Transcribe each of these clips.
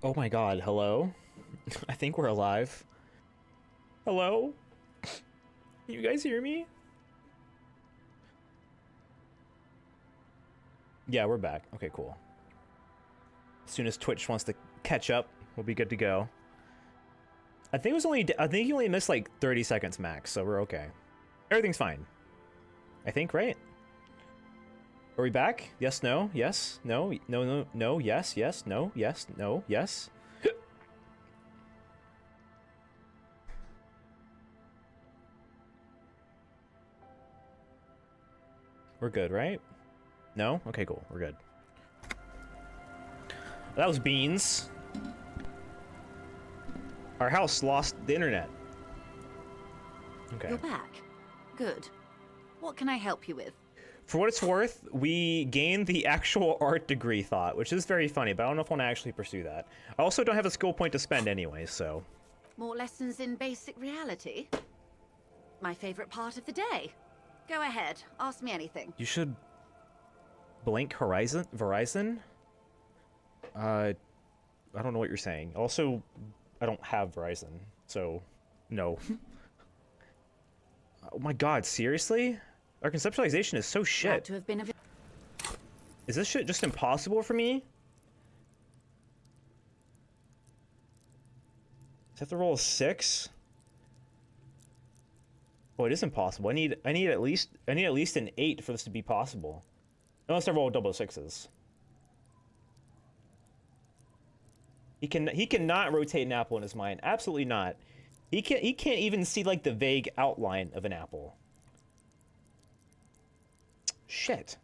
Oh my god, hello? I think we're alive. Hello? Can you guys hear me? Yeah, we're back. Okay, cool. As soon as Twitch wants to catch up, we'll be good to go. I think you only missed like 30 seconds max, so we're okay. Everything's fine. I think, right? Are we back? Yes, no, yes, no, no, no, no, yes, yes, no, yes, no, yes. We're good, right? No? Okay, cool. We're good. That was beans. Our house lost the internet. Okay. You're back. Good. What can I help you with? For what it's worth, we gained the actual art degree thought, which is very funny, but I don't know if I want to actually pursue that. I also don't have a skill point to spend anyway, so... More lessons in basic reality? My favorite part of the day. Go ahead, ask me anything. You should... Blank Verizon? I don't know what you're saying. Also, I don't have Verizon, so... No. Oh my god, seriously? Our conceptualization is so shit. Glad to have been Is this shit just impossible for me? Does I have to roll a 6? Oh, it is impossible. I need at least an 8 for this to be possible. Unless I roll double 6s. He cannot rotate an apple in his mind. Absolutely not. He can't even see like the vague outline of an apple. Shit.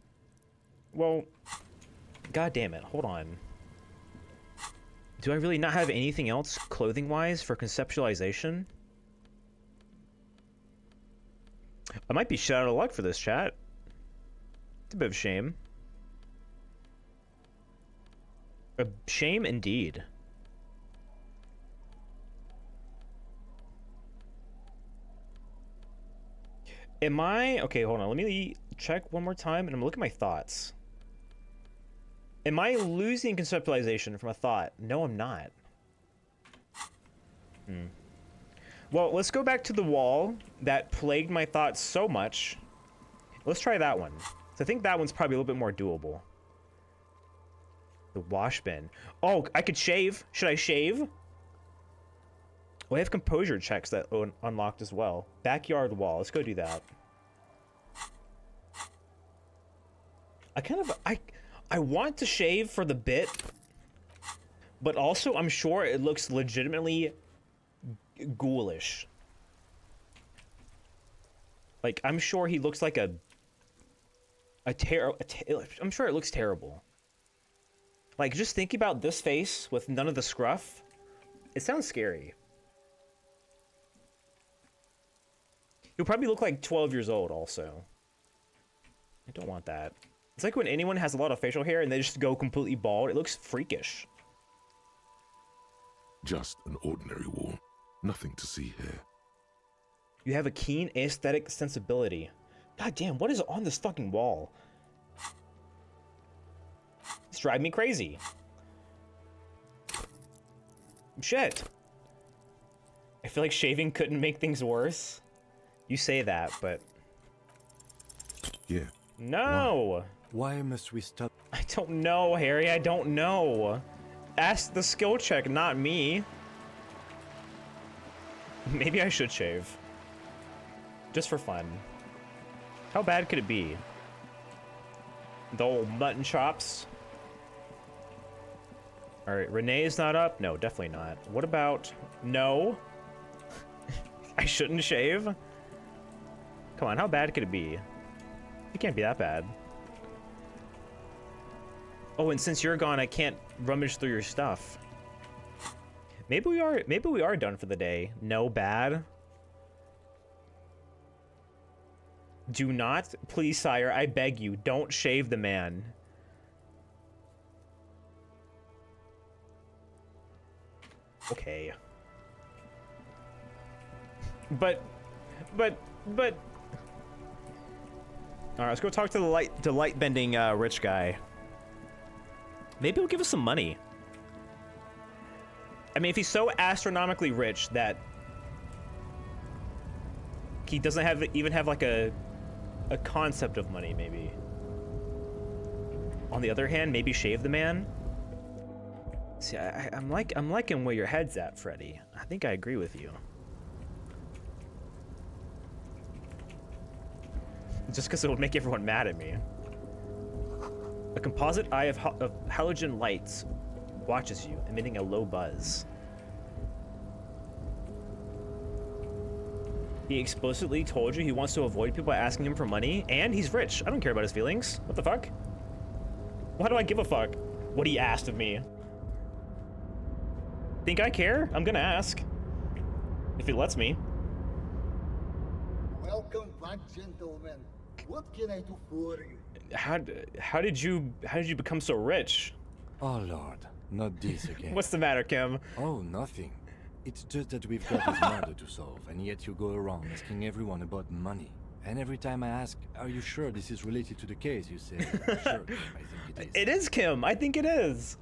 Well, god damn it. Hold on. Do I really not have anything else clothing-wise for conceptualization? I might be shit out of luck for this, chat. It's a bit of a shame. A shame indeed. Am I... Okay, hold on. Let me check one more time, and I'm looking at my thoughts. Am I losing conceptualization from a thought? No, I'm not. Well, let's go back to the wall that plagued my thoughts so much. Let's try that one. So I think that one's probably a little bit more doable. The wash bin. Oh, I could shave. Should I shave? Oh, I have composure checks that unlocked as well. Backyard wall. Let's go do that. I want to shave for the bit, but also I'm sure it looks legitimately ghoulish. Like, I'm sure he looks like I'm sure it looks terrible. Like, just think about this face with none of the scruff. It sounds scary. He'll probably look like 12 years old also. I don't want that. It's like when anyone has a lot of facial hair and they just go completely bald. It looks freakish. Just an ordinary wall. Nothing to see here. You have a keen aesthetic sensibility. God damn, what is on this fucking wall? It's driving me crazy. Shit. I feel like shaving couldn't make things worse. You say that, but... Yeah. No! Why must we stop? I don't know, Harry. I don't know. Ask the skill check, not me. Maybe I should shave. Just for fun. How bad could it be? The old mutton chops. Alright, Renee's not up? No, definitely not. What about... No? I shouldn't shave? Come on, how bad could it be? It can't be that bad. Oh, and since you're gone, I can't rummage through your stuff. Maybe we are done for the day. No bad. Do not, please, sire, I beg you, don't shave the man. Okay. But Alright, let's go talk to the light bending rich guy. Maybe he'll give us some money. I mean, if he's so astronomically rich that he doesn't even have like a concept of money, maybe. On the other hand, maybe shave the man. See, I'm liking where your head's at, Freddy. I think I agree with you. Just because it will make everyone mad at me. A composite eye of halogen lights watches you, emitting a low buzz. He explicitly told you he wants to avoid people asking him for money, and he's rich. I don't care about his feelings. What the fuck? Why do I give a fuck what he asked of me? Think I care? I'm gonna ask. If he lets me. Welcome back, gentlemen. What can I do for you? How did you become so rich? Oh Lord, not this again. What's the matter, Kim? Oh, nothing. It's just that we've got this murder to solve, and yet you go around asking everyone about money. And every time I ask, are you sure this is related to the case, you say, sure, I think it is. It is, Kim. I think it is.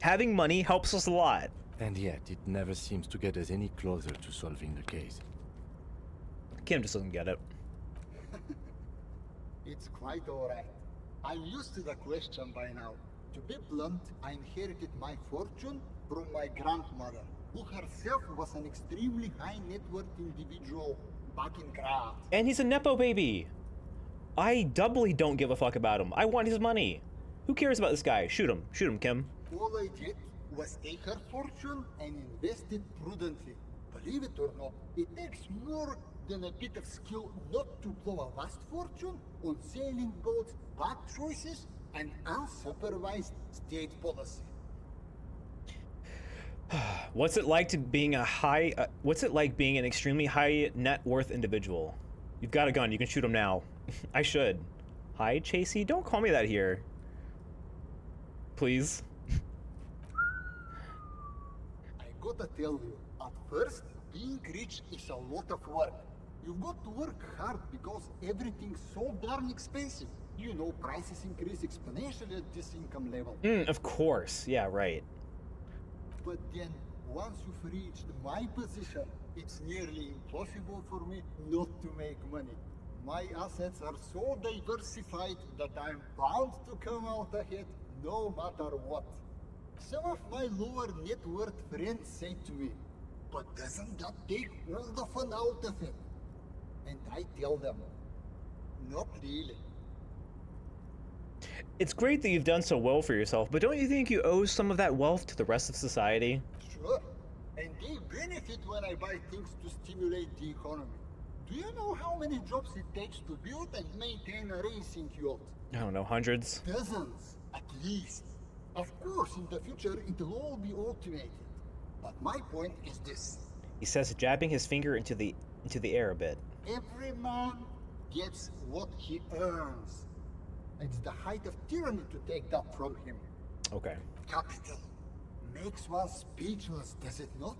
Having money helps us a lot. And yet, it never seems to get us any closer to solving the case. Kim just doesn't get it. It's quite alright. I'm used to the question by now. To be blunt, I inherited my fortune from my grandmother, who herself was an extremely high net worth individual back in Graz. And he's a Nepo baby. I doubly don't give a fuck about him. I want his money. Who cares about this guy? Shoot him. Shoot him, Kim. All I did was take her fortune and invest it prudently. Believe it or not, it takes more than a bit of skill not to blow a vast fortune on sailing boats, bad choices, and unsupervised state policy. What's it like being an extremely high net worth individual? You've got a gun. You can shoot him now. I should. Hi, Chasey. Don't call me that here. Please. I gotta tell you, at first, being rich is a lot of work. You've got to work hard because everything's so darn expensive. You know, prices increase exponentially at this income level. Of course. Yeah, right. But then, once you've reached my position, it's nearly impossible for me not to make money. My assets are so diversified that I'm bound to come out ahead no matter what. Some of my lower net worth friends say to me, but doesn't that take all the fun out of it? And I tell them, not really. It's great that you've done so well for yourself, but don't you think you owe some of that wealth to the rest of society? Sure, and they benefit when I buy things to stimulate the economy. Do you know how many jobs it takes to build and maintain a racing yacht? I don't know, hundreds? Dozens, at least. Of course, in the future, it'll all be automated. But my point is this. He says, jabbing his finger into the air a bit. Every man gets what he earns. It's the height of tyranny to take that from him. Okay. Capital makes one speechless, does it not?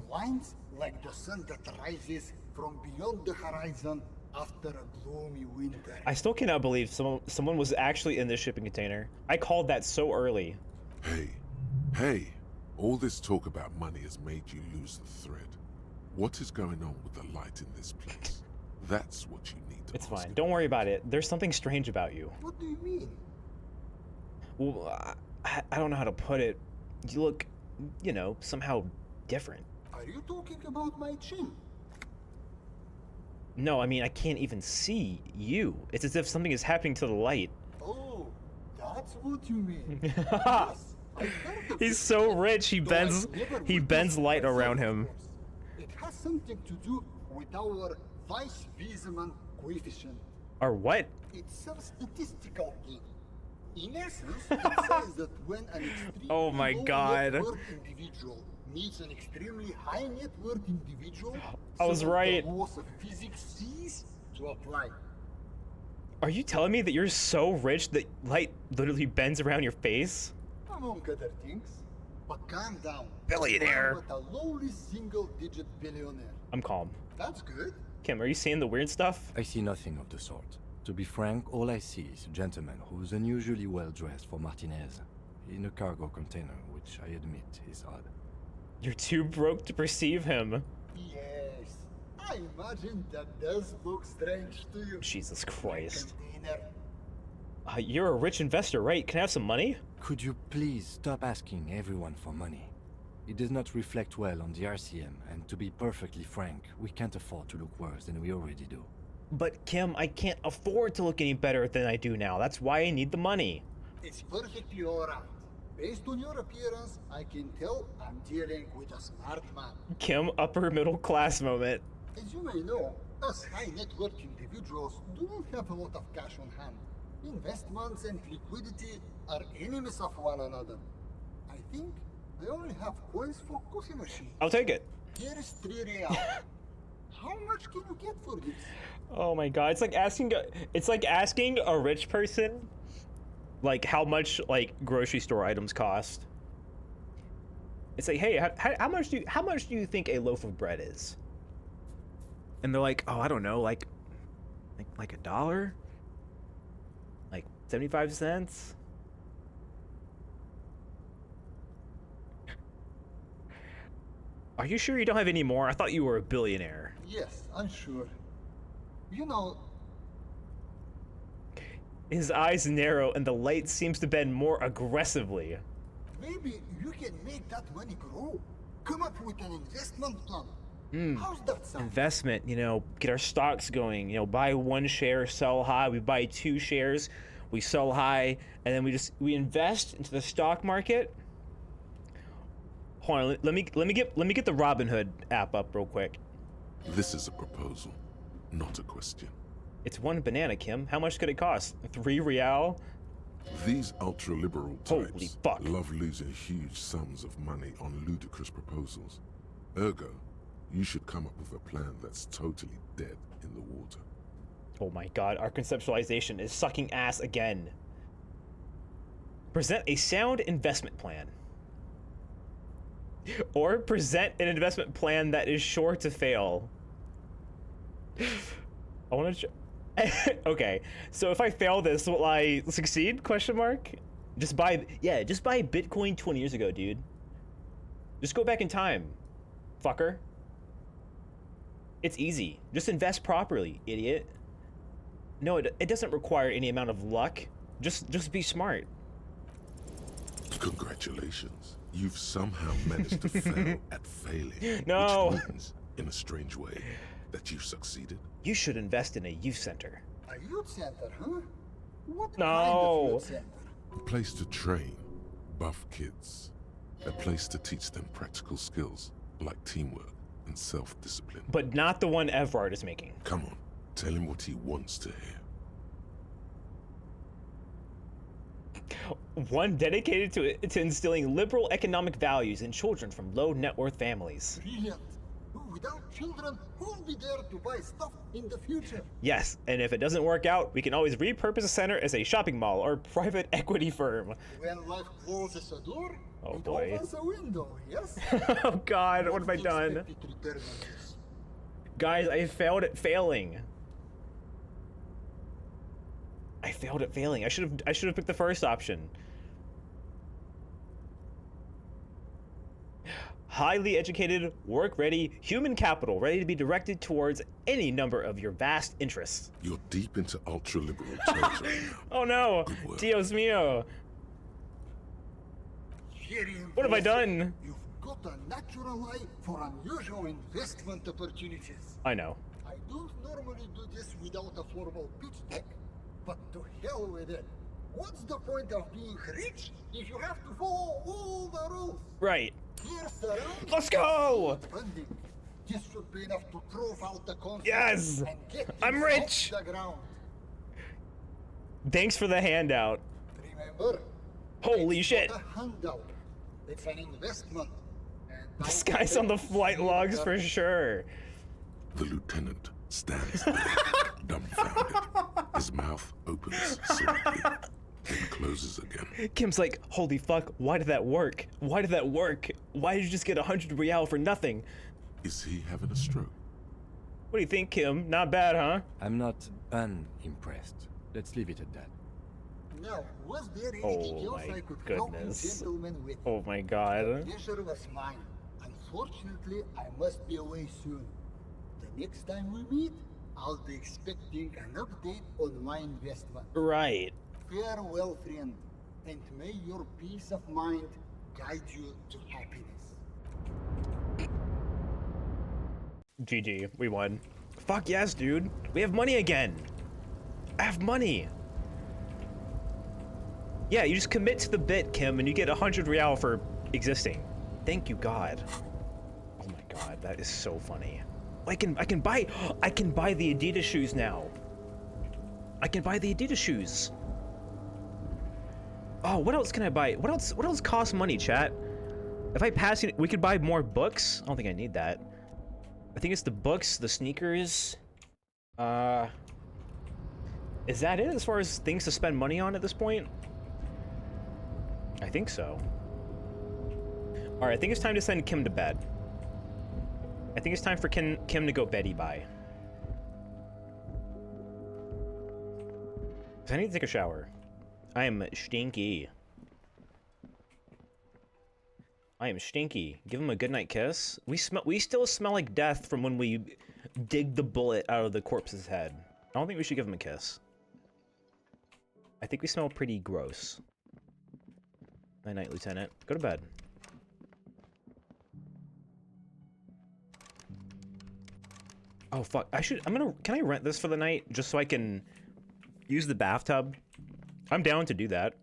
Blinds like the sun that rises from beyond the horizon after a gloomy winter. I still cannot believe someone was actually in this shipping container. I called that so early. Hey, all this talk about money has made you lose the thread. What is going on with the light in this place? That's what you need to It's ask fine. Don't worry about it. There's something strange about you. What do you mean? Well, I don't know how to put it. You look, somehow different. Are you talking about my chin? No, I mean, I can't even see you. It's as if something is happening to the light. Oh, that's what you mean. Yes, I've heard of He's it. so rich, he Though I've bends never he witnessed bends light myself, around of him. course. It has something to do with our Weiss-Wiesemann coefficient. Or what? It's some statistical thing. In essence, it says that when an extremely Oh my low God. net worth individual meets an extremely high net worth individual, I was some of right. the laws of physics cease to apply. Are you telling me that you're so rich that light literally bends around your face? Among other things. But calm down. Billionaire. I'm but a lowly single-digit billionaire. I'm calm. That's good. Kim, are you seeing the weird stuff? I see nothing of the sort. To be frank, all I see is a gentleman who's unusually well dressed for Martinez, in a cargo container, which I admit is odd. You're too broke to perceive him. Yes, I imagine that does look strange to you. Jesus Christ. Container. You're a rich investor, right? Can I have some money? Could you please stop asking everyone for money? It does not reflect well on the RCM, and to be perfectly frank, we can't afford to look worse than we already do. But Kim, I can't afford to look any better than I do now. That's why I need the money. It's perfectly alright. Based on your appearance, I can tell I'm dealing with a smart man. Kim, upper middle class moment. As you may know, us high net worth individuals don't have a lot of cash on hand. Investments and liquidity are enemies of one another. I think I only have coins for coffee machine. I'll take it. Here is 3 real. How much can you get for this? Oh my god, it's like asking a rich person like how much like grocery store items cost. It's like, hey, how much do you think a loaf of bread is? And they're like, oh, I don't know, like $1, like 75 cents. Are you sure you don't have any more? I thought you were a billionaire. Yes, I'm sure. You know, His eyes narrow and the light seems to bend more aggressively. maybe you can make that money grow. Come up with an investment plan. How's that sound? Investment, get our stocks going, buy 1 share, sell high, we buy 2 shares, we sell high, and then we invest into the stock market. Hold on, let me get the Robinhood app up real quick. This is a proposal, not a question. It's 1 banana, Kim. How much could it cost? 3 real? These ultra-liberal Holy types fuck. love losing huge sums of money on ludicrous proposals. Ergo, you should come up with a plan that's totally dead in the water. Oh my god, our conceptualization is sucking ass again. Present a sound investment plan. Or present an investment plan that is sure to fail. I want to okay, so if I fail this, will I succeed? Question mark? Just buy Bitcoin 20 years ago, dude. Just go back in time, fucker. It's easy. Just invest properly, idiot. No, it doesn't require any amount of luck. Just be smart. Congratulations. You've somehow managed to fail at failing. No. Which means, in a strange way, that you've succeeded. You should invest in a youth center. A youth center, huh? What No. kind of youth center? A place to train buff kids. A place to teach them practical skills like teamwork and self-discipline. But not the one Evrard is making. Come on, tell him what he wants to hear. One dedicated to instilling liberal economic values in children from low net worth families. Brilliant. Without children, who'll be there to buy stuff in the future? Yes, and if it doesn't work out, we can always repurpose the center as a shopping mall or private equity firm. When life closes a door, Oh, it boy. opens a window, yes? Oh god, what have I What's the done? expected return on this? Guys, I failed at failing. I failed at failing. I should have picked the first option. Highly educated, work-ready, human capital ready to be directed towards any number of your vast interests. You're deep into ultra-liberal territory now. Oh no! Good work. Dios mío! Very What have I impressive. done? You've got a natural eye for unusual investment opportunities. I know. I don't normally do this without a formal pitch deck, but to hell with it. What's the point of being rich if you have to follow all the rules? Right. Here's the round. Let's go! Funding. This should be enough to prove out the concept. Yes! And get I'm things rich! off the ground. Thanks for the handout. Remember, Holy it's shit! not a handout. It's an investment. And This don't guy's on the let it flight see logs that- for sure. The lieutenant stands there, dumbfounded. His mouth opens slightly, then closes again. Kim's like, holy fuck, why did that work? Why did that work? Why did you just get 100 real for nothing? Is he having a stroke? What do you think, Kim? Not bad, huh? I'm not unimpressed. Let's leave it at that. Now, was there anything Oh else my I could help you goodness. gentlemen with? Oh my god. The pleasure was mine. Unfortunately, I must be away soon. The next time we meet, I'll be expecting an update on my investment. Right. Farewell, friend, and may your peace of mind guide you to happiness. GG, we won. Fuck yes, dude. We have money again. I have money. Yeah, you just commit to the bit, Kim, and you get 100 real for existing. Thank you, God. Oh my God, that is so funny. I can buy the Adidas shoes now. I can buy the Adidas shoes. Oh, what else can I buy? What else costs money, chat? If I pass it, we could buy more books. I don't think I need that. I think it's the books, the sneakers. Is that it as far as things to spend money on at this point? I think so. All right, I think it's time to send Kim to bed. I think it's time for Kim to go beddy bye. I need to take a shower. I am stinky. I am stinky. Give him a goodnight kiss. We still smell like death from when we dig the bullet out of the corpse's head. I don't think we should give him a kiss. I think we smell pretty gross. Night night, Lieutenant. Go to bed. Oh fuck. Can I rent this for the night just so I can use the bathtub? I'm down to do that.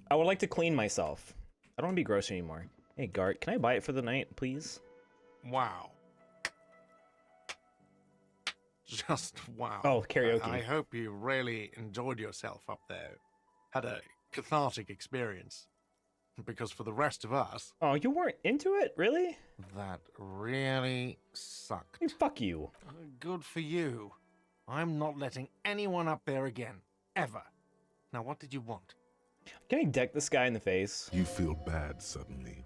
I would like to clean myself. I don't want to be gross anymore. Hey, Gart, can I buy it for the night, please? Wow. Just wow. Oh, karaoke. I hope you really enjoyed yourself up there. Had a cathartic experience. Because for the rest of us... Oh, you weren't into it? Really? That really sucked. Hey, fuck you. Good for you. I'm not letting anyone up there again. Ever. Now, what did you want? Can I deck this guy in the face? You feel bad suddenly.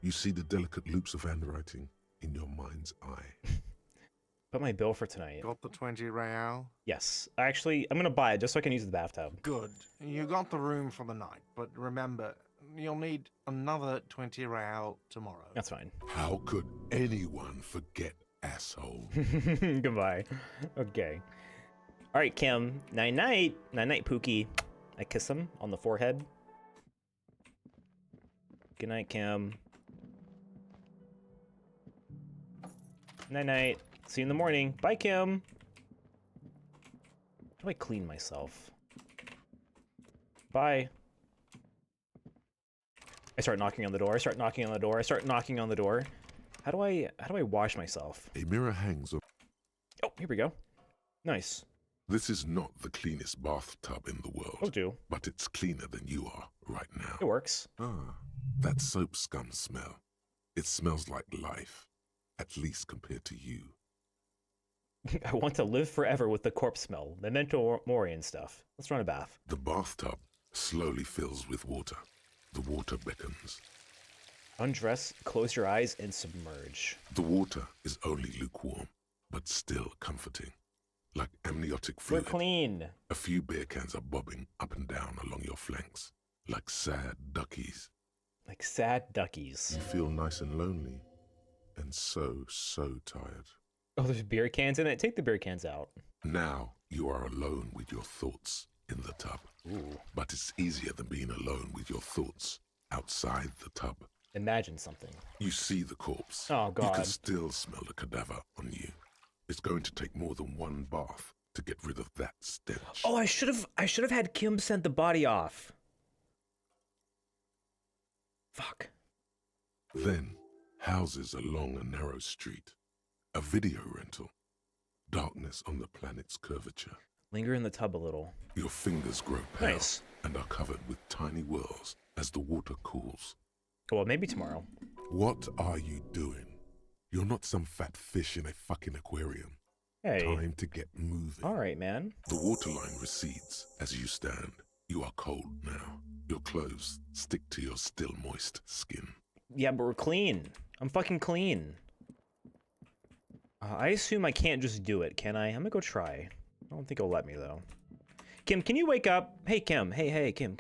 You see the delicate loops of handwriting in your mind's eye. Put my bill for tonight. Got the 20 real? Yes. Actually, I'm gonna buy it just so I can use the bathtub. Good. You got the room for the night, but remember, you'll need another 20 real tomorrow. That's fine. How could anyone forget, asshole? Goodbye. Okay. All right, Kim. Night night. Night night, Pookie. I kiss him on the forehead. Good night, Kim. Night night. See you in the morning. Bye, Kim. How do I clean myself? Bye. I start knocking on the door. I start knocking on the door. I start knocking on the door. How do I wash myself? A mirror hangs on. Oh, here we go. Nice. This is not the cleanest bathtub in the world. Will do. But it's cleaner than you are right now. It works. Ah, that soap scum smell. It smells like life, at least compared to you. I want to live forever with the corpse smell. Memento mori and stuff. Let's run a bath. The bathtub slowly fills with water. The water beckons. Undress, close your eyes, and submerge. The water is only lukewarm, but still comforting. Like amniotic We're fluid. clean. A few beer cans are bobbing up and down along your flanks, like sad duckies. Like sad duckies. You feel nice and lonely, and so tired. Oh, there's beer cans in it? Take the beer cans out. Now you are alone with your thoughts in the tub. Ooh. But it's easier than being alone with your thoughts outside the tub. Imagine something. You see the corpse. Oh, You God. can still smell the cadaver on you. It's going to take more than one bath to get rid of that stench. Oh, I should have had Kim send the body off. Fuck. Then, houses along a narrow street. A video rental. Darkness on the planet's curvature. Linger in the tub a little. Your fingers grow pale Nice. and are covered with tiny whirls as the water cools. Well, maybe tomorrow. What are you doing? You're not some fat fish in a fucking aquarium. Hey. Time to get moving. All right, man. The waterline recedes as you stand. You are cold now. Your clothes stick to your still moist skin. Yeah, but we're clean. I'm fucking clean. I assume I can't just do it, can I? I'm gonna go try. I don't think it'll let me, though. Kim, can you wake up? Hey, Kim. Hey, Kim.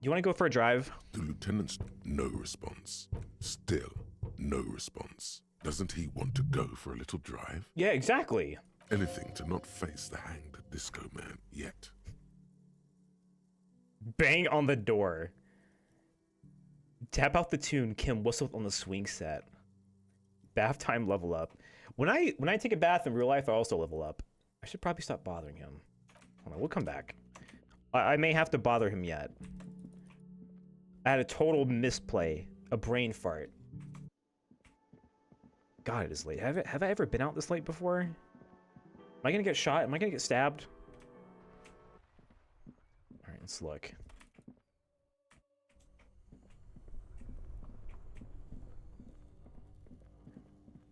You want to go for a drive? The lieutenant's no response. Still no response. Doesn't he want to go for a little drive? Yeah, exactly. Anything to not face the hanged disco man yet. Bang on the door. Tap out the tune, Kim whistled on the swing set. Bath time level up. When I take a bath in real life, I also level up. I should probably stop bothering him. Hold on, we'll come back. I may have to bother him yet. I had a total misplay. A brain fart. God, it is late. Have I ever been out this late before? Am I gonna get shot? Am I gonna get stabbed? Alright, let's look.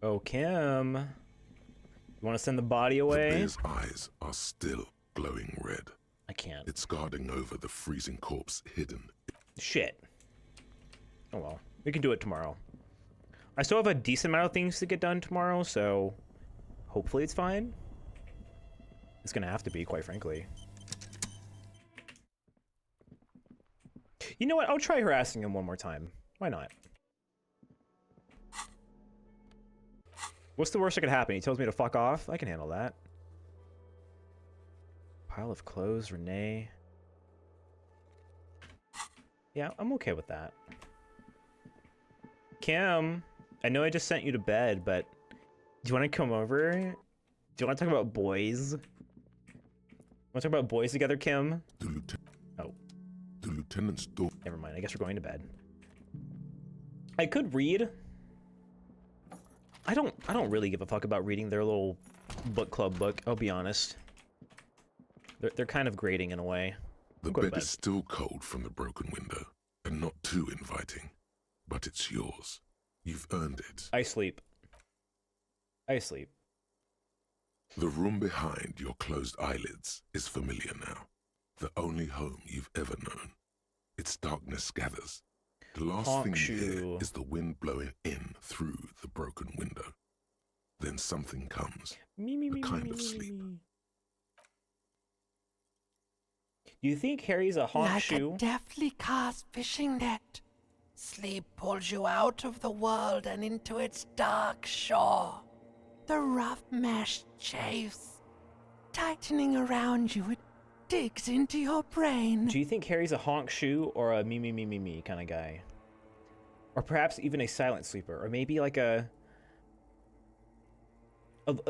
Oh, Kim. You want to send the body away? The bear's eyes are still glowing red. I can't. It's guarding over the freezing corpse hidden. Shit. Oh well. We can do it tomorrow. I still have a decent amount of things to get done tomorrow, so hopefully it's fine. It's gonna have to be, quite frankly. You know what? I'll try harassing him one more time. Why not? What's the worst that could happen? He tells me to fuck off? I can handle that. Pile of clothes, Renee. Yeah, I'm okay with that. Kim, I know I just sent you to bed, but do you want to come over? Do you want to talk about boys? Want to talk about boys together, Kim? Oh. The lieutenant's door. Never mind, I guess we're going to bed. I could read. I don't really give a fuck about reading their little book club book, I'll be honest. They're kind of grating in a way. The bed is still cold from the broken window, and not too inviting. But it's yours. You've earned it. I sleep. I sleep. The room behind your closed eyelids is familiar now. The only home you've ever known. Its darkness gathers. The last thing you hear is the wind blowing in through the broken window. Then something comes. A kind of sleep. Do you think Harry's a honk shoe? Like a deftly cast fishing net. Sleep pulls you out of the world and into its dark shore. The rough mesh chafes. Tightening around you, it digs into your brain. Do you think Harry's a honk shoe or a me kind of guy? Or perhaps even a silent sleeper? Or maybe like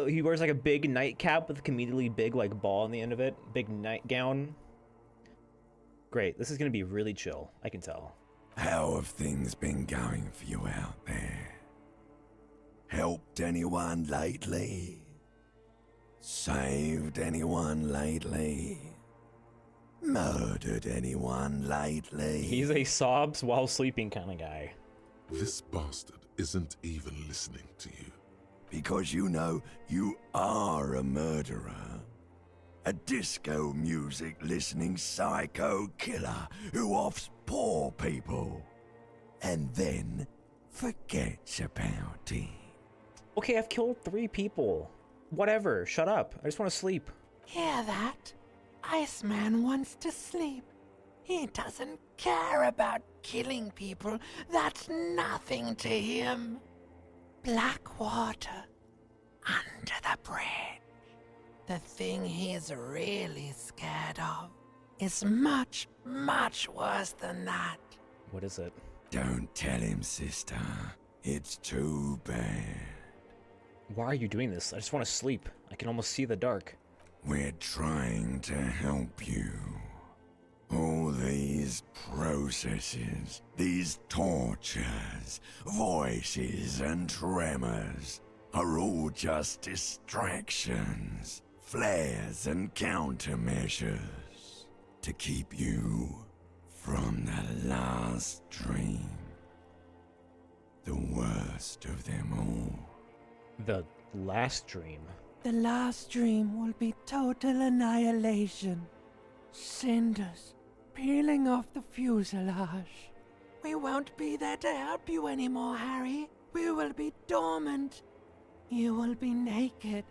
he wears like a big nightcap with a conveniently big like ball on the end of it. Big nightgown. Great, this is gonna be really chill, I can tell. How have things been going for you out there? Helped anyone lately? Saved anyone lately? Murdered anyone lately? He's a sobs while sleeping kind of guy. This bastard isn't even listening to you. Because you know you are a murderer. A disco music listening psycho killer who offs poor people and then forgets about it. Okay, I've killed 3 people. Whatever, shut up. I just want to sleep. Hear that? Iceman wants to sleep. He doesn't care about killing people. That's nothing to him. Black water under the bridge. The thing he's really scared of is much, much worse than that. What is it? Don't tell him, sister. It's too bad. Why are you doing this? I just want to sleep. I can almost see the dark. We're trying to help you. All these processes, these tortures, voices and tremors are all just distractions, flares and countermeasures to keep you from the last dream. The worst of them all. The last dream. The last dream will be total annihilation. Cinders peeling off the fuselage. We won't be there to help you anymore, Harry. We will be dormant. You will be naked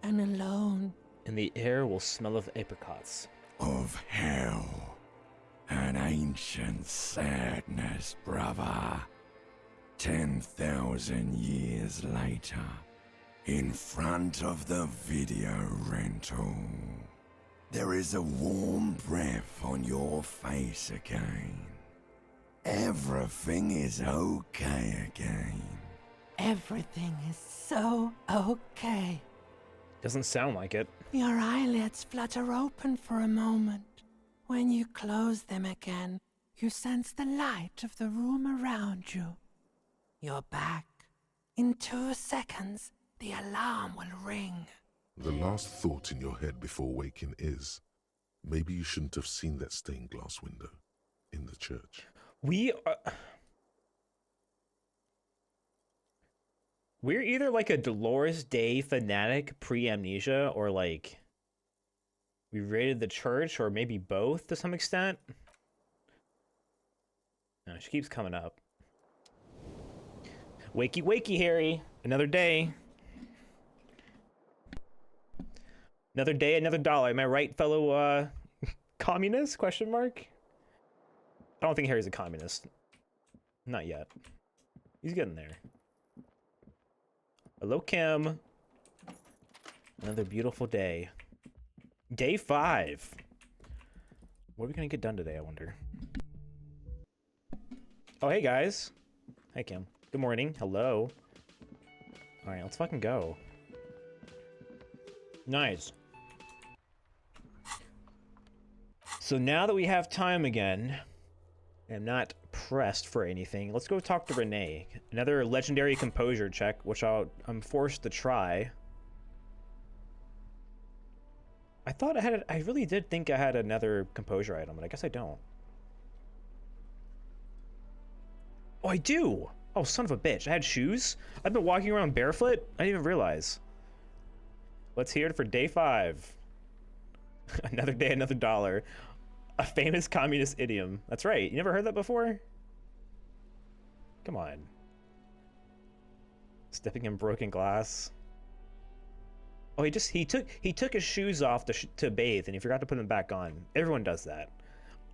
and alone. And the air will smell of apricots. Of hell. an ancient sadness, brother. 10,000 years later, in front of the video rental, there is a warm breath on your face again. Everything is okay again. Everything is so okay. Doesn't sound like it. Your eyelids flutter open for a moment. When you close them again, you sense the light of the room around you. You're back. In 2 seconds, the alarm will ring. The last thought in your head before waking is, maybe you shouldn't have seen that stained glass window in the church. We're either like a Dolores Day fanatic pre-amnesia, or like we raided the church, or maybe both to some extent. No, she keeps coming up. Wakey, wakey, Harry. Another day. Another day, another dollar. Am I right, fellow communist? Question mark. I don't think Harry's a communist. Not yet. He's getting there. Hello, Kim. Another beautiful day. Day 5. What are we gonna get done today, I wonder? Oh, hey, guys. Hey, Kim. Good morning. Hello. All right, let's fucking go. Nice. So now that we have time again, I'm not pressed for anything. Let's go talk to Renee. Another legendary composure check, which I'm forced to try. I really did think I had another composure item, but I guess I don't. Oh, I do! Oh, son of a bitch. I had shoes? I've been walking around barefoot? I didn't even realize. Let's hear it for day 5. Another day, another dollar. A famous communist idiom. That's right. You never heard that before? Come on. Stepping in broken glass. Oh, he took his shoes off to bathe, and he forgot to put them back on. Everyone does that.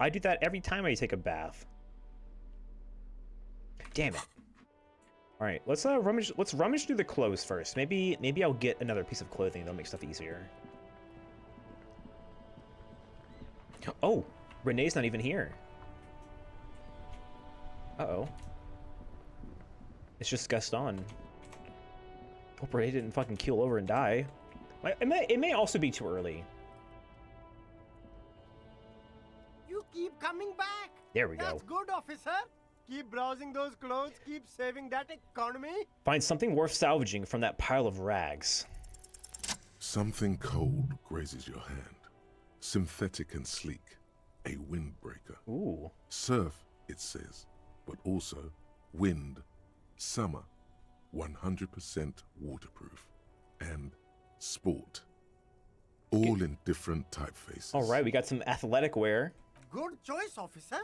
I do that every time I take a bath. Damn it. All right, let's rummage through the clothes first. Maybe I'll get another piece of clothing that'll make stuff easier. Oh, Renee's not even here. Uh-oh. It's just Gaston. Hope Renee didn't fucking keel over and die. It may also be too early. You keep coming back. There we go. That's good, officer. Keep browsing those clothes, keep saving that economy. Find something worth salvaging from that pile of rags. Something cold grazes your hand. Synthetic and sleek. A windbreaker. Ooh. Surf, it says, but also wind, summer, 100% waterproof, and sport. All in different typefaces. All right, we got some athletic wear. Good choice, officer.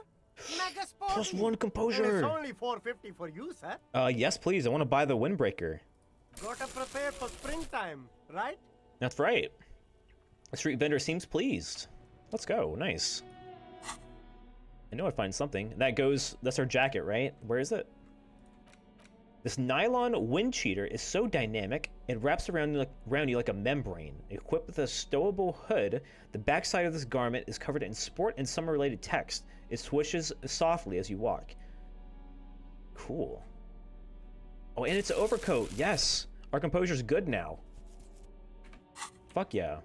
Mega sporty. +1 composure. And it's only $4.50 for you, sir. Yes, please. I want to buy the windbreaker. Gotta prepare for springtime, right? That's right. The street vendor seems pleased. Let's go. Nice. I know I'd find something. That's our jacket, right? Where is it? This nylon wind cheater is so dynamic, it wraps around you like a membrane. Equipped with a stowable hood, the backside of this garment is covered in sport and summer-related text. It swishes softly as you walk. Cool. Oh, and it's an overcoat. Yes. Our composure's good now. Fuck yeah.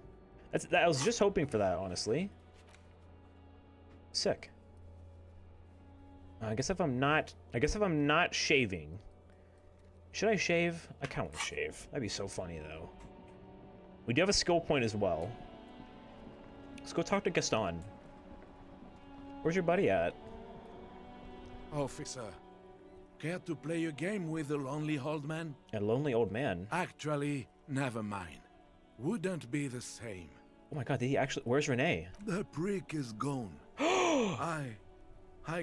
I was just hoping for that, honestly. Sick. I guess if I'm not shaving. Should I shave? I kind of want to shave. That'd be so funny, though. We do have a skill point as well. Let's go talk to Gaston. Where's your buddy at? Officer, care to play a game with a lonely old man? A lonely old man? Actually, never mind. Wouldn't be the same. Oh my god, did he actually... Where's Renee? The prick is gone. I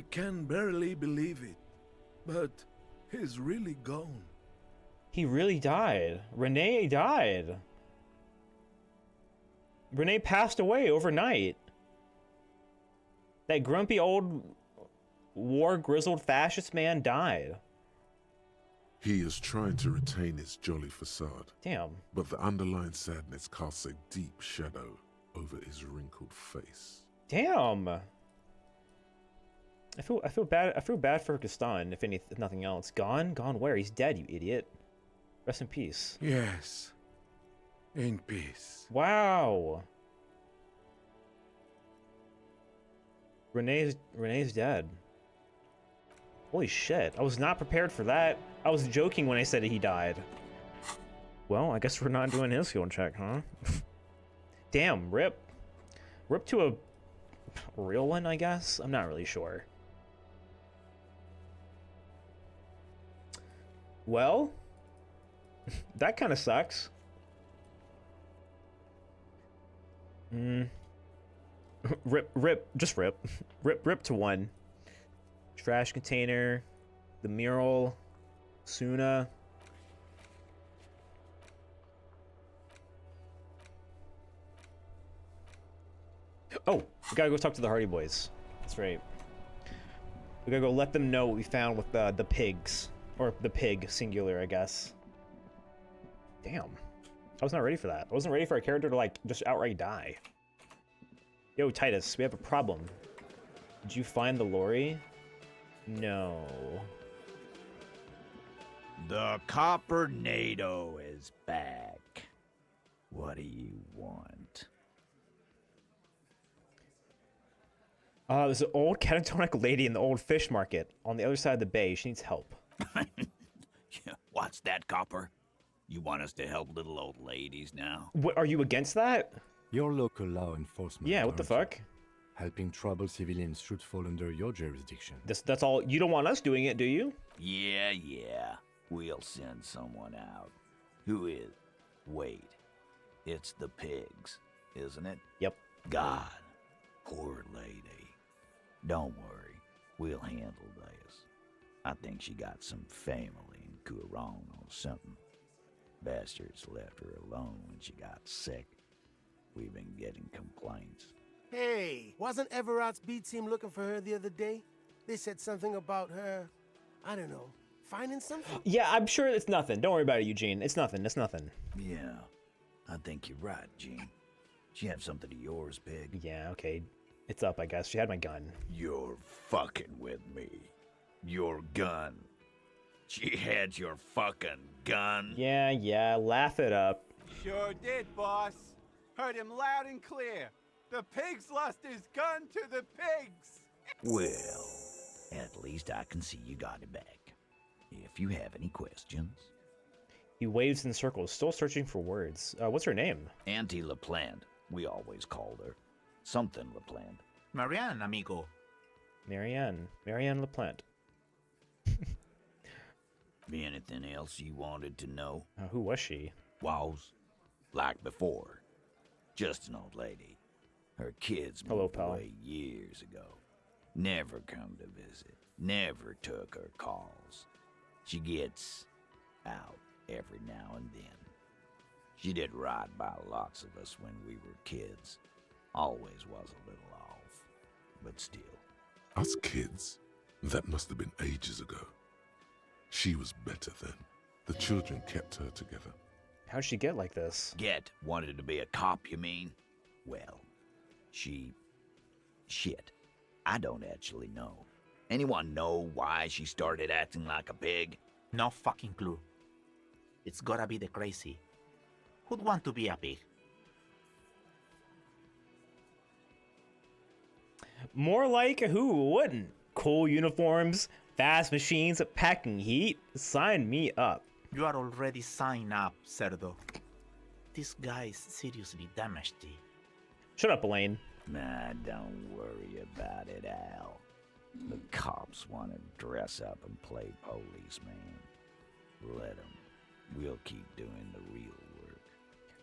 can barely believe it. But he's really gone. He really died. Renee died. Renee passed away overnight. That grumpy old war-grizzled fascist man died. He is trying to retain his jolly facade. Damn. But the underlying sadness casts a deep shadow over his wrinkled face. Damn. I feel bad for Gaston, if nothing else. Gone? Gone where? He's dead, you idiot. Rest in peace. Yes. In peace. Wow. Renee's dead. Holy shit. I was not prepared for that. I was joking when I said he died. Well, I guess we're not doing his skill check, huh? Damn, rip. Rip to a real one, I guess? I'm not really sure. Well, that kind of sucks. Rip, just rip. Rip to 1. Trash container, the mural, Suna. Oh, we gotta go talk to the Hardy Boys. That's right. We gotta go let them know what we found with the pigs. Or the pig, singular, I guess. Damn. I was not ready for that. I wasn't ready for a character to, like, just outright die. Yo, Titus, we have a problem. Did you find the lorry? No. The Copper NATO is back. What do you want? There's an old catatonic lady in the old fish market on the other side of the bay. She needs help. What's that, Copper? You want us to help little old ladies now? What, are you against that? Your local law enforcement. Yeah, what the fuck? Helping troubled civilians should fall under your jurisdiction. That's all. You don't want us doing it, do you? Yeah. We'll send someone out. Who is? Wait. It's the pigs, isn't it? Yep. God. Poor lady. Don't worry. We'll handle this. I think she got some family in Kuron or something. Bastards left her alone when she got sick. We've been getting complaints. Hey, wasn't Everard's B team looking for her the other day? They said something about her, I don't know, finding something? Yeah, I'm sure it's nothing. Don't worry about it, Eugene. It's nothing. It's nothing. Yeah, I think you're right, Gene. She had something of yours, Pig. Yeah, okay. It's up, I guess. She had my gun. You're fucking with me. Your gun. She had your fucking gun. Yeah. Laugh it up. Sure did, boss. Heard him loud and clear. The pigs lost his gun to the pigs. Well, at least I can see you got it back. If you have any questions. He waves in circles, still searching for words. What's her name? Auntie LaPlante. We always called her. Something LaPlante. Marianne, amigo. Marianne LaPlante. Be anything else you wanted to know? Who was she? Was. Like before. Just an old lady. Her kids Hello, moved pal. away years ago. Never come to visit. Never took her calls. She gets out every now and then. She did right by lots of us when we were kids. Always was a little off, but still. Us kids? That must have been ages ago. She was better then. The children kept her together. How'd she get like this? Wanted to be a cop, you mean? Well, shit. I don't actually know. Anyone know why she started acting like a pig? No fucking clue. It's gotta be the crazy. Who'd want to be a pig? More like who wouldn't? Cool uniforms, fast machines, packing heat. Sign me up. You are already signed up, Cerdo. This guy is seriously damaged. Shut up, Elaine. Nah, don't worry about it, Al. The cops want to dress up and play policeman. Let them. We'll keep doing the real work.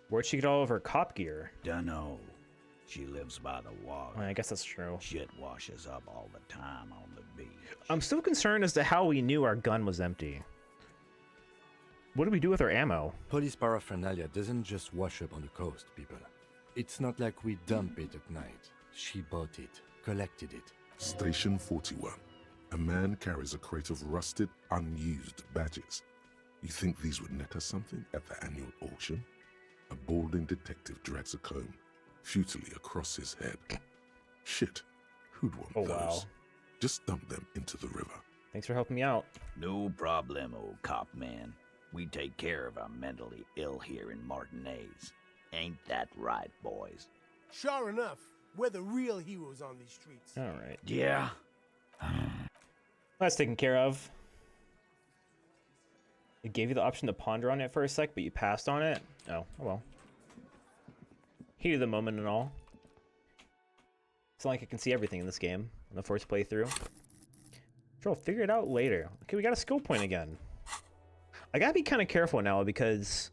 Where'd she get all of her cop gear? Dunno. She lives by the water. I guess that's true. Shit washes up all the time on the beach. I'm still concerned as to how we knew our gun was empty. What do we do with our ammo? Police paraphernalia doesn't just wash up on the coast, people. It's not like we dump it at night. She bought it. collected it. Station 41. A man carries a crate of rusted, unused badges. You think these would net us something at the annual auction? A balding detective drags a comb futilely across his head. Shit, who'd want those? Wow. Just dump them into the river. Thanks for helping me out. No problemo, cop man. We take care of our mentally ill here in Martinez. Ain't that right, boys? Sure enough, we're the real heroes on these streets. All right. Yeah. That's taken care of. It gave you the option to ponder on it for a sec, but you passed on it? Oh well. Heat of the moment and all. It's not like I can see everything in this game on the first playthrough. Sure, I'll figure it out later. Okay, we got a skill point again. I gotta be kind of careful now because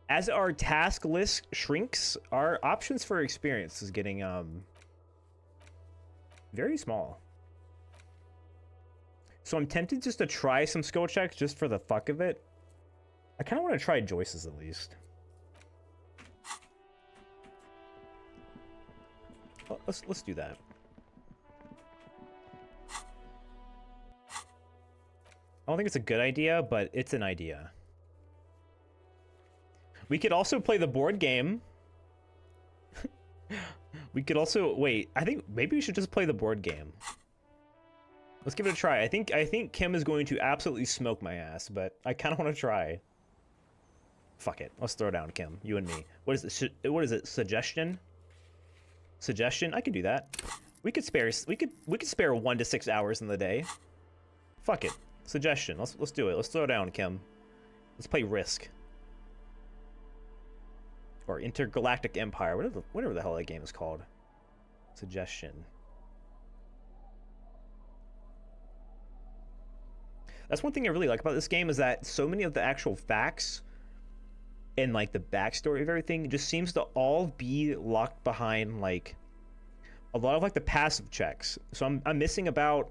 as our task list shrinks, our options for experience is getting very small. So I'm tempted just to try some skill checks just for the fuck of it. I kind of want to try Joyce's at least. Well, let's do that. I don't think it's a good idea, but it's an idea. We could also play the board game. We could also wait. I think maybe we should just play the board game. Let's give it a try. I think Kim is going to absolutely smoke my ass, but I kind of want to try. Fuck it. Let's throw down Kim. You and me. What is it? What is it? Suggestion? Suggestion? I could do that. We could spare 1 to 6 hours in the day. Fuck it. Suggestion. Let's do it. Let's throw down Kim. Let's play Risk. Or Intergalactic Empire. Whatever the hell that game is called. Suggestion. That's one thing I really like about this game is that so many of the actual facts and like the backstory of everything just seems to all be locked behind like a lot of like the passive checks. So I'm missing about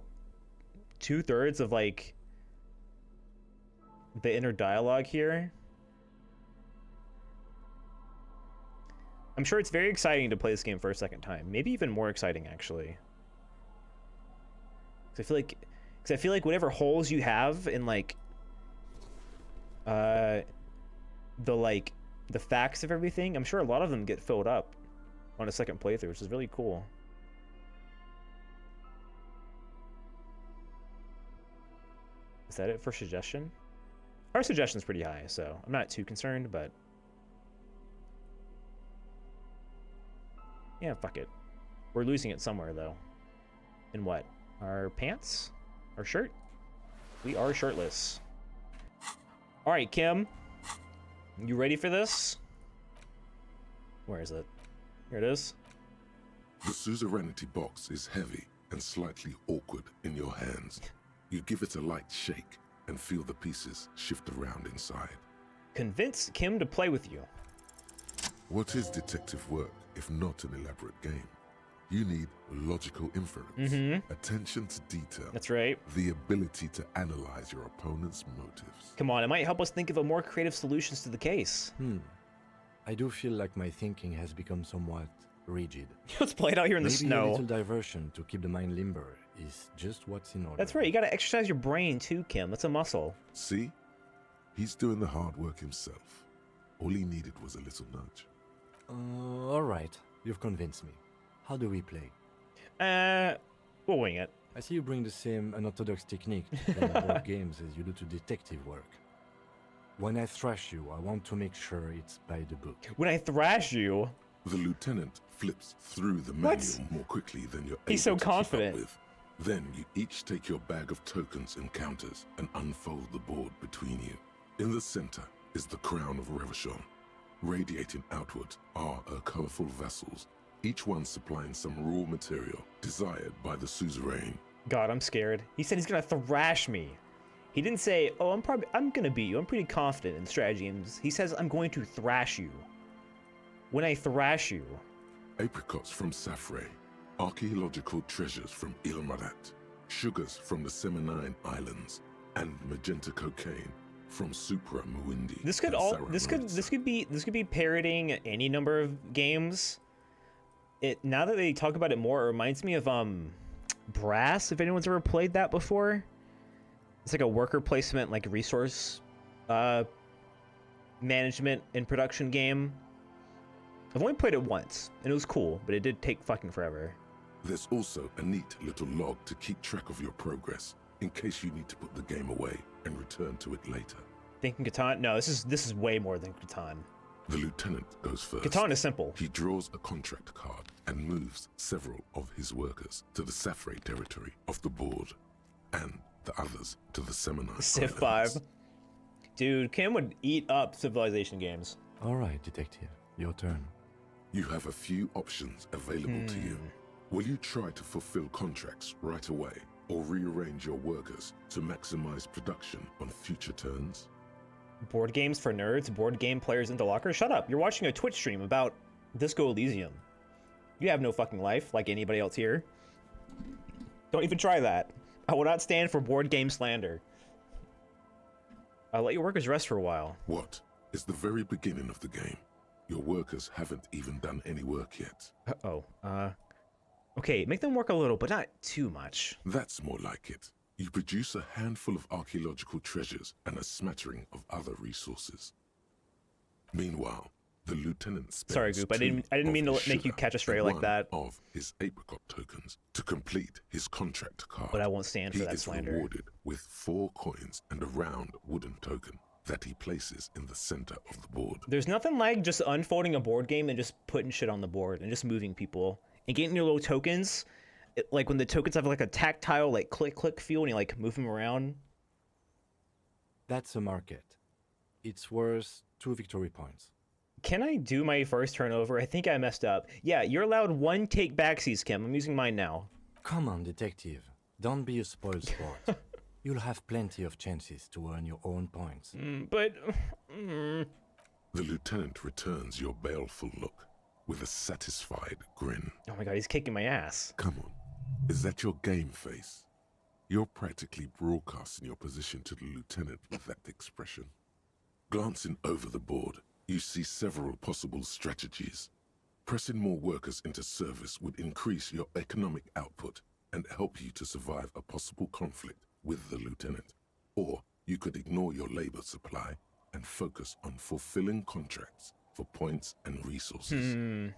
2/3 of like the inner dialogue here. I'm sure it's very exciting to play this game for a second time. Maybe even more exciting actually. 'Cause I feel like whatever holes you have in like the facts of everything, I'm sure a lot of them get filled up on a second playthrough, which is really cool. Is that it for suggestion? Our suggestion's pretty high, so I'm not too concerned, but yeah, fuck it. We're losing it somewhere though. In what? Our pants? Our shirt? We are shirtless. All right, Kim. You ready for this? Where is it? Here it is. The suzerainty box is heavy and slightly awkward in your hands. You give it a light shake and feel the pieces shift around inside. Convince Kim to play with you. What is detective work if not an elaborate game? You need logical inference, attention to detail. That's right. The ability to analyze your opponent's motives. Come on, it might help us think of a more creative solutions to the case. I do feel like my thinking has become somewhat rigid. Let's play it out here in the Maybe snow. a little diversion to keep the mind limber is just what's in order. That's right, you gotta exercise your brain too, Kim. That's a muscle. See? He's doing the hard work himself. All he needed was a little nudge. All right, you've convinced me. How do we play? We'll wing it. I see you bring the same unorthodox technique to board games as you do to detective work. When I thrash you, I want to make sure it's by the book. When I thrash you? The lieutenant flips through the manual more quickly than you're able He's so to keep up confident. with. Then you each take your bag of tokens and counters and unfold the board between you. In the center is the crown of Revachon. Radiating outward are her colorful vessels, each one supplying some raw material desired by the suzerain. God, I'm scared. He said he's gonna thrash me. He didn't say, oh, I'm gonna beat you. I'm pretty confident in strategy games. He says I'm going to thrash you. When I thrash you. Apricots from Safre, archaeological treasures from Ilmarat, sugars from the Seminine Islands, and magenta cocaine from Supra Muindi. This could be parroting any number of games. now that they talk about it more, it reminds me of Brass, if anyone's ever played that before. It's like a worker placement, like resource management and production game. I've only played it once, and it was cool, but it did take fucking forever. There's also a neat little log to keep track of your progress, in case you need to put the game away and return to it later. Thinking Catan? No, this is way more than Catan. The lieutenant goes first. Catan is simple. He draws a contract card and moves several of his workers to the Safray territory of the board, and the others to the Seminole Civ 5. Dude, Kim would eat up Civilization games. All right, detective, your turn. You have a few options available to you. Will you try to fulfill contracts right away, or rearrange your workers to maximize production on future turns? Board games for nerds, board game players into lockers? Shut up, you're watching a Twitch stream about Disco Elysium. You have no fucking life, like anybody else here. Don't even try that. I will not stand for board game slander. I'll let your workers rest for a while. What? It's the very beginning of the game. Your workers haven't even done any work yet. Okay, make them work a little, but not too much. That's more like it. You produce a handful of archaeological treasures and a smattering of other resources. Meanwhile, the lieutenant spends Sorry, Goop. I didn't mean to make you catch a stray like that. Of his apricot tokens to complete his contract card. But I won't stand for that slander. He is rewarded with 4 coins and a round wooden token that he places in the center of the board. There's nothing like just unfolding a board game and just putting shit on the board and just moving people and getting your little tokens. Like when the tokens have like a tactile, like click feel and you like move them around. That's a market. It's worth 2 victory points. Can I do my first turnover? I think I messed up. Yeah, you're allowed 1 take backsies, Kim. I'm using mine now. Come on, detective. Don't be a spoiled sport. You'll have plenty of chances to earn your own points. The lieutenant returns your baleful look with a satisfied grin. Oh my god, he's kicking my ass. Come on. Is that your game face? You're practically broadcasting your position to the lieutenant with that expression. Glancing over the board, you see several possible strategies. Pressing more workers into service would increase your economic output and help you to survive a possible conflict with the lieutenant. Or you could ignore your labor supply and focus on fulfilling contracts for points and resources.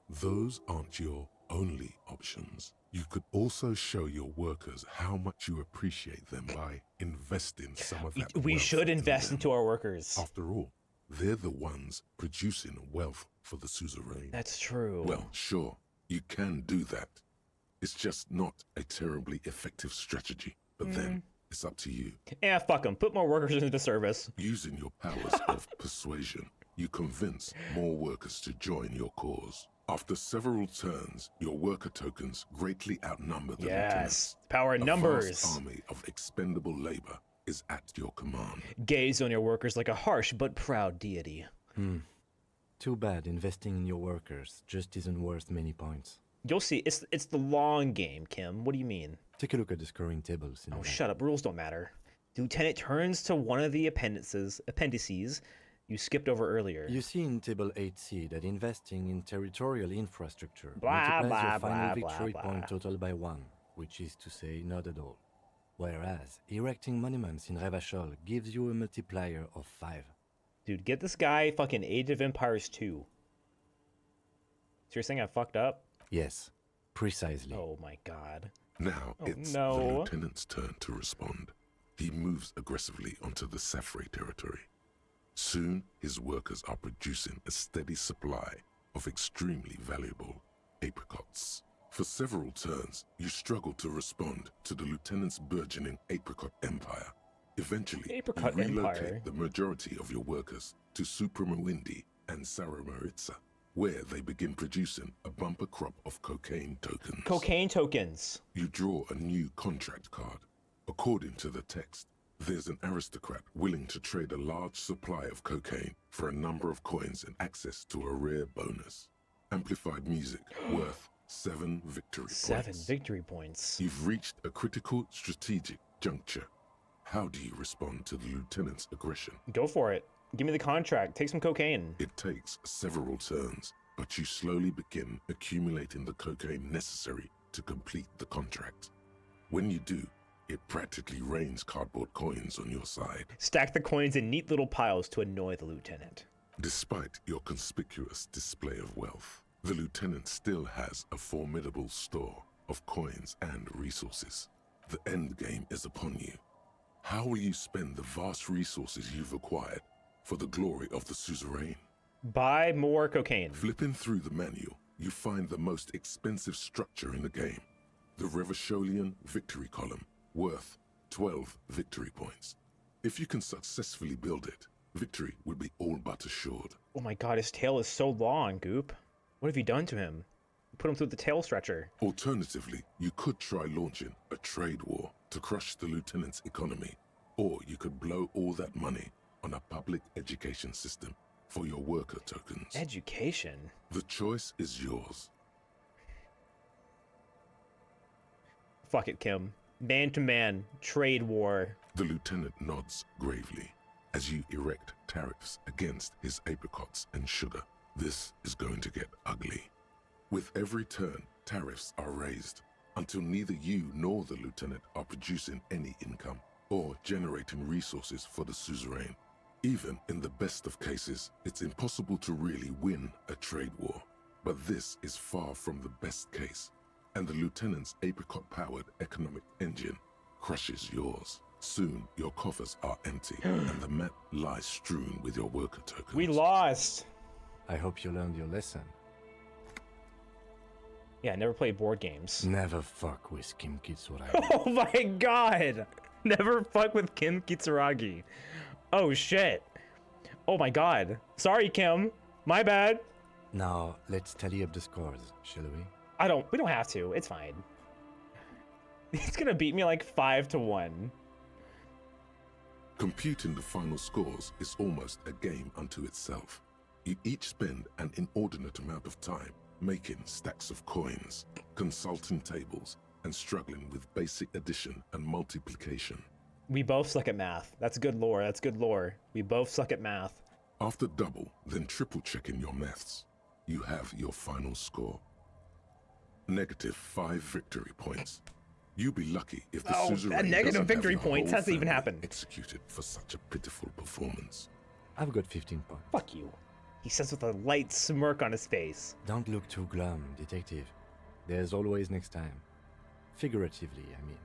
Those aren't your only options. You could also show your workers how much you appreciate them by investing some of that We wealth should invest them. into our workers. After all, they're the ones producing wealth for the suzerain. That's true. Well, sure, you can do that. It's just not a terribly effective strategy. But then, it's up to you. Yeah, fuck them. Put more workers into service. Using your powers of persuasion, you convince more workers to join your cause. After several turns, your worker tokens greatly outnumber the lieutenants. Power in numbers. A vast army of expendable labor is at your command. Gaze on your workers like a harsh but proud deity. Too bad investing in your workers just isn't worth many points. You'll see. It's the long game, Kim. What do you mean? Take a look at the scoring tables. Oh, shut up. Rules don't matter. The lieutenant turns to one of the appendices you skipped over earlier. You see in Table 8C that investing in territorial infrastructure Blah, multiplies blah, your final blah, victory blah, point blah. total by 1, which is to say not at all. Whereas erecting monuments in Revachol gives you a multiplier of 5. Dude, get this guy fucking Age of Empires 2. So you're saying I fucked up? Yes, precisely. Oh my god. Now it's the lieutenant's turn to respond. He moves aggressively onto the Safray territory. Soon, his workers are producing a steady supply of extremely valuable apricots. For several turns, you struggle to respond to the lieutenant's burgeoning apricot empire. Eventually, Apricot you relocate empire. the majority of your workers to Supremawindi and Saramaritza, where they begin producing a bumper crop of cocaine tokens. Cocaine tokens. You draw a new contract card. According to the text, there's an aristocrat willing to trade a large supply of cocaine for a number of coins and access to a rare bonus. Amplified music worth 7 victory points. 7 victory points. You've reached a critical strategic juncture. How do you respond to the lieutenant's aggression? Go for it. Give me the contract. Take some cocaine. It takes several turns, but you slowly begin accumulating the cocaine necessary to complete the contract. When you do, it practically rains cardboard coins on your side. Stack the coins in neat little piles to annoy the lieutenant. Despite your conspicuous display of wealth, the lieutenant still has a formidable store of coins and resources. The end game is upon you. How will you spend the vast resources you've acquired for the glory of the suzerain? Buy more cocaine. Flipping through the manual, you find the most expensive structure in the game. The Revacholian Victory Column, worth 12 victory points. If you can successfully build it, victory will be all but assured. Oh my god, his tail is so long, Goop. What have you done to him? You put him through the tail stretcher. Alternatively, you could try launching a trade war to crush the lieutenant's economy, or you could blow all that money on a public education system for your worker tokens. Education? The choice is yours. Fuck it, Kim. Man to man, trade war. The lieutenant nods gravely as you erect tariffs against his apricots and sugar. This is going to get ugly. With every turn, tariffs are raised until neither you nor the lieutenant are producing any income or generating resources for the suzerain. Even in the best of cases, it's impossible to really win a trade war. But this is far from the best case, and the lieutenant's apricot-powered economic engine crushes yours. Soon, your coffers are empty, and the map lies strewn with your worker tokens. We lost! I hope you learned your lesson. Yeah, never play board games. Never fuck with Kim Kitsuragi. Oh my god! Never fuck with Kim Kitsuragi. Oh shit. Oh my god. Sorry, Kim. My bad. Now, let's tally up the scores, shall we? We don't have to. It's fine. He's gonna beat me like 5-1. Computing the final scores is almost a game unto itself. You each spend an inordinate amount of time making stacks of coins, consulting tables, and struggling with basic addition and multiplication. We both suck at math. That's good lore. That's good lore. We both suck at math. After double, then triple checking your maths, you have your final score. -5 victory points. You'll be lucky if the suzerain that negative doesn't victory have your points whole hasn't even family happened. Executed for such a pitiful performance. I've got 15 points. Fuck you. He says with a light smirk on his face. Don't look too glum, detective. There's always next time. Figuratively, I mean.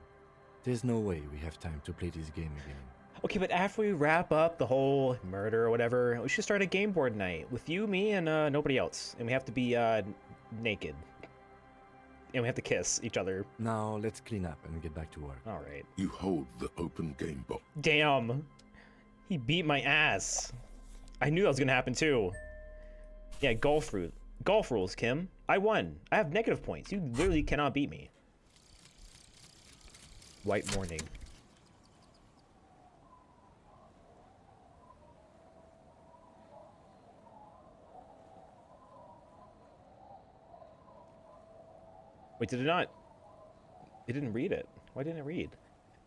There's no way we have time to play this game again. Okay, but after we wrap up the whole murder or whatever, we should start a game board night with you, me, and nobody else. And we have to be naked. And we have to kiss each other. Now, let's clean up and get back to work. All right. You hold the open game box. Damn. He beat my ass. I knew that was gonna happen too. Yeah, golf rules, Kim. I won. I have negative points. You literally cannot beat me. White morning. Wait, did it not? It didn't read it. Why didn't it read?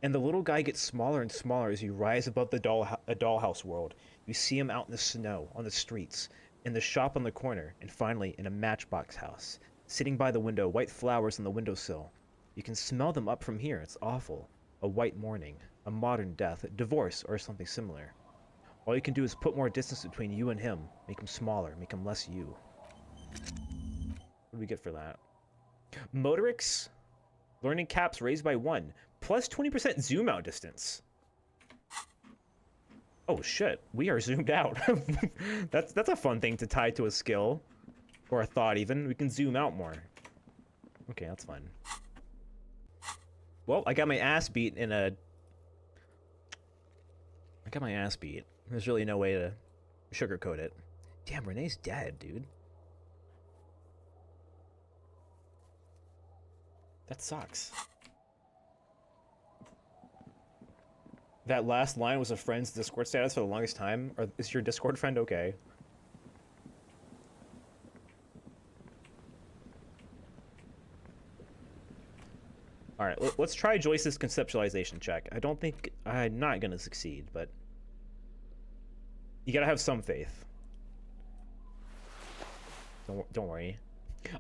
And the little guy gets smaller and smaller as you rise above the dollhouse world. You see him out in the snow, on the streets, in the shop on the corner, and finally in a matchbox house. Sitting by the window, white flowers on the windowsill. You can smell them up from here. It's awful. A white morning, a modern death, divorce, or something similar. All you can do is put more distance between you and him. Make him smaller, make him less you. What do we get for that? Motorix? Learning caps raised by 1. Plus 20% zoom out distance. Oh shit, we are zoomed out. That's a fun thing to tie to a skill. Or a thought even. We can zoom out more. Okay, that's fun. Well, I got my ass beat in a... I got my ass beat. There's really no way to sugarcoat it. Damn, Renee's dead, dude. That sucks. That last line was a friend's Discord status for the longest time? Or is your Discord friend okay? Alright, let's try Joyce's conceptualization check. I don't think... I'm not gonna succeed, but... You gotta have some faith. Don't worry.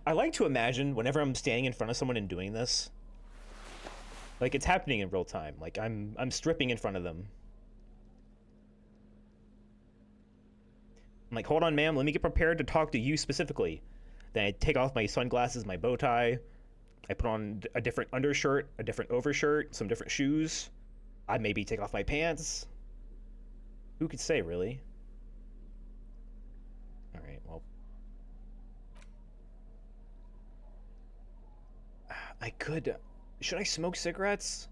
I like to imagine whenever I'm standing in front of someone and doing this, like it's happening in real time. Like I'm stripping in front of them. I'm like, hold on, ma'am, let me get prepared to talk to you specifically. Then I take off my sunglasses, my bow tie. I put on a different undershirt, a different overshirt, some different shoes. I maybe take off my pants. Who could say, really? All right, well. I could... Should I smoke cigarettes?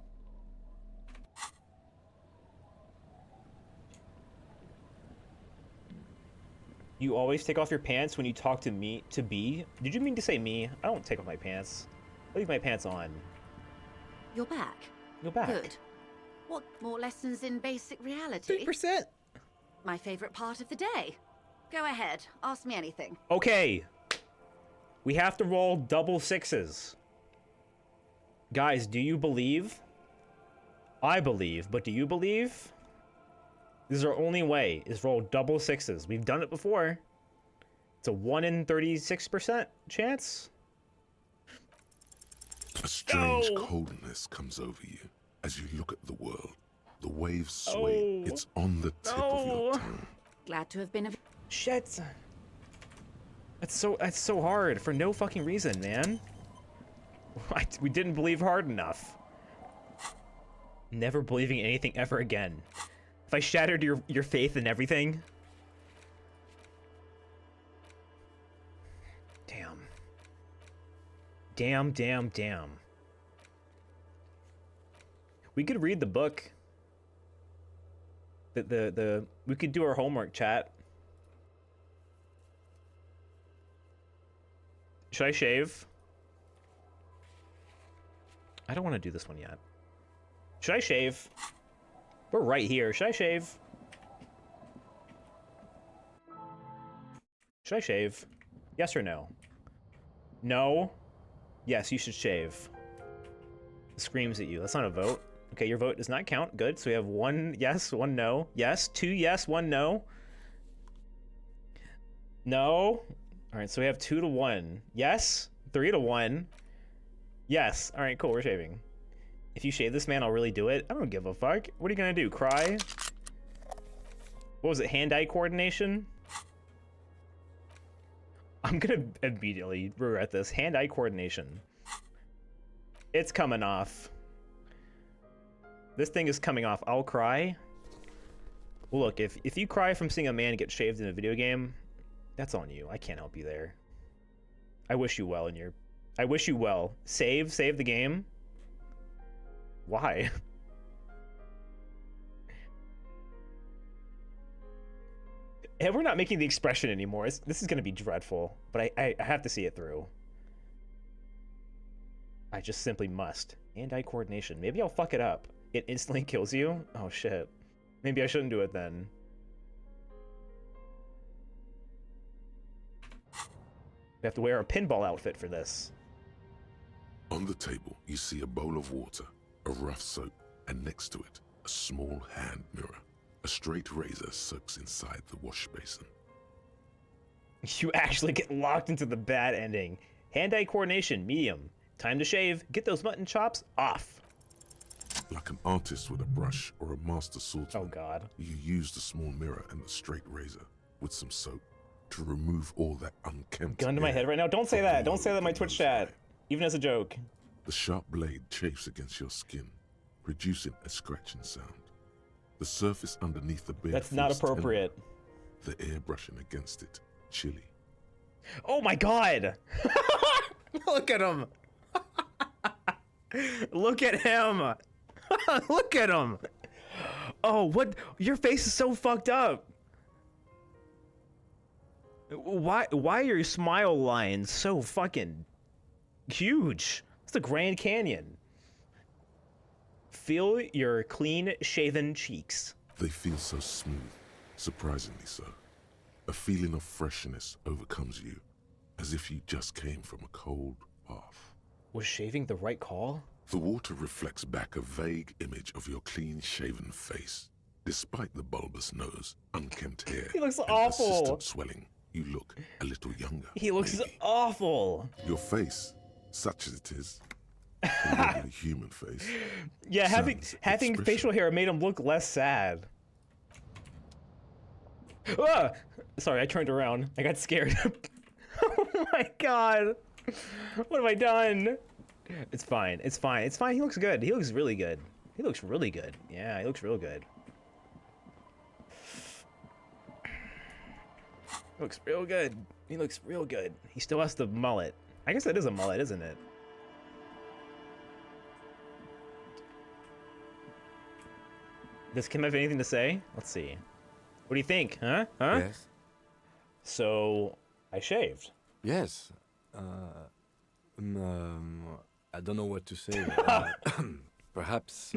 You always take off your pants when you talk to me, to B? Did you mean to say me? I don't take off my pants. I leave my pants on. You're back. You're back. Good. What, more lessons in basic reality? 3%. My favorite part of the day. Go ahead, ask me anything. Okay. We have to roll double sixes. Guys, do you believe? I believe, but do you believe? This is our only way, is roll double sixes. We've done it before. It's a 1 in 36% chance. A strange coldness comes over you as you look at the world. The waves sway. It's on the tip of your tongue. Glad to have been of... Shit. That's so hard for no fucking reason, man. We didn't believe hard enough. Never believing anything ever again. If I shattered your faith in everything. Damn. Damn, damn, damn. We could read the book. We could do our homework, chat. Should I shave? I don't want to do this one yet. Should I shave? We're right here. Should I shave? Should I shave? Yes or no? No? Yes, you should shave. It screams at you. That's not a vote. Okay, your vote does not count. Good. So we have 1 yes, 1 no. Yes, 2 yes, 1 no. No. All right, so we have 2 to 1. Yes, 3 to 1. Yes. All right, cool. We're shaving. If you shave this man, I'll really do it. I don't give a fuck. What are you gonna do? Cry? What was it? Hand-eye coordination? I'm gonna immediately regret this. Hand-eye coordination. It's coming off. This thing is coming off. I'll cry. Well, look, if you cry from seeing a man get shaved in a video game, that's on you. I can't help you there. I wish you well in your... I wish you well. Save the game. Why? And we're not making the expression anymore. This is going to be dreadful, but I have to see it through. I just simply must. Hand-eye coordination. Maybe I'll fuck it up. It instantly kills you? Oh, shit. Maybe I shouldn't do it then. We have to wear a pinball outfit for this. On the table, you see a bowl of water, a rough soap, and next to it, a small hand mirror. A straight razor soaks inside the wash basin. You actually get locked into the bad ending. Hand-eye coordination, medium. Time to shave. Get those mutton chops off. Like an artist with a brush or a master swordsman, oh God, you use the small mirror and the straight razor with some soap to remove all that unkempt gun to my head right now. Don't say that. Don't say that in my Twitch chat. Even as a joke. The sharp blade chafes against your skin, producing a scratching sound. The surface underneath the bare That's not appropriate. Tender, the air brushing against it, chilly. Oh my God! Look at him! Look at him! Look at him! Oh, what? Your face is so fucked up. Why are your smile lines so fucking huge? It's the Grand Canyon. Feel your clean-shaven cheeks. They feel so smooth, surprisingly so. A feeling of freshness overcomes you, as if you just came from a cold bath. Was shaving the right call? The water reflects back a vague image of your clean-shaven face, despite the bulbous nose, unkempt hair, he looks and awful. persistent swelling. you look a little younger. He looks maybe. awful. Your face, such as it is, a regular human face. Yeah, having expression. facial hair made him look less sad. Ah! Sorry, I turned around. I got scared. Oh my god. What have I done? It's fine. It's fine. It's fine. He looks good. He looks really good. He looks really good. Yeah, he looks real good. He looks real good. He looks real good. He still has the mullet. I guess that is a mullet, isn't it? Does Kim have anything to say? Let's see. What do you think? Huh? Huh? Yes. So, I shaved. Yes. I don't know what to say. Perhaps.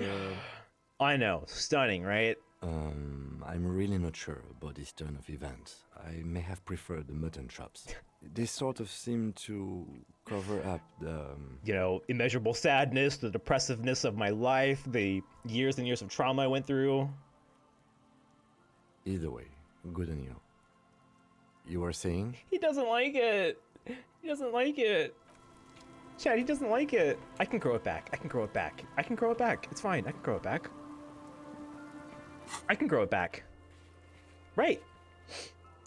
I know. Stunning, right? I'm really not sure about this turn of events. I may have preferred the mutton chops. They sort of seem to cover up the... You know, immeasurable sadness, the depressiveness of my life, the years and years of trauma I went through. Either way, good on you. You were saying? He doesn't like it. He doesn't like it. Chad, he doesn't like it. I can grow it back. I can grow it back. I can grow it back. It's fine. I can grow it back. I can grow it back. Right.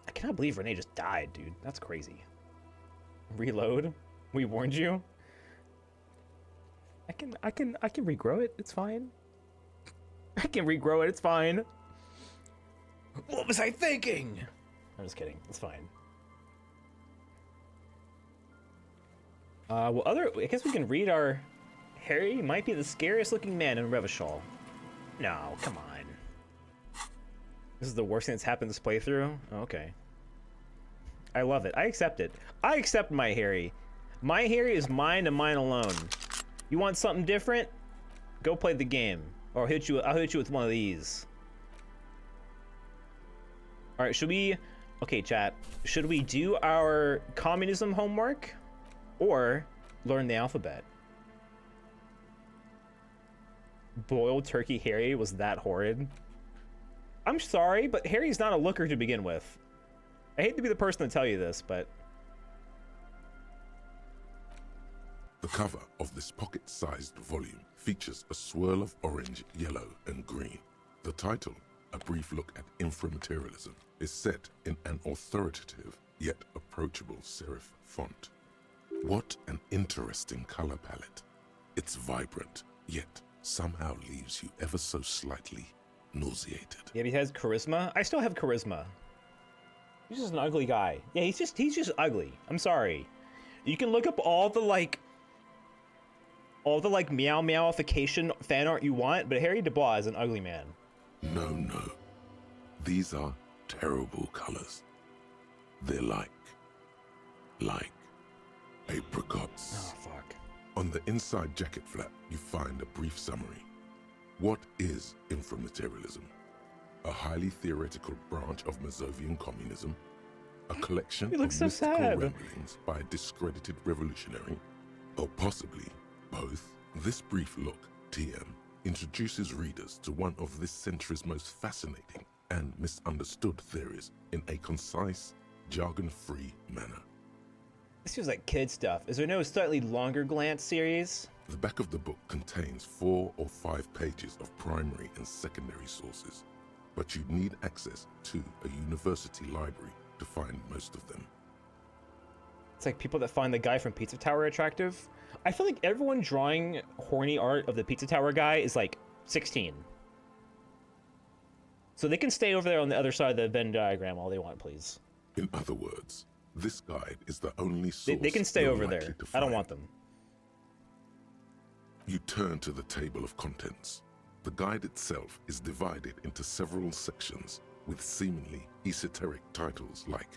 I cannot believe Renee just died, dude. That's crazy. Reload. We warned you. I can regrow it. It's fine. I can regrow it. It's fine. What was I thinking? I'm just kidding. It's fine. Well, I guess we can read our... Harry might be the scariest looking man in Revachol. No, come on. This is the worst thing that's happened this playthrough? Oh, okay. I love it. I accept it. I accept my Harry. My Harry is mine and mine alone. You want something different? Go play the game. Or I'll hit you with one of these. Alright, should we... Okay, chat. Should we do our communism homework? Or learn the alphabet? Boiled turkey Harry was that horrid? I'm sorry, but Harry's not a looker to begin with. I hate to be the person to tell you this, but... The cover of this pocket-sized volume features a swirl of orange, yellow, and green. The title, A Brief Look at Inframaterialism, is set in an authoritative yet approachable serif font. What an interesting color palette. It's vibrant, yet somehow leaves you ever so slightly nauseated. Yeah, he has charisma. I still have charisma. He's just an ugly guy. Yeah, he's just ugly. I'm sorry. You can look up all the meow meowification fan art you want, but Harry Dubois is an ugly man. No. These are terrible colors. They're like apricots. Oh, fuck. On the inside jacket flap, you find a brief summary. What is inframaterialism? A highly theoretical branch of Mazovian communism? A collection of so mystical sad. ramblings by a discredited revolutionary? Or possibly both? This brief look, TM, introduces readers to one of this century's most fascinating and misunderstood theories in a concise, jargon-free manner. This feels like kid stuff. Is there no slightly longer glance series? The back of the book contains 4 or 5 pages of primary and secondary sources, but you'd need access to a university library to find most of them. It's like people that find the guy from Pizza Tower attractive. I feel like everyone drawing horny art of the Pizza Tower guy is like 16. So they can stay over there on the other side of the Venn diagram all they want, please. In other words, this guide is the only source They can stay you're over likely there. to I don't find. want them. You turn to the table of contents. The guide itself is divided into several sections with seemingly esoteric titles like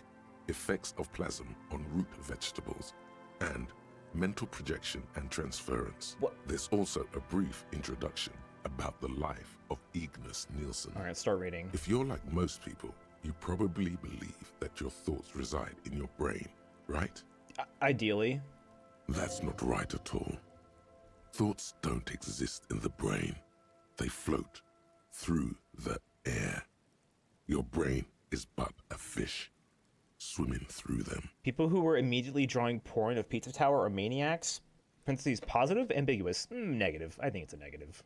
Effects of Plasm on Root Vegetables and Mental Projection and Transference. What? There's also a brief introduction about the life of Ignis Nielsen. All right, start reading. If you're like most people, you probably believe that your thoughts reside in your brain, right? Ideally. That's not right at all. Thoughts don't exist in the brain. They float through the air. Your brain is but a fish. swimming through them. People who were immediately drawing porn of Pizza Tower are maniacs. Parentheses positive, ambiguous, negative. I think it's a negative.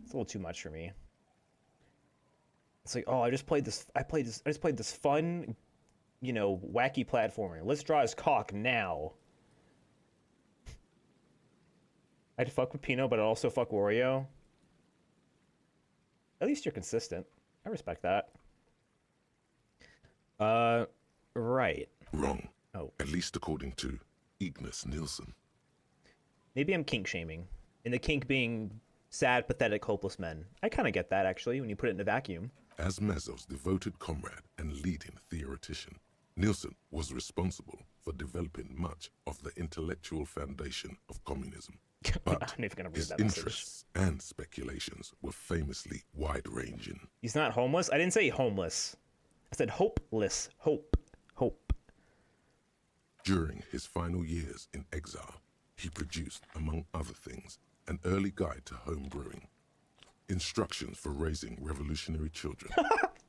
It's a little too much for me. It's like, oh, I just played this fun, you know, wacky platformer. Let's draw his cock now. I'd fuck with Pino, but I'd also fuck Wario. At least you're consistent. I respect that. Right. Wrong. Oh. At least according to Ignis Nielsen. Maybe I'm kink shaming. And the kink being sad, pathetic, hopeless men. I kind of get that, actually, when you put it in a vacuum. As Mazov's devoted comrade and leading theoretician, Nielsen was responsible for developing much of the intellectual foundation of communism. But I'm never gonna read his that interests and speculations were famously wide-ranging. He's not homeless? I didn't say homeless. I said hopeless. Hope. During his final years in exile, he produced, among other things, an early guide to home brewing, instructions for raising revolutionary children,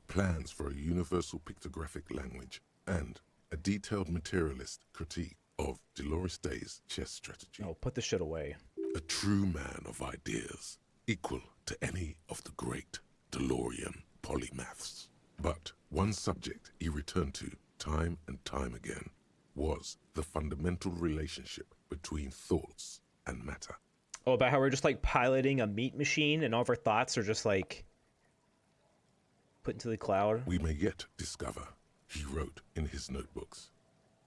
plans for a universal pictographic language, and a detailed materialist critique of Dolores Day's chess strategy. Oh, put the shit away. A true man of ideas, equal to any of the great DeLorean polymaths. But one subject he returned to time and time again was the fundamental relationship between thoughts and matter. Oh, about how we're just like piloting a meat machine and all of our thoughts are just like put into the cloud. We may yet discover, he wrote in his notebooks,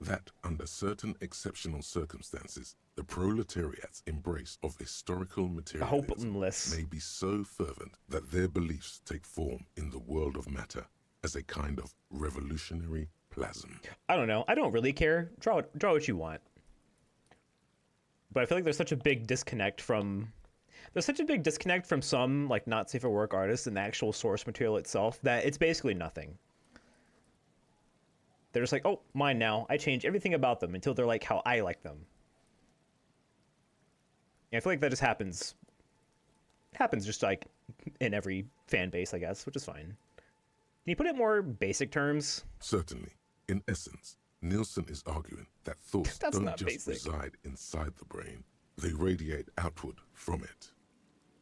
that under certain exceptional circumstances, the proletariat's embrace of historical materialism may be so fervent that their beliefs take form in the world of matter as a kind of revolutionary plasm. I don't know. I don't really care. Draw what you want. But I feel like there's such a big disconnect from some like not safe for work artists and the actual source material itself that it's basically nothing. They're just like, oh, mine now. I change everything about them until they're like how I like them. And I feel like that just happens just like in every fan base, I guess, which is fine. Can you put it in more basic terms? Certainly. In essence, Nielsen is arguing that thoughts don't just reside inside the brain, they radiate outward from it.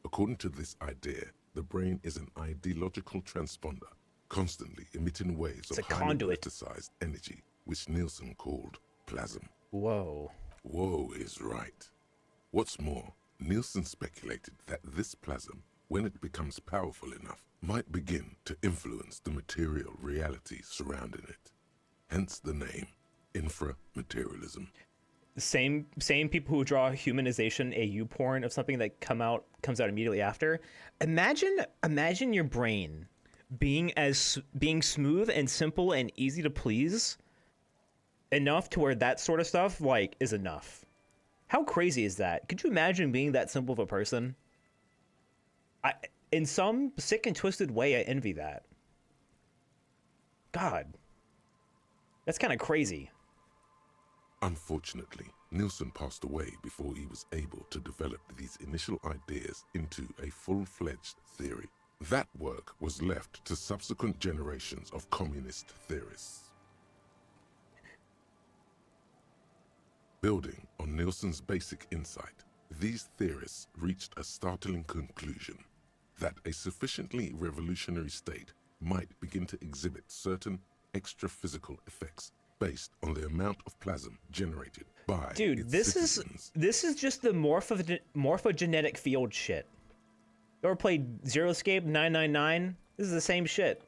According to this idea, the brain is an ideological transponder, constantly emitting waves of highly politicized energy, which Nielsen called plasm. Whoa. Whoa is right. What's more, Nielsen speculated that this plasm, when it becomes powerful enough, might begin to influence the material reality surrounding it. Hence the name, inframaterialism. Same people who draw humanization AU porn of something that comes out immediately after. Imagine your brain being smooth and simple and easy to please enough to where that sort of stuff like is enough. How crazy is that? Could you imagine being that simple of a person? In some sick and twisted way, I envy that. God. That's kind of crazy. Unfortunately, Nielsen passed away before he was able to develop these initial ideas into a full-fledged theory. That work was left to subsequent generations of communist theorists. Building on Nielsen's basic insight, these theorists reached a startling conclusion that a sufficiently revolutionary state might begin to exhibit certain extra-physical effects based on the amount of plasm generated by its citizens. This is just the morphogenetic field shit. You ever played Zero Escape 999? This is the same shit.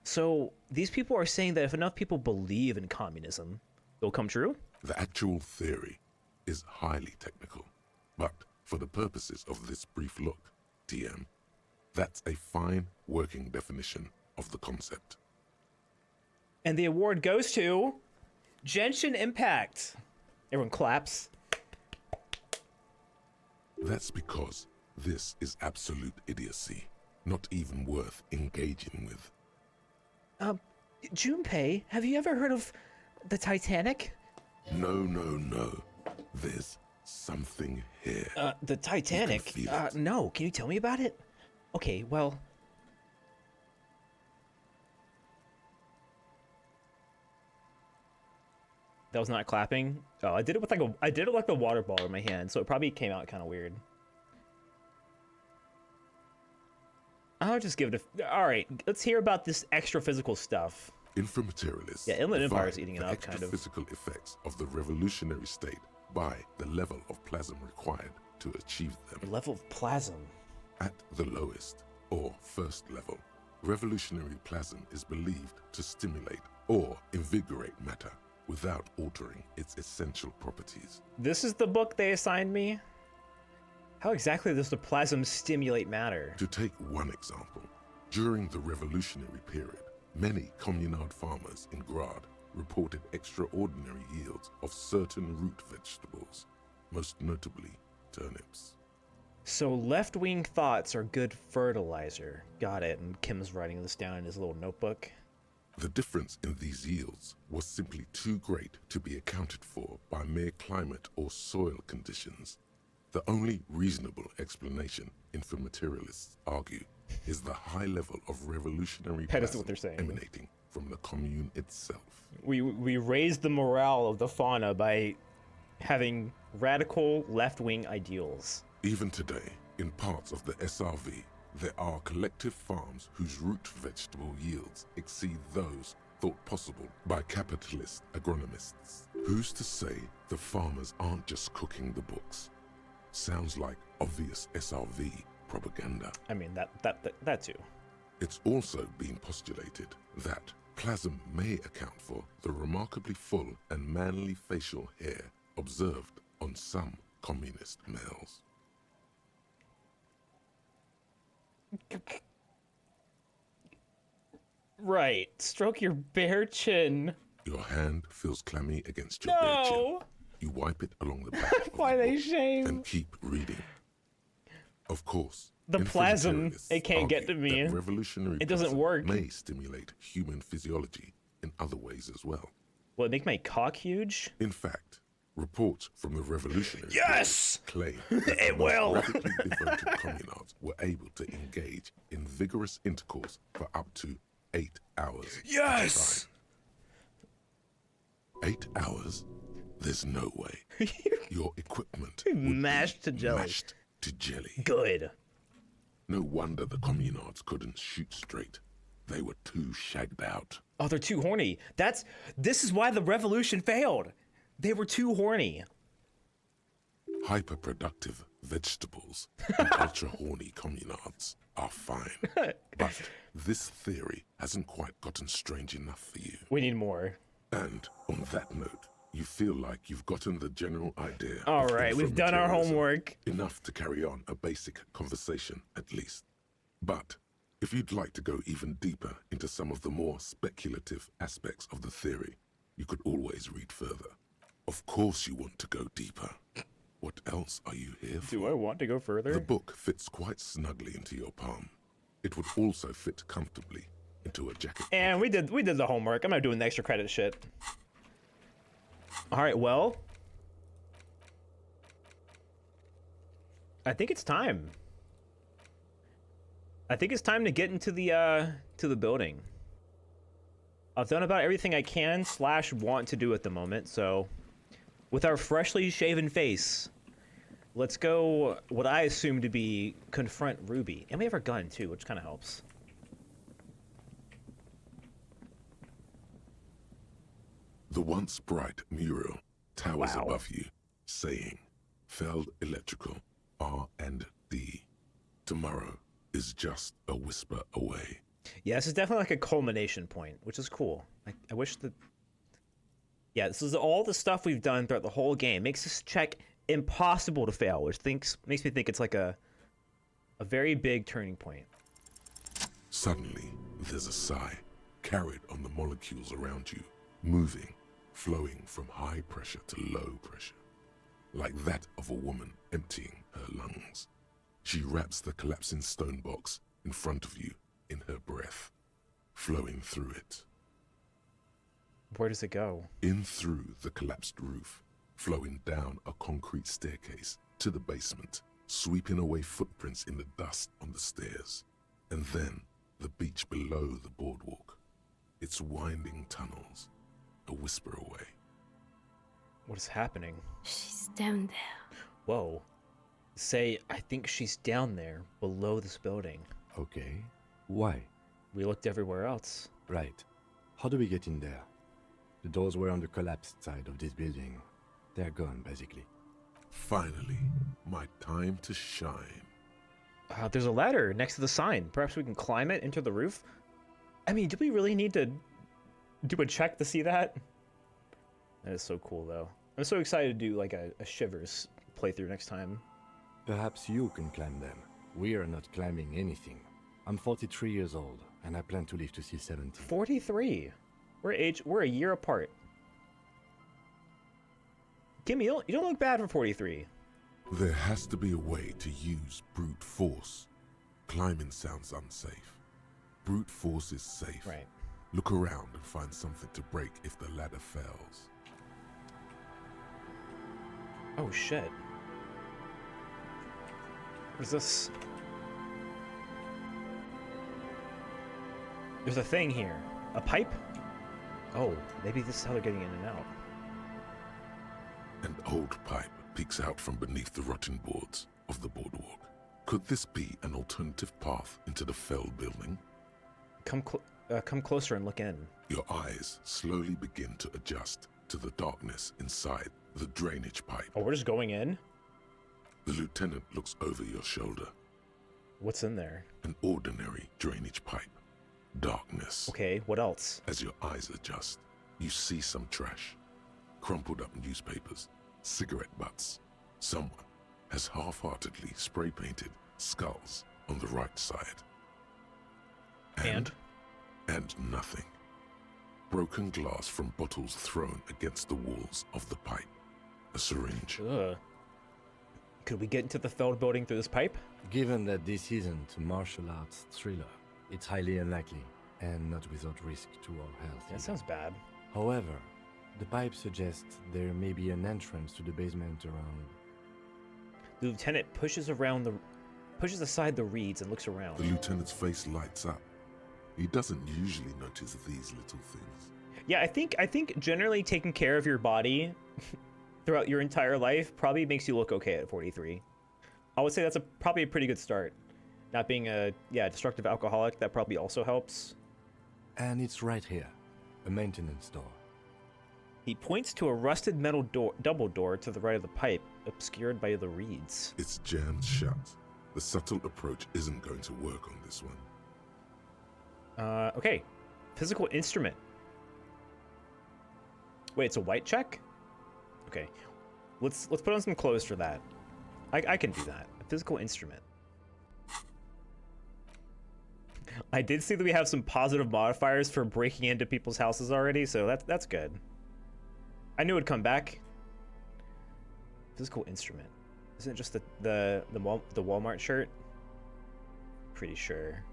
So these people are saying that if enough people believe in communism, it'll come true? The actual theory is highly technical, but for the purposes of this brief look, TM, that's a fine working definition of the concept. And the award goes to Genshin Impact. Everyone claps. That's because this is absolute idiocy, not even worth engaging with. Junpei, have you ever heard of the Titanic? No. There's something here. The Titanic? No, can you tell me about it? Okay, well... That was not clapping. Oh, I did it with I did it like a water ball in my hand, so it probably came out kind of weird. I'll just give it a... All right, let's hear about this extra physical stuff. Inframaterialists Yeah, Inland Empire's eating it the up, extra kind of. physical effects of the revolutionary state by the level of plasm required to achieve them. The level of plasm? At the lowest, or first level, revolutionary plasm is believed to stimulate or invigorate matter without altering its essential properties. This is the book they assigned me? How exactly does the plasm stimulate matter? To take one example, during the revolutionary period, many communard farmers in Grad reported extraordinary yields of certain root vegetables, most notably turnips. So left-wing thoughts are good fertilizer. Got it, and Kim's writing this down in his little notebook. The difference in these yields was simply too great to be accounted for by mere climate or soil conditions. The only reasonable explanation, inframaterialists argue, is the high level of revolutionary That is what they're saying. emanating from the commune itself. We raised the morale of the fauna by having radical left-wing ideals. Even today, in parts of the SRV, there are collective farms whose root vegetable yields exceed those thought possible by capitalist agronomists. Who's to say the farmers aren't just cooking the books? Sounds like obvious SRV propaganda. I mean, that too. It's also been postulated that plasm may account for the remarkably full and manly facial hair observed on some communist males. Right. Stroke your bare chin. Your hand feels clammy against your bare chin. You wipe it along the back of Why the they book shame? and keep reading. Of course, The plasm, inframaterialists it can't get to argue me. that revolutionary It doesn't plasm work. may stimulate human physiology in other ways as well. Will it make my cock huge? In fact, reports from the revolutionary Yes! claim that It the most will! radically devoted communards were able to engage in vigorous intercourse for up to 8 hours. Yes! At a time. 8 hours? There's no way. Your equipment would Mashed be to jelly. Mashed to jelly. Good. No wonder the communards couldn't shoot straight. They were too shagged out. Oh, they're too horny. This is why the revolution failed. They were too horny. Hyperproductive vegetables and ultra-horny communards are fine. But this theory hasn't quite gotten strange enough for you. We need more. And on that note, you feel like you've gotten the general idea. All right, we've done our homework. Enough to carry on a basic conversation, at least. But if you'd like to go even deeper into some of the more speculative aspects of the theory, you could always read further. Of course you want to go deeper. What else are you here for? Do I want to go further? The book fits quite snugly into your palm. It would also fit comfortably into a jacket. And we did the homework. I'm not doing the extra credit shit. All right, well, I think it's time. I think it's time to get into the building. I've done about everything I can / want to do at the moment, so with our freshly shaven face, let's go what I assume to be confront Ruby. And we have our gun too, which kind of helps. The once bright mural towers Wow. above you, saying, Feld Electrical, R&D. Tomorrow is just a whisper away. Yeah, this is definitely like a culmination point, which is cool. I wish that... Yeah, this is all the stuff we've done throughout the whole game. Makes this check impossible to fail, which makes me think it's like a very big turning point. Suddenly, there's a sigh, carried on the molecules around you, moving, flowing from high pressure to low pressure, like that of a woman emptying her lungs. She wraps the collapsing stone box in front of you in her breath, flowing through it. Where does it go? In through the collapsed roof, flowing down a concrete staircase to the basement, sweeping away footprints in the dust on the stairs, and then the beach below the boardwalk, its winding tunnels, a whisper away. What is happening? She's down there. Whoa. Say, I think she's down there, below this building. Okay. Why? We looked everywhere else. Right. How do we get in there? The doors were on the collapsed side of this building. They're gone, basically. Finally, my time to shine. There's a ladder next to the sign. Perhaps we can climb it into the roof? I mean, do we really need to do a check to see that? That is so cool, though. I'm so excited to do like a Shivers playthrough next time. Perhaps you can climb them. We are not climbing anything. I'm 43 years old, and I plan to live to see 70. 43? We're a year apart. Gimme, you don't look bad for 43. There has to be a way to use brute force. Climbing sounds unsafe. Brute force is safe. Right. Look around and find something to break if the ladder fails. Oh shit. What is this? There's a thing here. A pipe? Oh, maybe this is how they're getting in and out. An old pipe peeks out from beneath the rotten boards of the boardwalk. Could this be an alternative path into the felled building? Come closer and look in. Your eyes slowly begin to adjust to the darkness inside the drainage pipe. Oh, we're just going in? The lieutenant looks over your shoulder. What's in there? An ordinary drainage pipe. Darkness. Okay, what else? As your eyes adjust, you see some trash. Crumpled up newspapers, cigarette butts. Someone has half-heartedly spray-painted skulls on the right side. And nothing. Broken glass from bottles thrown against the walls of the pipe. A syringe. Ugh. Could we get into the felled building through this pipe? Given that this isn't a martial arts thriller, it's highly unlikely, and not without risk to our health. That sounds bad. However, the pipe suggests there may be an entrance to the basement around. The lieutenant pushes aside the reeds and looks around. The lieutenant's face lights up. He doesn't usually notice these little things. Yeah, I think generally taking care of your body throughout your entire life probably makes you look okay at 43. I would say that's probably a pretty good start. Not being a destructive alcoholic, that probably also helps. And it's right here, a maintenance door. He points to a rusted metal double door to the right of the pipe, obscured by the reeds. It's jammed shut. The subtle approach isn't going to work on this one. Okay. Physical instrument. Wait, it's a white check? Okay. Let's put on some clothes for that. I can do that. A physical instrument. I did see that we have some positive modifiers for breaking into people's houses already, so that's good. I knew it'd come back. Physical instrument. Isn't it just the Walmart shirt? Pretty sure.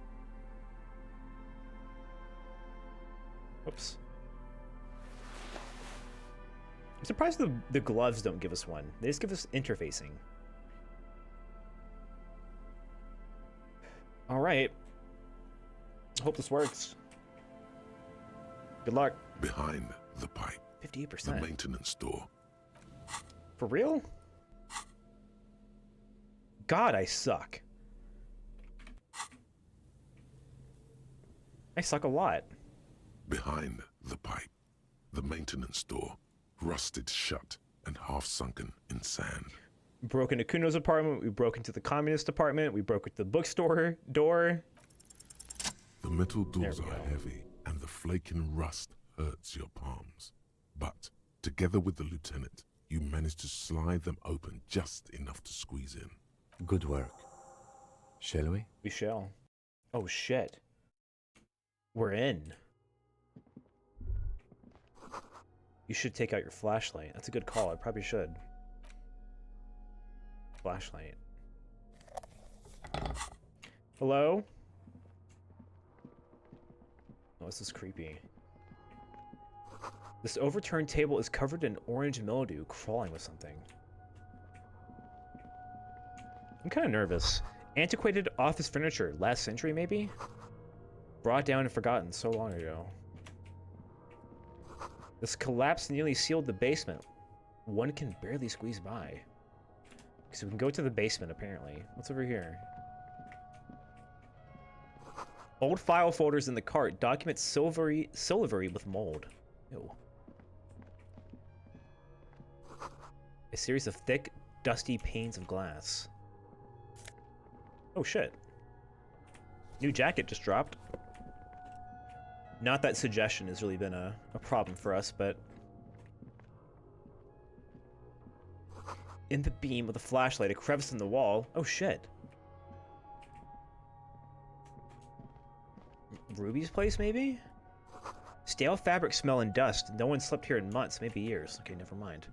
Oops. I'm surprised the gloves don't give us one. They just give us interfacing. Alright. Hope this works. Good luck. Behind the pipe. 58%. The maintenance door. For real? God, I suck. I suck a lot. Behind the pipe. The maintenance door. Rusted shut and half sunken in sand. We broke into Kuno's apartment. We broke into the communist apartment. We broke into the bookstore door. The metal doors are heavy, and the flaking rust hurts your palms. But, together with the lieutenant, you manage to slide them open just enough to squeeze in. Good work. Shall we? We shall. Oh, shit. We're in. You should take out your flashlight. That's a good call. I probably should. Flashlight. Hello? Oh, this is creepy. This overturned table is covered in orange mildew, crawling with something. I'm kind of nervous. Antiquated office furniture, last century maybe? Brought down and forgotten so long ago. This collapse nearly sealed the basement. One can barely squeeze by. So we can go to the basement, apparently. What's over here? Old file folders in the cart. Documents silvery with mold. Ew. A series of thick, dusty panes of glass. Oh shit. New jacket just dropped. Not that suggestion has really been a problem for us, but... In the beam with a flashlight, a crevice in the wall. Oh shit. Ruby's place, maybe? Stale fabric smell and dust. No one slept here in months, maybe years. Okay, never mind.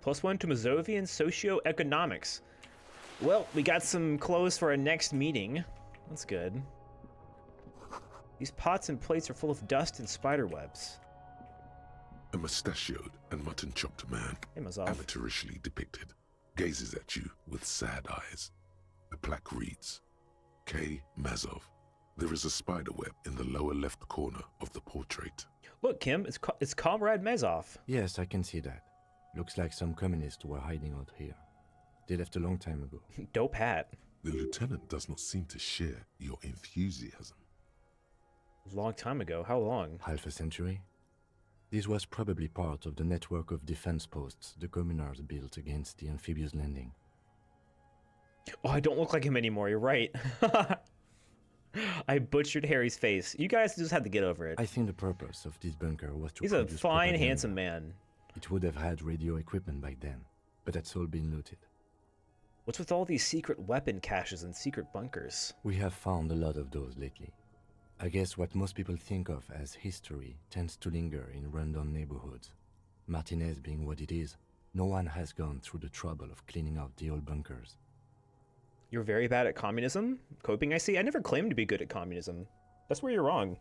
+1 to Mazovian socioeconomics. Well, we got some clothes for our next meeting. That's good. These pots and plates are full of dust and spider webs. A mustachioed and mutton-chopped man, amateurishly depicted, gazes at you with sad eyes. The plaque reads, K. Mazov. There is a spider web in the lower left corner of the portrait. Look, Kim, it's Comrade Mazov. Yes, I can see that. Looks like some communists were hiding out here. They left a long time ago. Dope hat. The lieutenant does not seem to share your enthusiasm. Long time ago? How long? Half a century. This was probably part of the network of defense posts the communards built against the amphibious landing. Oh, I don't look like him anymore, you're right. I butchered Harry's face. You guys just had to get over it. I think the purpose of this bunker was to He's a fine, handsome man. It would have had radio equipment back then, but that's all been looted. What's with all these secret weapon caches and secret bunkers? We have found a lot of those lately. I guess what most people think of as history tends to linger in rundown neighborhoods. Martinez being what it is, no one has gone through the trouble of cleaning out the old bunkers. You're very bad at communism? Coping, I see. I never claimed to be good at communism. That's where you're wrong.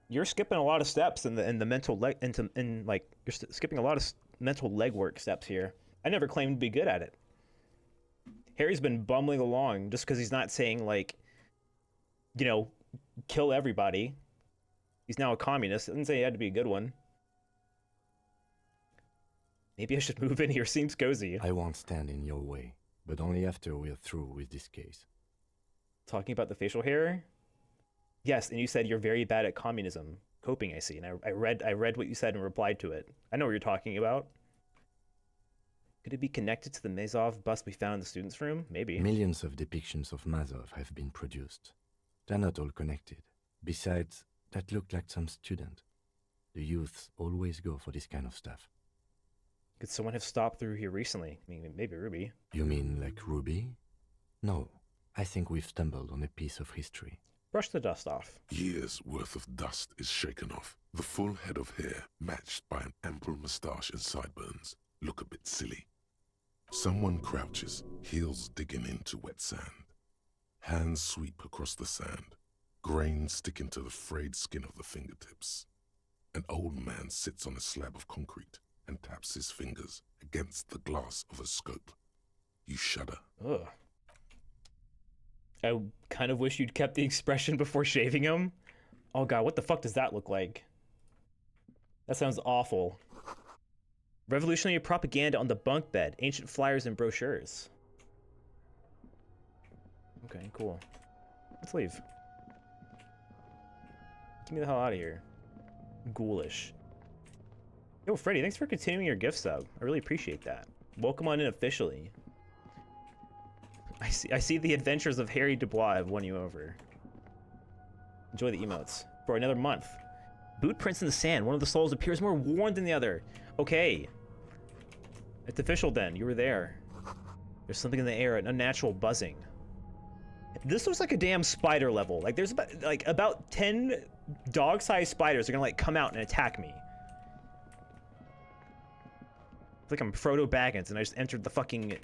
You're skipping a lot of steps in the mental you're skipping a lot of mental legwork steps here. I never claimed to be good at it. Harry's been bumbling along just because he's not saying, like, you know, kill everybody. He's now a communist. I didn't say he had to be a good one. Maybe I should move in here. Seems cozy. I won't stand in your way, but only after we're through with this case. Talking about the facial hair? Yes, and you said you're very bad at communism. Coping, I see. And I read what you said and replied to it. I know what you're talking about. Could it be connected to the Mazov bust we found in the students' room? Maybe. Millions of depictions of Mazov have been produced. They're not all connected. Besides, that looked like some student. The youths always go for this kind of stuff. Could someone have stopped through here recently? I mean, maybe Ruby. You mean like Ruby? No. I think we've stumbled on a piece of history. Brush the dust off. Years' worth of dust is shaken off. The full head of hair, matched by an ample moustache and sideburns, look a bit silly. Someone crouches, heels digging into wet sand. Hands sweep across the sand, grains sticking to the frayed skin of the fingertips. An old man sits on a slab of concrete and taps his fingers against the glass of a scope. You shudder. Ugh. I kind of wish you'd kept the expression before shaving him. Oh god, what the fuck does that look like? That sounds awful. Revolutionary propaganda on the bunk bed, ancient flyers and brochures. Okay, cool. Let's leave. Get me the hell out of here. Ghoulish. Yo, Freddy, thanks for continuing your gift sub. I really appreciate that. Welcome on in officially. I see the adventures of Harry Dubois have won you over. Enjoy the emotes. For another month. Boot prints in the sand. One of the souls appears more worn than the other. Okay. It's official then. You were there. There's something in the air, an unnatural buzzing. This looks like a damn spider level. Like there's about 10 dog-sized spiders are gonna like come out and attack me. It's like I'm Frodo Baggins and I just entered the fucking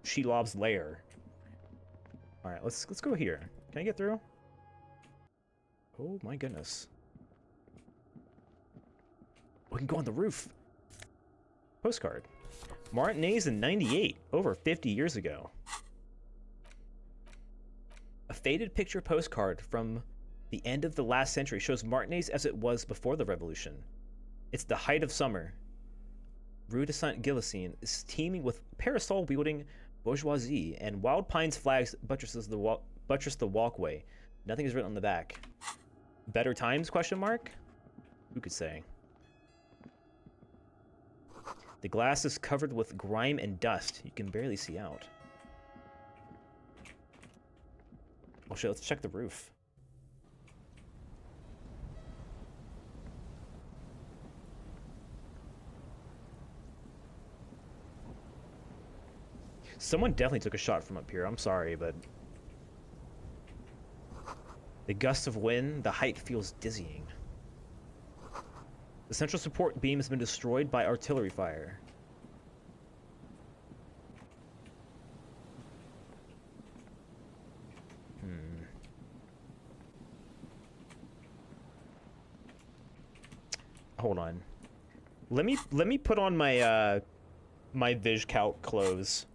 Shelob's lair. All right, let's go here. Can I get through? Oh my goodness. We can go on the roof. Postcard. Martinez in '98, over 50 years ago. A faded picture postcard from The end of the last century shows Martinez as it was before the revolution. It's the height of summer. Rue de Saint-Gillicine is teeming with parasol-wielding bourgeoisie, and Wild Pine's flags buttress the walkway. Nothing is written on the back. Better times, question mark? Who could say? The glass is covered with grime and dust. You can barely see out. Oh shit, let's check the roof. Someone definitely took a shot from up here. I'm sorry, but... The gust of wind, the height feels dizzying. The central support beam has been destroyed by artillery fire. Hold on. Let me put on my my VizCalc clothes.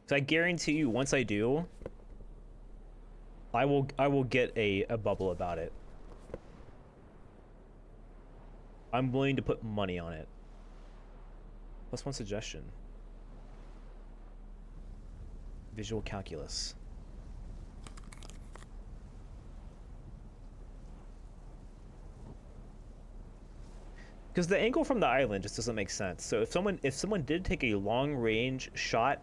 So I guarantee you, once I do, I will get a bubble about it. I'm willing to put money on it. Plus one suggestion. Visual calculus. Because the angle from the island just doesn't make sense. So if someone did take a long range shot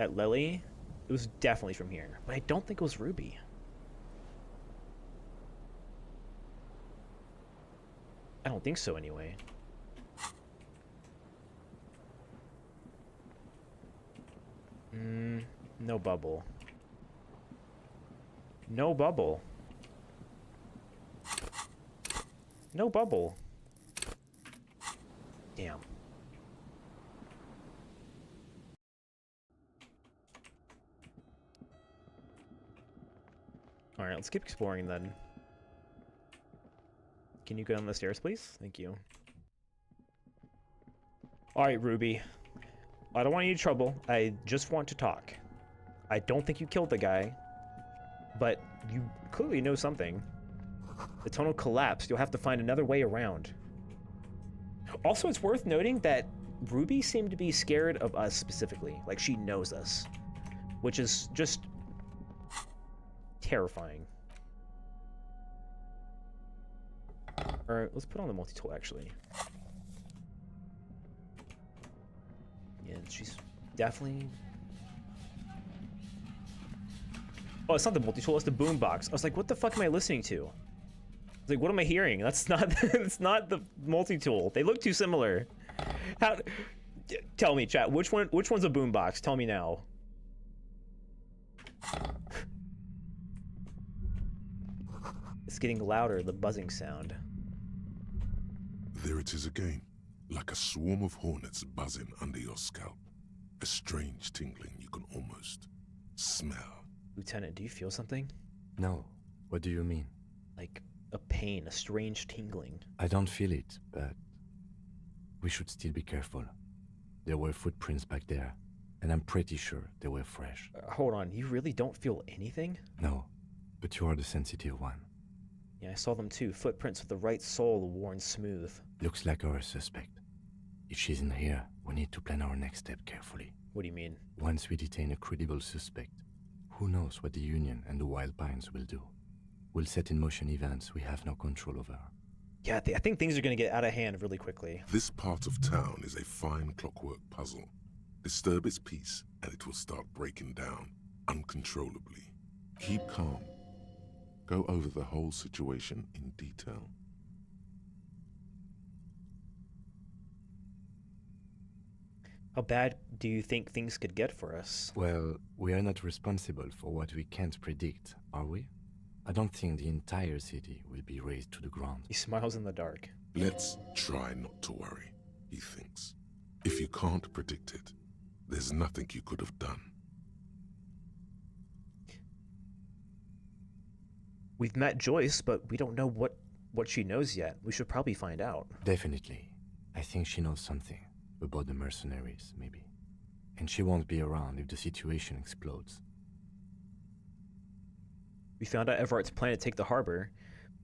at Lily, it was definitely from here. But I don't think it was Ruby. I don't think so anyway. No bubble. No bubble. No bubble. Damn. Alright, let's keep exploring then. Can you go down the stairs, please? Thank you. Alright, Ruby. I don't want any trouble. I just want to talk. I don't think you killed the guy, but you clearly know something. The tunnel collapsed. You'll have to find another way around. Also, it's worth noting that Ruby seemed to be scared of us specifically. Like, she knows us. Which is just terrifying. Alright, let's put on the multi-tool, actually. Yeah, she's definitely... Oh, it's not the multi-tool, it's the boombox. I was like, what the fuck am I listening to? I was like, what am I hearing? That's not... it's not the multi-tool. They look too similar. How... Tell me, chat, which one's a boombox? Tell me now. It's getting louder, the buzzing sound. There it is again, like a swarm of hornets buzzing under your scalp. A strange tingling you can almost smell. Lieutenant, do you feel something? No. What do you mean? Like a pain, a strange tingling. I don't feel it, but we should still be careful. There were footprints back there, and I'm pretty sure they were fresh. Hold on, you really don't feel anything? No, but you are the sensitive one. Yeah, I saw them too. Footprints with the right sole worn smooth. Looks like our suspect. If she's in here, we need to plan our next step carefully. What do you mean? Once we detain a credible suspect, who knows what the Union and the Wild Pines will do? We'll set in motion events we have no control over. Yeah, I think things are going to get out of hand really quickly. This part of town is a fine clockwork puzzle. Disturb its peace, and it will start breaking down uncontrollably. Keep calm. Go over the whole situation in detail. How bad do you think things could get for us? Well, we are not responsible for what we can't predict, are we? I don't think the entire city will be razed to the ground. He smiles in the dark. Let's try not to worry, he thinks. If you can't predict it, there's nothing you could have done. We've met Joyce, but we don't know what she knows yet. We should probably find out. Definitely. I think she knows something. About the mercenaries, maybe. And she won't be around if the situation explodes. We found out Everart's plan to take the harbor.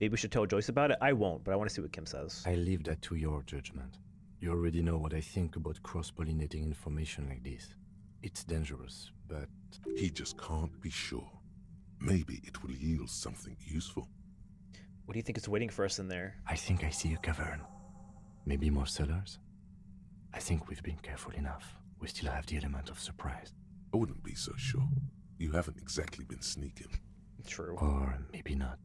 Maybe we should tell Joyce about it? I won't, but I want to see what Kim says. I leave that to your judgment. You already know what I think about cross-pollinating information like this. It's dangerous, but... He just can't be sure. Maybe it will yield something useful. What do you think is waiting for us in there? I think I see a cavern. Maybe more cellars? I think we've been careful enough. We still have the element of surprise. I wouldn't be so sure. You haven't exactly been sneaking. True. Or maybe not.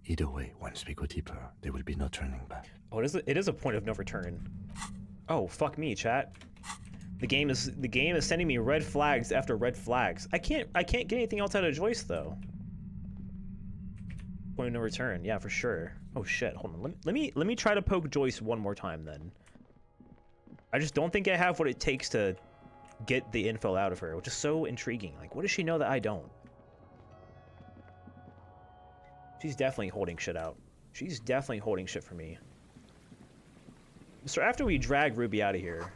Either way, once we go deeper, there will be no turning back. Oh, it is a point of no return. Oh, fuck me, chat. The game is sending me red flags after red flags. I can't get anything else out of Joyce though. Point of no return. Yeah, for sure. Oh shit. Hold on. Let me try to poke Joyce one more time then. I just don't think I have what it takes to get the info out of her, which is so intriguing. Like, what does she know that I don't? She's definitely holding shit out. She's definitely holding shit for me. So after we drag Ruby out of here,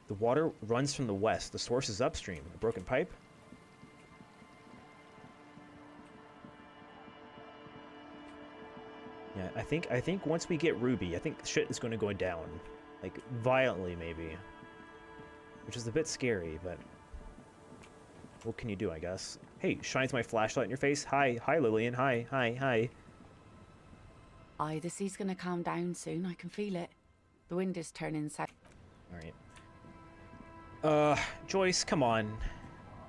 the water runs from the west. The source is upstream. A broken pipe? Yeah, I think once we get Ruby, I think shit is going to go down. Like, violently, maybe. Which is a bit scary, but... what can you do, I guess? Hey, shines my flashlight in your face. Hi, Lillian. Hi. The sea's gonna calm down soon. I can feel it. The wind is turning south. Alright. Joyce, come on.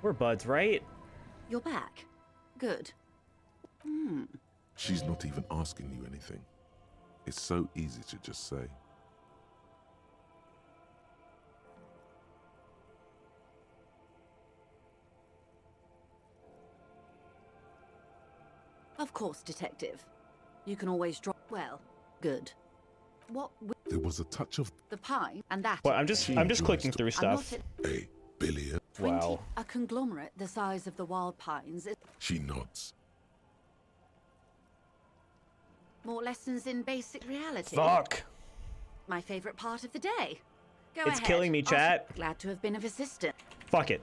We're buds, right? You're back. Good. She's not even asking you anything. It's so easy to just say. Of course, Detective. You can always drop. Well, good. What? There was a touch of The pine and that. Well, I'm just clicking through stuff. a billion. Wow. A conglomerate the size of the wild pines. She nods. More lessons in basic reality. Fuck. My favorite part of the day. Go It's ahead. killing me, chat. Glad to have been of assistance. Fuck it.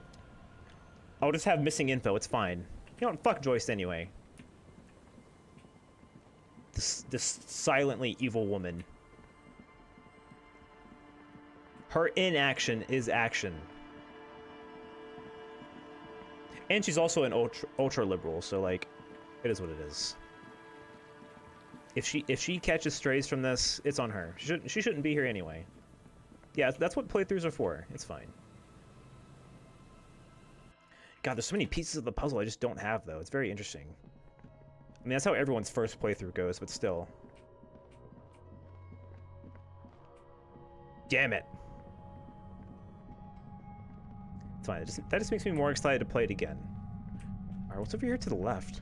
I'll just have missing info. It's fine. You know what? Fuck Joyce anyway. This silently evil woman. Her inaction is action. And she's also an ultra liberal, so like, it is what it is. If she catches strays from this, it's on her. She shouldn't be here anyway. Yeah, that's what playthroughs are for. It's fine. God, there's so many pieces of the puzzle I just don't have though. It's very interesting. I mean, that's how everyone's first playthrough goes, but still. Damn it. It's fine. That just makes me more excited to play it again. Alright, what's over here to the left?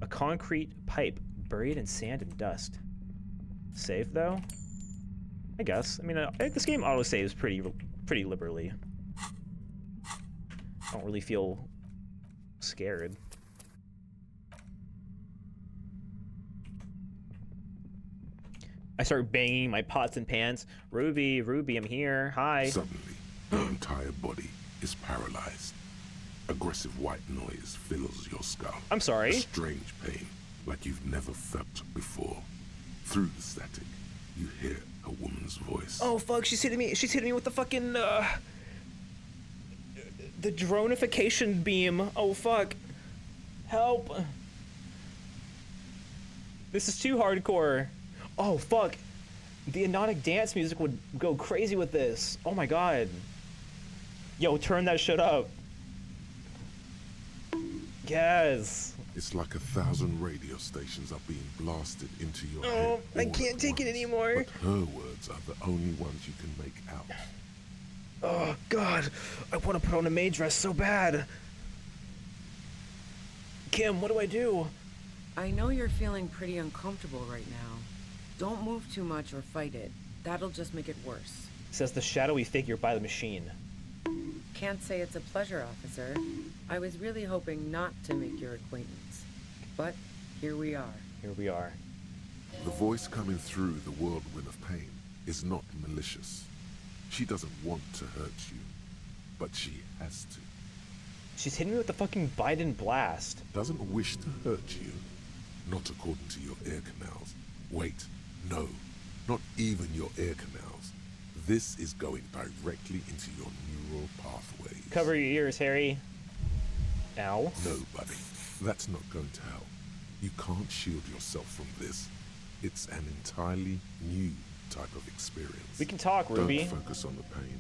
A concrete pipe buried in sand and dust. Save, though? I guess. I mean, this game auto-saves pretty liberally. I don't really feel scared. I start banging my pots and pans. Ruby, I'm here. Hi. Suddenly, your entire body is paralyzed. Aggressive white noise fills your skull. I'm sorry. A strange pain, like you've never felt before. Through the static, you hear a woman's voice. Oh fuck, she's hitting me. She's hitting me with the fucking the dronification beam. Oh fuck. Help. This is too hardcore. Oh fuck. The hypnotic dance music would go crazy with this. Oh my god. Yo, turn that shit up. Yes. It's like 1,000 radio stations are being blasted into your head. Oh, I can't take it anymore. But her words are the only ones you can make out. Oh god, I want to put on a maid dress so bad. Kim, what do I do? I know you're feeling pretty uncomfortable right now. Don't move too much or fight it. That'll just make it worse. Says the shadowy figure by the machine. Can't say it's a pleasure, officer. I was really hoping not to make your acquaintance. But here we are. Here we are. The voice coming through the whirlwind of pain is not malicious. She doesn't want to hurt you, but she has to. She's hitting me with the fucking Biden blast. Doesn't wish to hurt you. Not according to your ear canals. Wait, no. Not even your ear canals. This is going directly into your neural pathways. Cover your ears, Harry. Ow. No, buddy. That's not going to help. You can't shield yourself from this. It's an entirely new type of experience. We can talk, Ruby. Don't focus on the pain.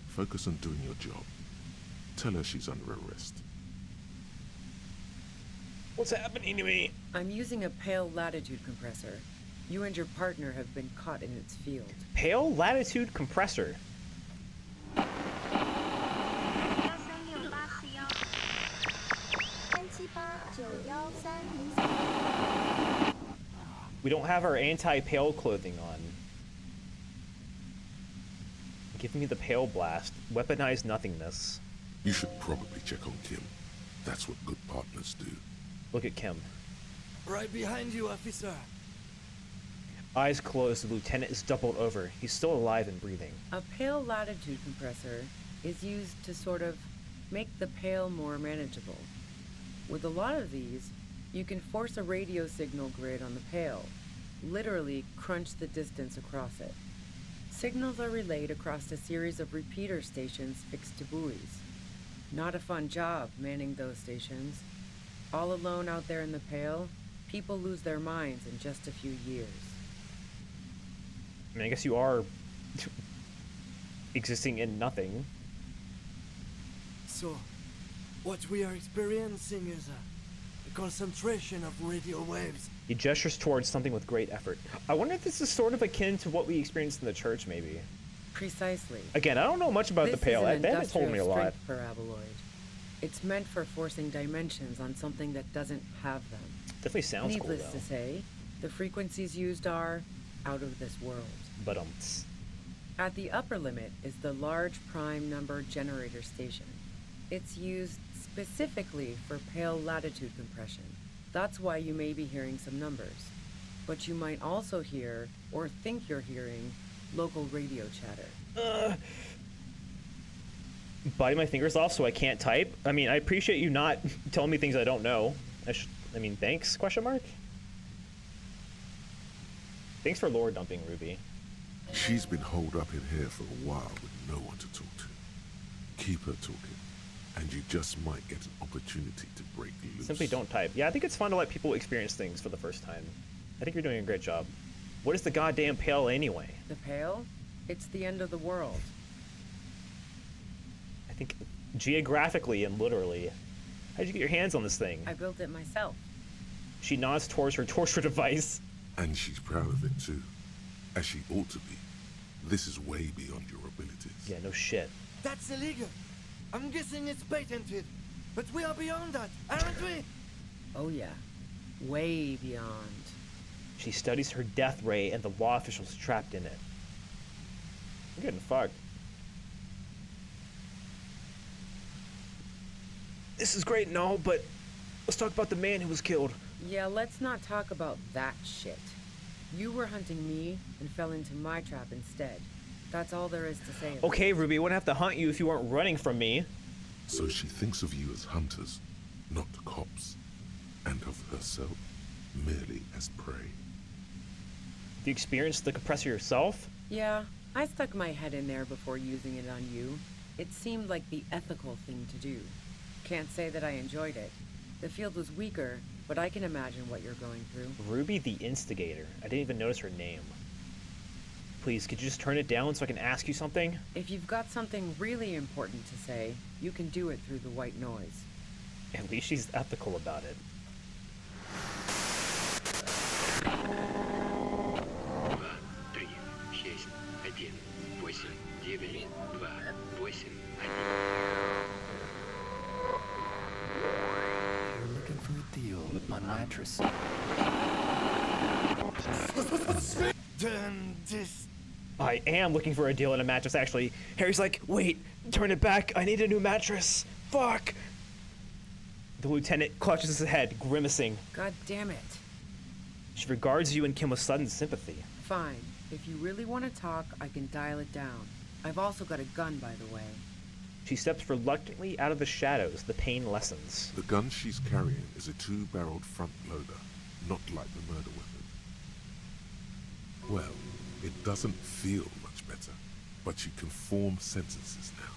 Focus on doing your job. Tell her she's under arrest. What's happening to me? I'm using a pale latitude compressor. You and your partner have been caught in its field. Pale latitude compressor? We don't have our anti-pale clothing on. Give me the pale blast. Weaponized nothingness. You should probably check on Kim. That's what good partners do. Look at Kim. Right behind you, officer. Eyes closed, the lieutenant is doubled over. He's still alive and breathing. A pale latitude compressor is used to sort of make the pale more manageable. With a lot of these, you can force a radio signal grid on the pale, literally crunch the distance across it. Signals are relayed across a series of repeater stations fixed to buoys. Not a fun job manning those stations. All alone out there in the pale, people lose their minds in just a few years. I mean, I guess you are existing in nothing. So, what we are experiencing is a concentration of radio waves. He gestures towards something with great effort. I wonder if this is sort of akin to what we experienced in the church, maybe. Precisely. Again, I don't know much about the pale. That told me a lot. Paraboloid. It's meant for forcing dimensions on something that doesn't have them. Definitely sounds cool, though. Needless to say, the frequencies used are out of this world. But At the upper limit is the large prime number generator station. It's used specifically for pale latitude compression. That's why you may be hearing some numbers. But you might also hear, or think you're hearing, local radio chatter. Biting my fingers off so I can't type? I mean, I appreciate you not telling me things I don't know. I mean, thanks, question mark? Thanks for lore dumping, Ruby. She's been holed up in here for a while with no one to talk to. Keep her talking, and you just might get an opportunity to break loose. Simply don't type. Yeah, I think it's fun to let people experience things for the first time. I think you're doing a great job. What is the goddamn pale anyway? The pale? It's the end of the world. I think geographically and literally. How'd you get your hands on this thing? I built it myself. She nods towards her torture device. And she's proud of it too, as she ought to be. This is way beyond your abilities. Yeah, no shit. That's illegal. I'm guessing it's patented. But we are beyond that, aren't we? Oh yeah, way beyond. She studies her death ray and the law officials trapped in it. I'm getting fucked. This is great and all, but let's talk about the man who was killed. Yeah, let's not talk about that shit. You were hunting me and fell into my trap instead. That's all there is to say about Okay, Ruby, I wouldn't have to hunt you if you weren't running from me. So she thinks of you as hunters, not cops, and of herself merely as prey. You experienced the compressor yourself? Yeah, I stuck my head in there before using it on you. It seemed like the ethical thing to do. Can't say that I enjoyed it. The field was weaker, but I can imagine what you're going through. Ruby the Instigator. I didn't even notice her name. Please, could you just turn it down so I can ask you something? If you've got something really important to say, you can do it through the white noise. At least she's ethical about it. You're looking for a deal with my mattress. Then this... I am looking for a deal on a mattress, actually. Harry's like, wait, turn it back. I need a new mattress. Fuck. The lieutenant clutches his head, grimacing. God damn it. She regards you and Kim with sudden sympathy. Fine. If you really want to talk, I can dial it down. I've also got a gun, by the way. She steps reluctantly out of the shadows. The pain lessens. The gun she's carrying is a 2-barreled front loader, not like the murder weapon. Well, it doesn't feel much better, but she can form sentences now.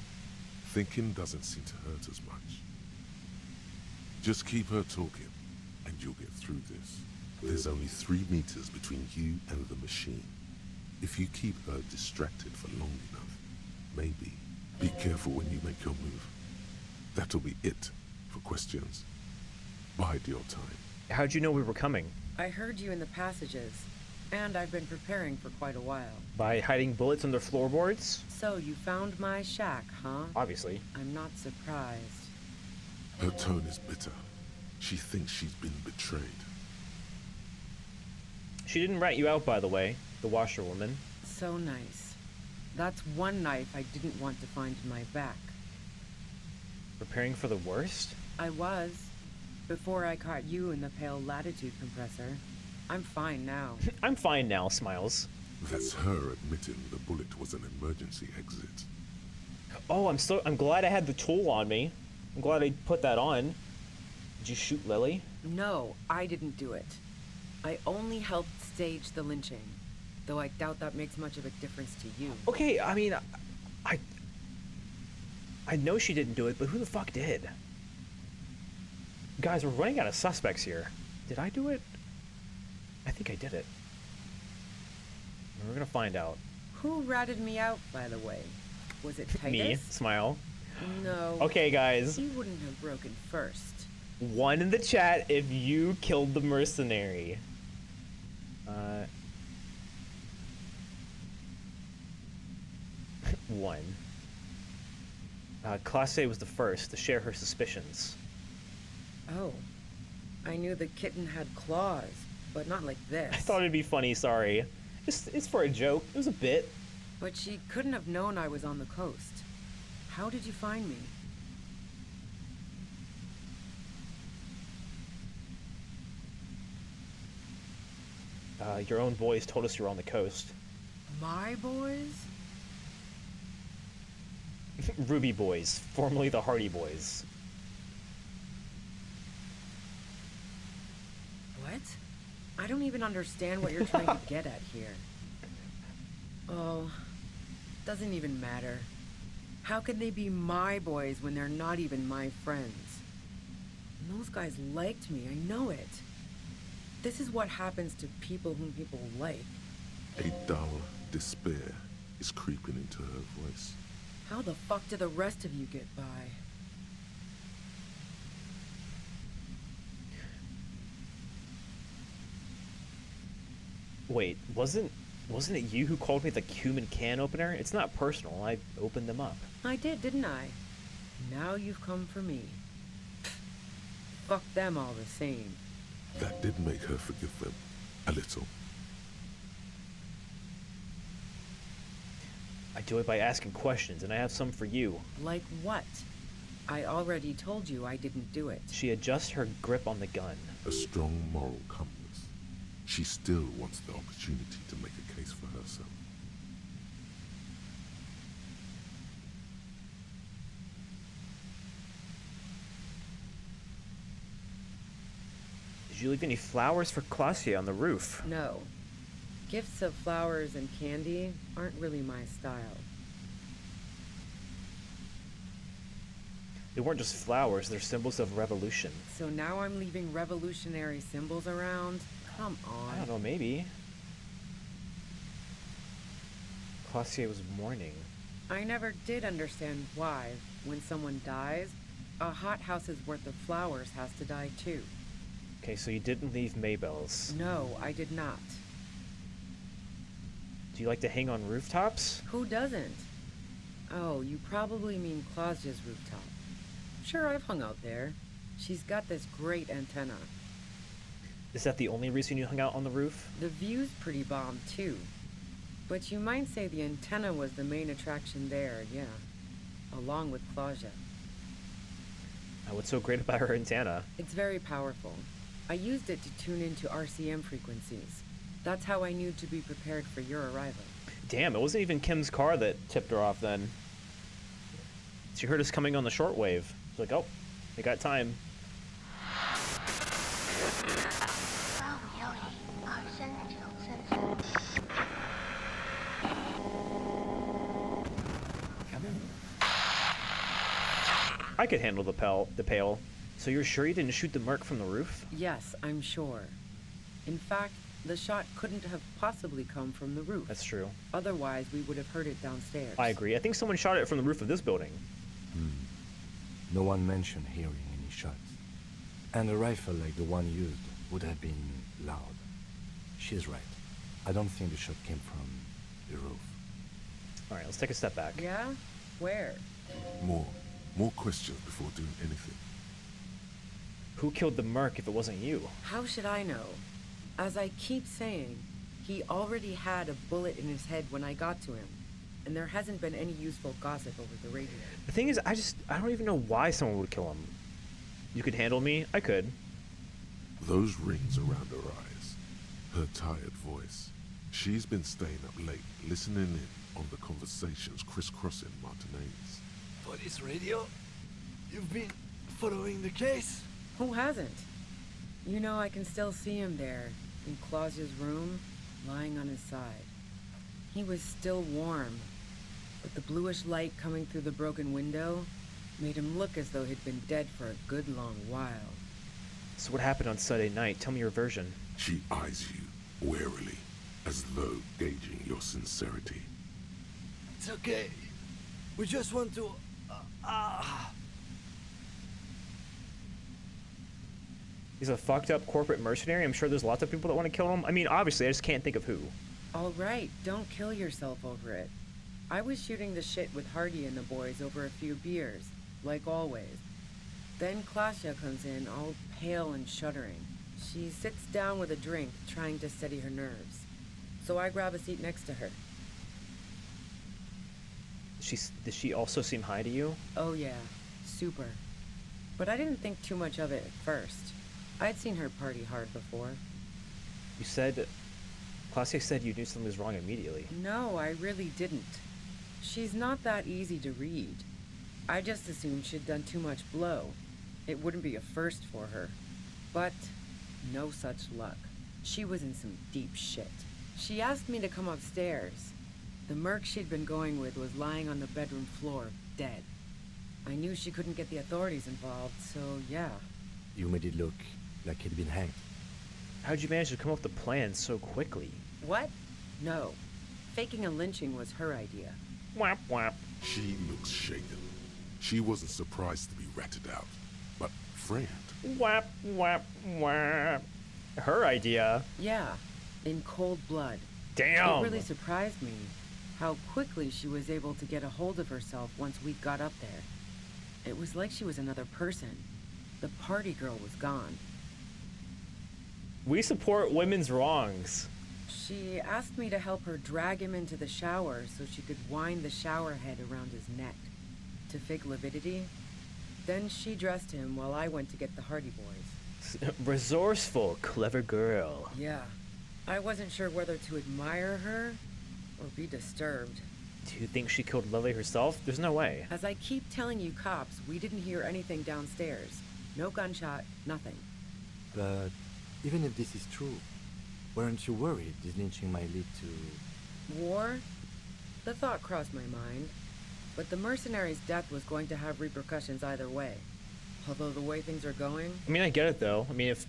Thinking doesn't seem to hurt as much. Just keep her talking, and you'll get through this. There's only 3 meters between you and the machine. If you keep her distracted for long enough, maybe. Be careful when you make your move. That'll be it for questions. Bide your time. How'd you know we were coming? I heard you in the passages, and I've been preparing for quite a while. By hiding bullets under floorboards? So you found my shack, huh? Obviously. I'm not surprised. Her tone is bitter. She thinks she's been betrayed. She didn't rat you out, by the way, the washerwoman. So nice. That's one knife I didn't want to find in my back. Preparing for the worst? I was. Before I caught you in the pale latitude compressor. I'm fine now. I'm fine now, Smiles. That's her admitting the bullet was an emergency exit. Oh, I'm glad I had the tool on me. I'm glad I put that on. Did you shoot Lily? No, I didn't do it. I only helped stage the lynching, though I doubt that makes much of a difference to you. Okay, I mean, I know she didn't do it, but who the fuck did? Guys, we're running out of suspects here. Did I do it? I think I did it. We're gonna find out. Who ratted me out, by the way? Was it Titus? Me. Smile. No. Okay, guys. He wouldn't have broken first. 1 in the chat if you killed the mercenary. 1. Classe was the first to share her suspicions. Oh. I knew the kitten had claws, but not like this. I thought it'd be funny, sorry. It's for a joke. It was a bit. But she couldn't have known I was on the coast. How did you find me? Your own boys told us you were on the coast. My boys? Ruby Boys, formerly the Hardy Boys. What? I don't even understand what you're trying to get at here. Oh, doesn't even matter. How can they be my boys when they're not even my friends? And those guys liked me, I know it. This is what happens to people whom people like. A dull despair is creeping into her voice. How the fuck do the rest of you get by? Wait, wasn't it you who called me the human can opener? It's not personal. I opened them up. I did, didn't I? Now you've come for me. Fuck them all the same. That did make her forgive them. A little. I do it by asking questions, and I have some for you. Like what? I already told you I didn't do it. She adjusts her grip on the gun. A strong moral compass. She still wants the opportunity to make a case for herself. Did you leave any flowers for Claudia on the roof? No. Gifts of flowers and candy aren't really my style. They weren't just flowers, they're symbols of revolution. So now I'm leaving revolutionary symbols around? Come on. I don't know, maybe. Claudia was mourning. I never did understand why, when someone dies, a hothouse's worth of flowers has to die too. Okay, so you didn't leave Maybelle's. No, I did not. Do you like to hang on rooftops? Who doesn't? Oh, you probably mean Claudia's rooftop. Sure, I've hung out there. She's got this great antenna. Is that the only reason you hung out on the roof? The view's pretty bomb, too. But you might say the antenna was the main attraction there, yeah. Along with Claudia. What's so great about her antenna? It's very powerful. I used it to tune into RCM frequencies. That's how I knew to be prepared for your arrival. Damn, it wasn't even Kim's car that tipped her off then. She heard us coming on the shortwave. She's like, oh, they got time. I could handle the pail. So you're sure you didn't shoot the merc from the roof? Yes, I'm sure. In fact, the shot couldn't have possibly come from the roof. That's true. Otherwise, we would have heard it downstairs. I agree. I think someone shot it from the roof of this building. No one mentioned hearing any shots. And a rifle like the one used would have been loud. She's right. I don't think the shot came from the roof. Alright, let's take a step back. Yeah? Where? More questions before doing anything. Who killed the merc if it wasn't you? How should I know? As I keep saying, he already had a bullet in his head when I got to him. And there hasn't been any useful gossip over the radio. The thing is, I don't even know why someone would kill him. You could handle me? I could. Those rings around her eyes, her tired voice. She's been staying up late, listening in on the conversations crisscrossing Martinez. Police radio? You've been following the case? Who hasn't? You know, I can still see him there, in Claudia's room, lying on his side. He was still warm, but the bluish light coming through the broken window made him look as though he'd been dead for a good long while. So what happened on Sunday night? Tell me your version. She eyes you warily, as though gauging your sincerity. It's okay. We just want to... He's a fucked up corporate mercenary. I'm sure there's lots of people that want to kill him. I mean, obviously, I just can't think of who. All right, don't kill yourself over it. I was shooting the shit with Hardy and the boys over a few beers, like always. Then Klasia comes in, all pale and shuddering. She sits down with a drink, trying to steady her nerves. So I grab a seat next to her. Does she also seem high to you? Oh yeah, super. But I didn't think too much of it at first. I'd seen her party hard before. You said... Klasia said you knew something was wrong immediately. No, I really didn't. She's not that easy to read. I just assumed she'd done too much blow. It wouldn't be a first for her. But no such luck. She was in some deep shit. She asked me to come upstairs. The merc she'd been going with was lying on the bedroom floor, dead. I knew she couldn't get the authorities involved, so yeah. You made it look like he'd been hanged. How'd you manage to come up with the plan so quickly? What? No. Faking a lynching was her idea. Whap, whap. She looks shaken. She wasn't surprised to be ratted out, but frightened. Whap, whap, whap. Her idea? Yeah, in cold blood. Damn! It really surprised me how quickly she was able to get a hold of herself once we got up there. It was like she was another person. The party girl was gone. We support women's wrongs. She asked me to help her drag him into the shower so she could wind the shower head around his neck to fake lividity. Then she dressed him while I went to get the Hardy Boys. Resourceful, clever girl. Yeah. I wasn't sure whether to admire her or be disturbed. Do you think she killed Lily herself? There's no way. As I keep telling you cops, we didn't hear anything downstairs. No gunshot, nothing. But even if this is true, weren't you worried this lynching might lead to... War? The thought crossed my mind. But the mercenary's death was going to have repercussions either way. Although the way things are going... I mean, I get it though. I mean, if...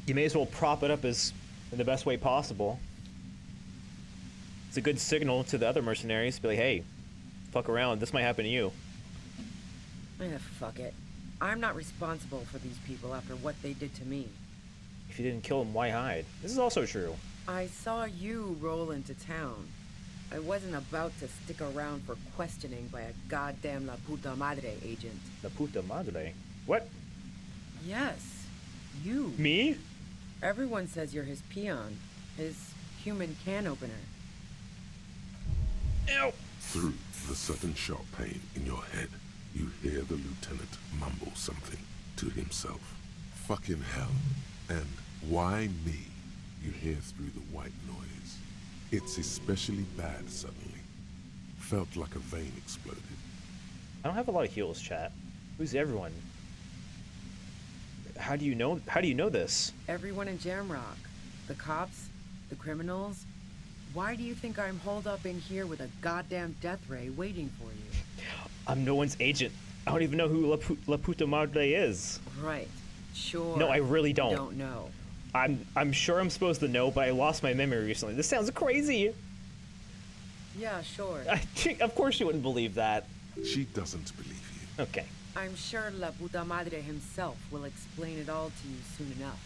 You may as well prop it up as in the best way possible. It's a good signal to the other mercenaries. Be like, hey, fuck around. This might happen to you. Fuck it. I'm not responsible for these people after what they did to me. If you didn't kill them, why hide? This is also true. I saw you roll into town. I wasn't about to stick around for questioning by a goddamn La Puta Madre agent. La Puta Madre? What? Yes. You. Me? Everyone says you're his peon. His human can opener. Ew. Through the sudden sharp pain in your head, you hear the lieutenant mumble something to himself. Fucking hell. And why me? You hear through the white noise. It's especially bad suddenly. Felt like a vein exploded. I don't have a lot of heals, chat. Who's everyone? How do you know this? Everyone in Jamrock. The cops, the criminals. Why do you think I'm holed up in here with a goddamn death ray waiting for you? I'm no one's agent. I don't even know who La Puta Madre is. Right. Sure. No, I really don't. You don't know. I'm sure I'm supposed to know, but I lost my memory recently. This sounds crazy. Yeah, sure. Of course you wouldn't believe that. She doesn't believe you. Okay. I'm sure La Puta Madre himself will explain it all to you soon enough.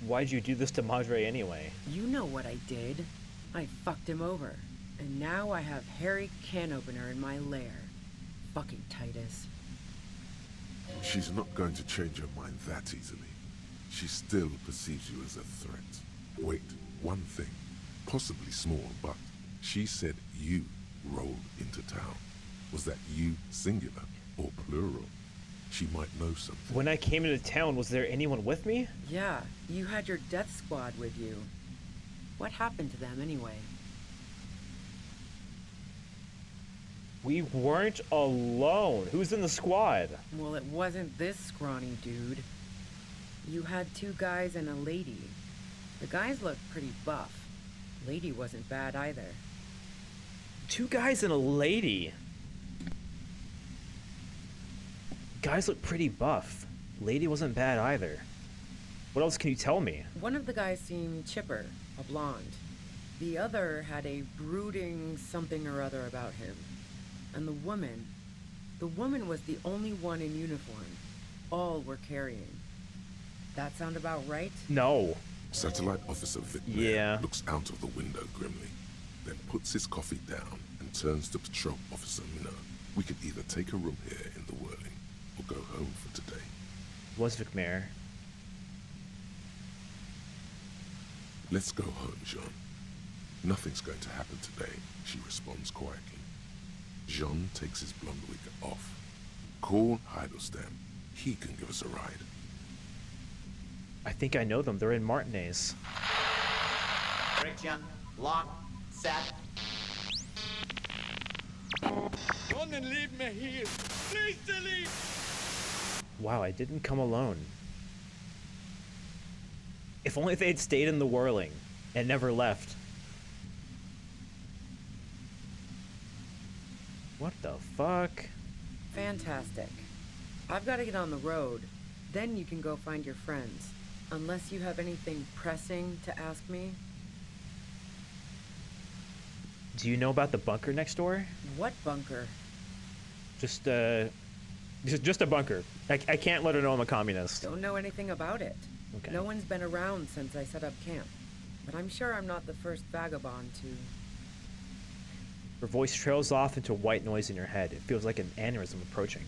Why'd you do this to Madre anyway? You know what I did. I fucked him over. And now I have Harry Can Opener in my lair. Fucking Titus. She's not going to change her mind that easily. She still perceives you as a threat. Wait, one thing, possibly small, but she said you rolled into town. Was that you singular or plural? She might know something. When I came into town, was there anyone with me? Yeah, you had your death squad with you. What happened to them anyway? We weren't alone. Who's in the squad? Well, it wasn't this scrawny dude. You had 2 guys and a lady. The guys looked pretty buff. Lady wasn't bad either. 2 guys and a lady. Guys look pretty buff. Lady wasn't bad either. What else can you tell me? One of the guys seemed chipper, a blonde. The other had a brooding something or other about him. And the woman was the only one in uniform. All were carrying. That sound about right? No. Satellite Officer Victor looks out of the window grimly, then puts his coffee down and turns to Patrol Officer Minot. We could either take a room here in the Whirling or go home for today. Was Vicmare? Let's go home, Jean. Nothing's going to happen today, she responds quietly. Jean takes his blonde wig off. Call Heidelstam. He can give us a ride. I think I know them. They're in Martinez. Friction, lock, set. Don't leave me here. Please delete. Wow, I didn't come alone. If only they had stayed in the Whirling and never left. What the fuck? Fantastic. I've got to get on the road. Then you can go find your friends. Unless you have anything pressing to ask me. Do you know about the bunker next door? What bunker? Just a bunker. I can't let her know I'm a communist. Don't know anything about it. Okay. No one's been around since I set up camp. But I'm sure I'm not the first vagabond to... Her voice trails off into white noise in your head. It feels like an aneurysm approaching.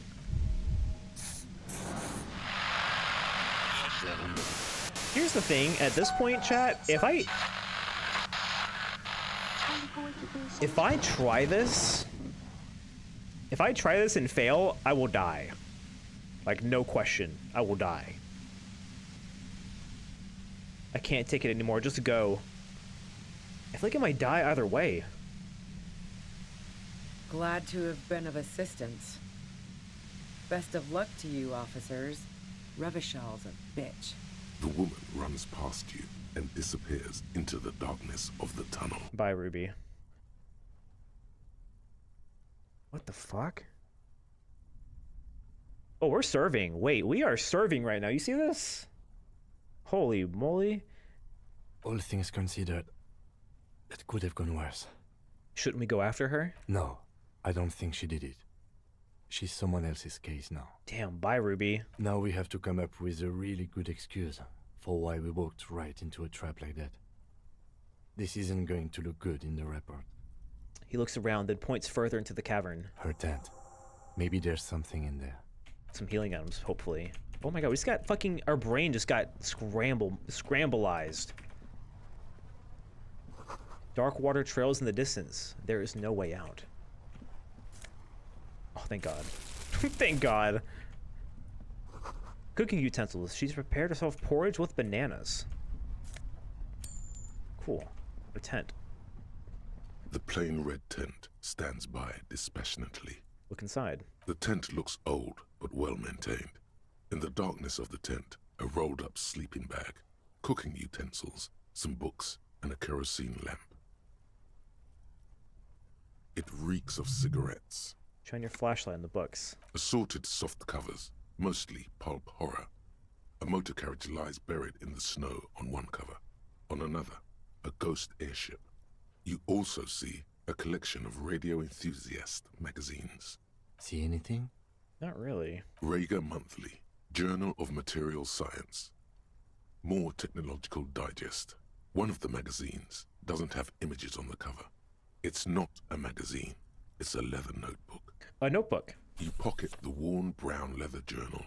Here's the thing, at this point, chat, if I try this and fail, I will die. Like, no question, I will die. I can't take it anymore, just go. I feel like I might die either way. Glad to have been of assistance. Best of luck to you, officers. Revishal's a bitch. The woman runs past you and disappears into the darkness of the tunnel. Bye, Ruby. What the fuck? Oh, we're serving. Wait, we are serving right now. You see this? Holy moly. All things considered, it could have gone worse. Shouldn't we go after her? No, I don't think she did it. She's someone else's case now. Damn, bye, Ruby. Now we have to come up with a really good excuse for why we walked right into a trap like that. This isn't going to look good in the report. He looks around, then points further into the cavern. Her tent. Maybe there's something in there. Some healing items, hopefully. Oh my god, we just got fucking... Our brain just got scrambleized. Dark water trails in the distance. There is no way out. Oh, thank god. Thank god. Cooking utensils. She's prepared herself porridge with bananas. Cool. A tent. The plain red tent stands by dispassionately, Look inside. The tent looks old, but well maintained. In the darkness of the tent, a rolled-up sleeping bag, cooking utensils, some books, and a kerosene lamp. It reeks of cigarettes. Shine your flashlight on the books. Assorted soft covers, mostly pulp horror. A motor carriage lies buried in the snow on one cover. On another, a ghost airship. You also see a collection of radio enthusiast magazines. See anything? Not really. Rager Monthly, Journal of Material Science. More Technological Digest. One of the magazines doesn't have images on the cover. It's not a magazine. It's a leather notebook. A notebook. You pocket the worn brown leather journal.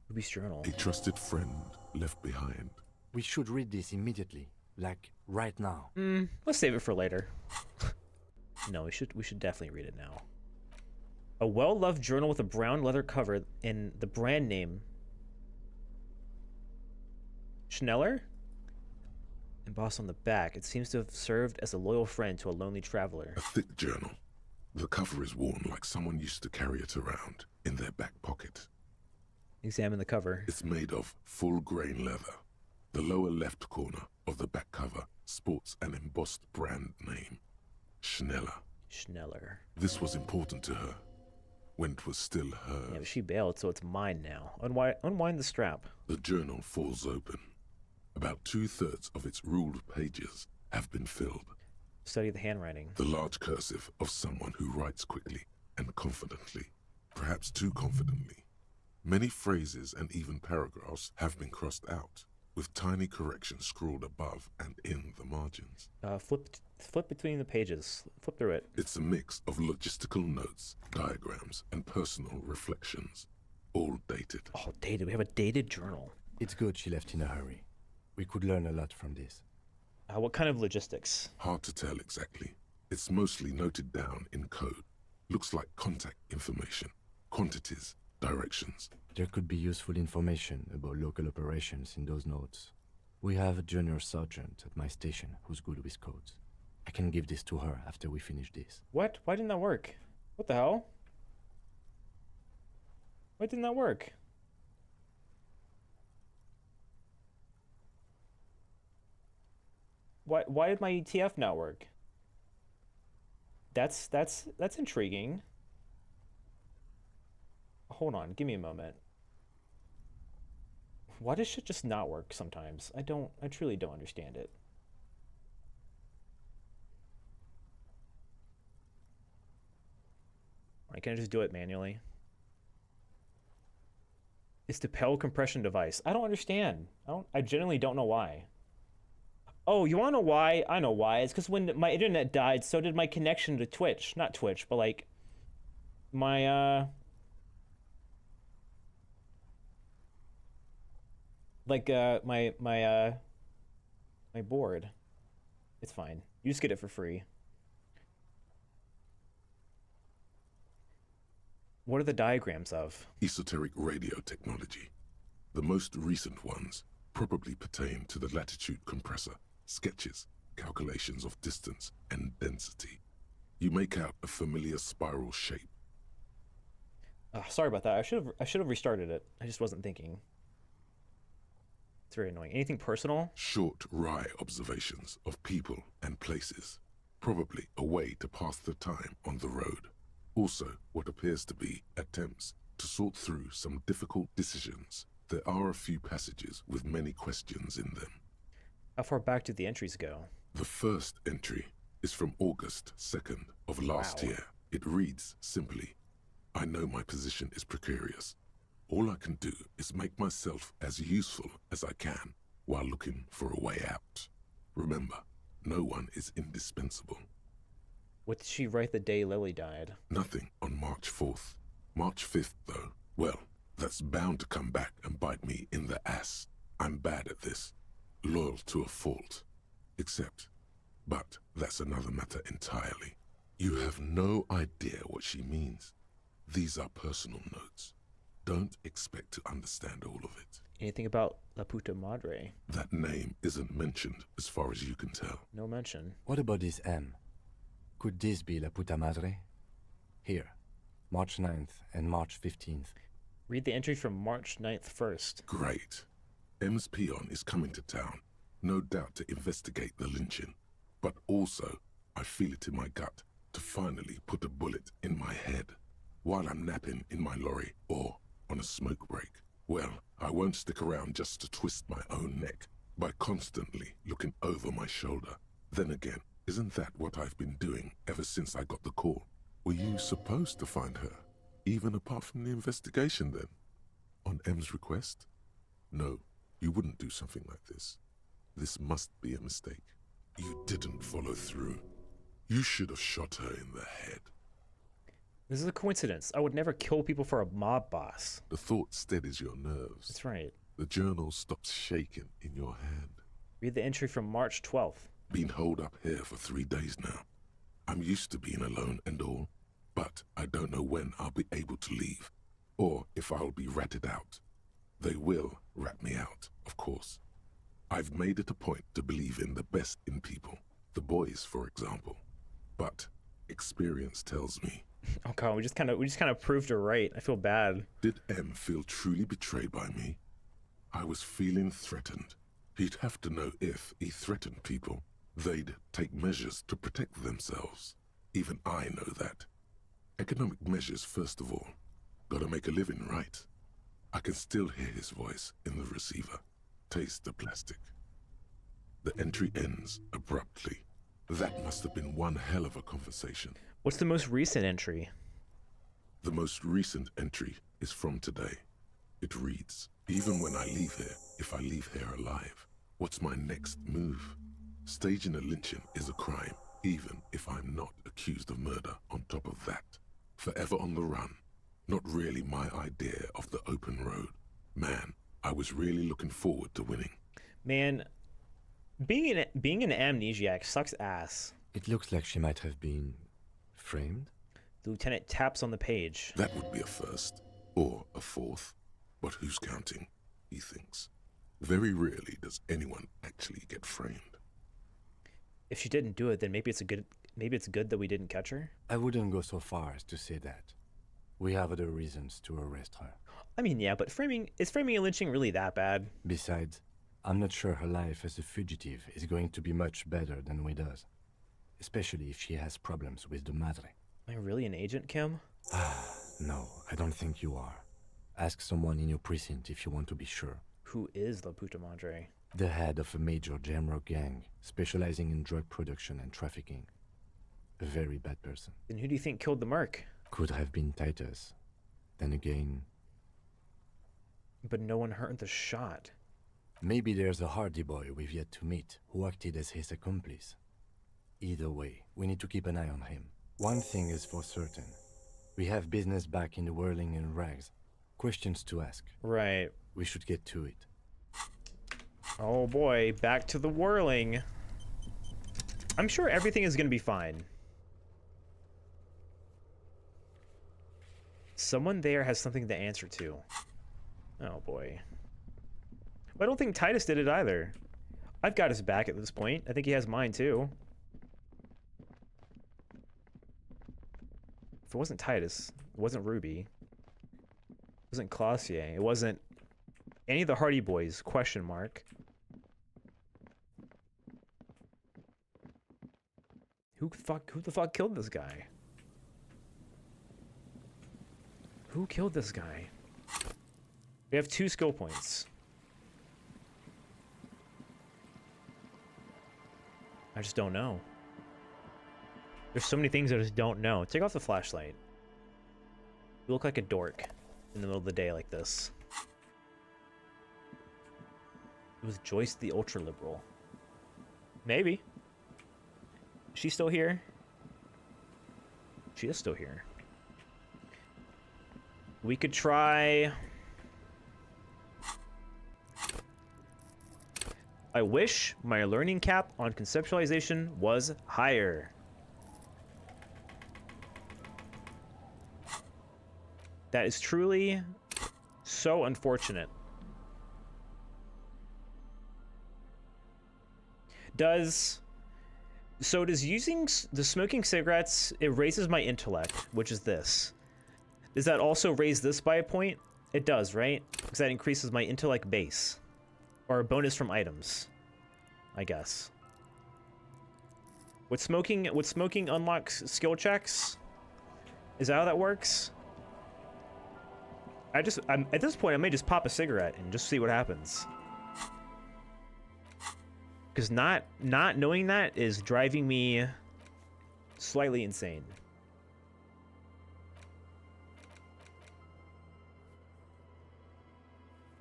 Ruby's journal. A trusted friend left behind. We should read this immediately. Like, right now. Let's save it for later. No, we should definitely read it now. A well-loved journal with a brown leather cover and the brand name Schneller embossed on the back. It seems to have served as a loyal friend to a lonely traveler. A thick journal. The cover is worn like someone used to carry it around in their back pocket. Examine the cover. It's made of full-grain leather. The lower left corner of the back cover sports an embossed brand name. Schneller. Schneller. This was important to her when it was still hers. Yeah, but she bailed, so it's mine now. Unwind the strap. The journal falls open. About 2/3 of its ruled pages have been filled. Study the handwriting. The large cursive of someone who writes quickly and confidently, perhaps too confidently. Many phrases and even paragraphs have been crossed out, with tiny corrections scrawled above and in the margins. Flip between the pages. Flip through it. It's a mix of logistical notes, diagrams, and personal reflections, all dated. Oh, dated. We have a dated journal. It's good she left in a hurry. We could learn a lot from this. What kind of logistics? Hard to tell exactly. It's mostly noted down in code. Looks like contact information, quantities, directions. There could be useful information about local operations in those notes. We have a junior sergeant at my station who's good with codes. I can give this to her after we finish this. What? Why didn't that work? What the hell? Why didn't that work? Why did my ETF not work? That's intriguing. Hold on, give me a moment. Why does shit just not work sometimes? I truly don't understand it. Alright, can I just do it manually? It's the PEL compression device. I don't understand. I genuinely don't know why. Oh, you wanna know why? I know why. It's because when my internet died, so did my connection to Twitch. Not Twitch, but like my my board. It's fine. You just get it for free. What are the diagrams of? Esoteric radio technology. The most recent ones probably pertain to the latitude compressor, sketches, calculations of distance and density. You make out a familiar spiral shape. Sorry about that. I should have restarted it. I just wasn't thinking. It's very annoying. Anything personal? Short, wry observations of people and places. Probably a way to pass the time on the road. Also, what appears to be attempts to sort through some difficult decisions. There are a few passages with many questions in them. How far back did the entries go? The first entry is from August 2nd of last year. It reads simply, I know my position is precarious. All I can do is make myself as useful as I can while looking for a way out. Remember, no one is indispensable. What did she write the day Lily died? Nothing on March 4th. March 5th, though, well, that's bound to come back and bite me in the ass. I'm bad at this. Loyal to a fault. But that's another matter entirely. You have no idea what she means. These are personal notes. Don't expect to understand all of it. Anything about La Puta Madre? That name isn't mentioned as far as you can tell. No mention. What about this M? Could this be La Puta Madre? Here. March 9th and March 15th. Read the entry from March 9th first. Great. M's peon is coming to town, no doubt to investigate the lynching. But also, I feel it in my gut to finally put a bullet in my head while I'm napping in my lorry or on a smoke break. Well, I won't stick around just to twist my own neck by constantly looking over my shoulder. Then again, isn't that what I've been doing ever since I got the call? Were you supposed to find her, even apart from the investigation then? On M's request? No, you wouldn't do something like this. This must be a mistake. You didn't follow through. You should have shot her in the head. This is a coincidence. I would never kill people for a mob boss. The thought steadies your nerves. That's right. The journal stops shaking in your hand. Read the entry from March 12th. Been holed up here for 3 days now. I'm used to being alone and all, but I don't know when I'll be able to leave, or if I'll be ratted out. They will rat me out, of course. I've made it a point to believe in the best in people, the boys, for example. But experience tells me. Oh god, we just kind of proved her right. I feel bad. Did M feel truly betrayed by me? I was feeling threatened. He'd have to know if he threatened people, they'd take measures to protect themselves. Even I know that. Economic measures first of all. Gotta make a living, right? I can still hear his voice in the receiver. Taste the plastic. The entry ends abruptly. That must have been one hell of a conversation. What's the most recent entry? The most recent entry is from today. It reads, even when I leave here, if I leave here alive, what's my next move? Staging a lynching is a crime, even if I'm not accused of murder on top of that. Forever on the run. Not really my idea of the open road. Man, I was really looking forward to winning. Man, being an amnesiac sucks ass. It looks like she might have been framed. The lieutenant taps on the page. That would be a first, or a fourth. But who's counting, he thinks. Very rarely does anyone actually get framed. If she didn't do it, then maybe it's good that we didn't catch her. I wouldn't go so far as to say that. We have other reasons to arrest her. I mean, yeah, but is framing and lynching really that bad? Besides, I'm not sure her life as a fugitive is going to be much better than we does. Especially if she has problems with the Madre. Am I really an agent, Kim? No, I don't think you are. Ask someone in your precinct if you want to be sure. Who is La Puta Madre? The head of a major Jamrock gang, specializing in drug production and trafficking. A very bad person. Then who do you think killed the Merc? Could have been Titus. Then again... But no one heard the shot. Maybe there's a Hardy boy we've yet to meet, who acted as his accomplice. Either way, we need to keep an eye on him. One thing is for certain. We have business back in the whirling and rags. Questions to ask. Right. We should get to it. Oh boy, back to the whirling. I'm sure everything is gonna be fine. Someone there has something to answer to. Oh boy. Well, I don't think Titus did it either. I've got his back at this point. I think he has mine too. If it wasn't Titus, it wasn't Ruby. It wasn't Clausier. It wasn't any of the Hardy Boys, question mark. Who the fuck killed this guy? Who killed this guy? We have 2 skill points. I just don't know. There's so many things I just don't know. Take off the flashlight. You look like a dork in the middle of the day like this. It was Joyce the ultra-liberal. Maybe. She's still here. She is still here. We could try... I wish my learning cap on conceptualization was higher. That is truly so unfortunate. Does using the smoking cigarettes, it raises my intellect, which is this. Does that also raise this by a point? It does, right? Because that increases my intellect base. Or a bonus from items, I guess. Would smoking unlock skill checks? Is that how that works? At this point, I may just pop a cigarette and just see what happens. Because not knowing that is driving me slightly insane.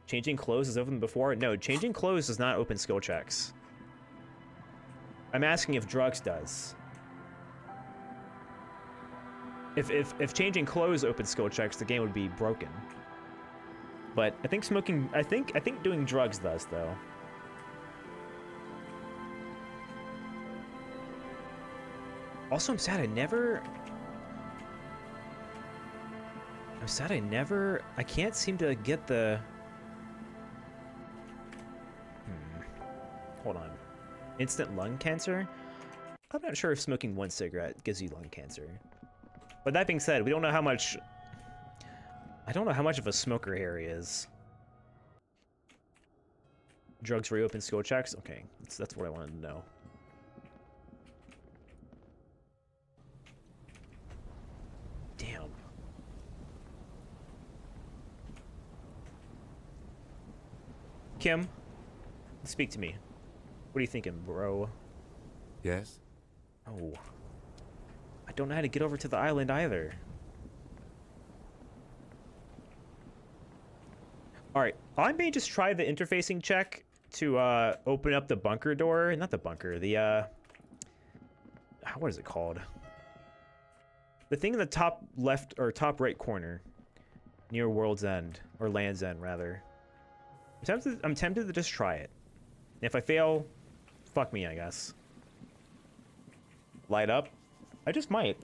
Changing clothes is open before? No, changing clothes does not open skill checks. I'm asking if drugs does. If changing clothes opens skill checks, the game would be broken. But I think smoking, I think doing drugs does though. Also, I'm sad I can't seem to get the... Hold on. Instant lung cancer? I'm not sure if smoking one cigarette gives you lung cancer. But that being said, we don't know how much... I don't know how much of a smoker Harry is. Drugs reopen skill checks? Okay, that's what I wanted to know. Damn. Kim, speak to me. What are you thinking, bro? Yes? Oh. I don't know how to get over to the island either. Alright, I may just try the interfacing check to open up the bunker door. Not the bunker, the what is it called? The thing in the top left or top right corner near World's End, or Land's End rather. I'm tempted to just try it. If I fail, fuck me, I guess. Light up? I just might.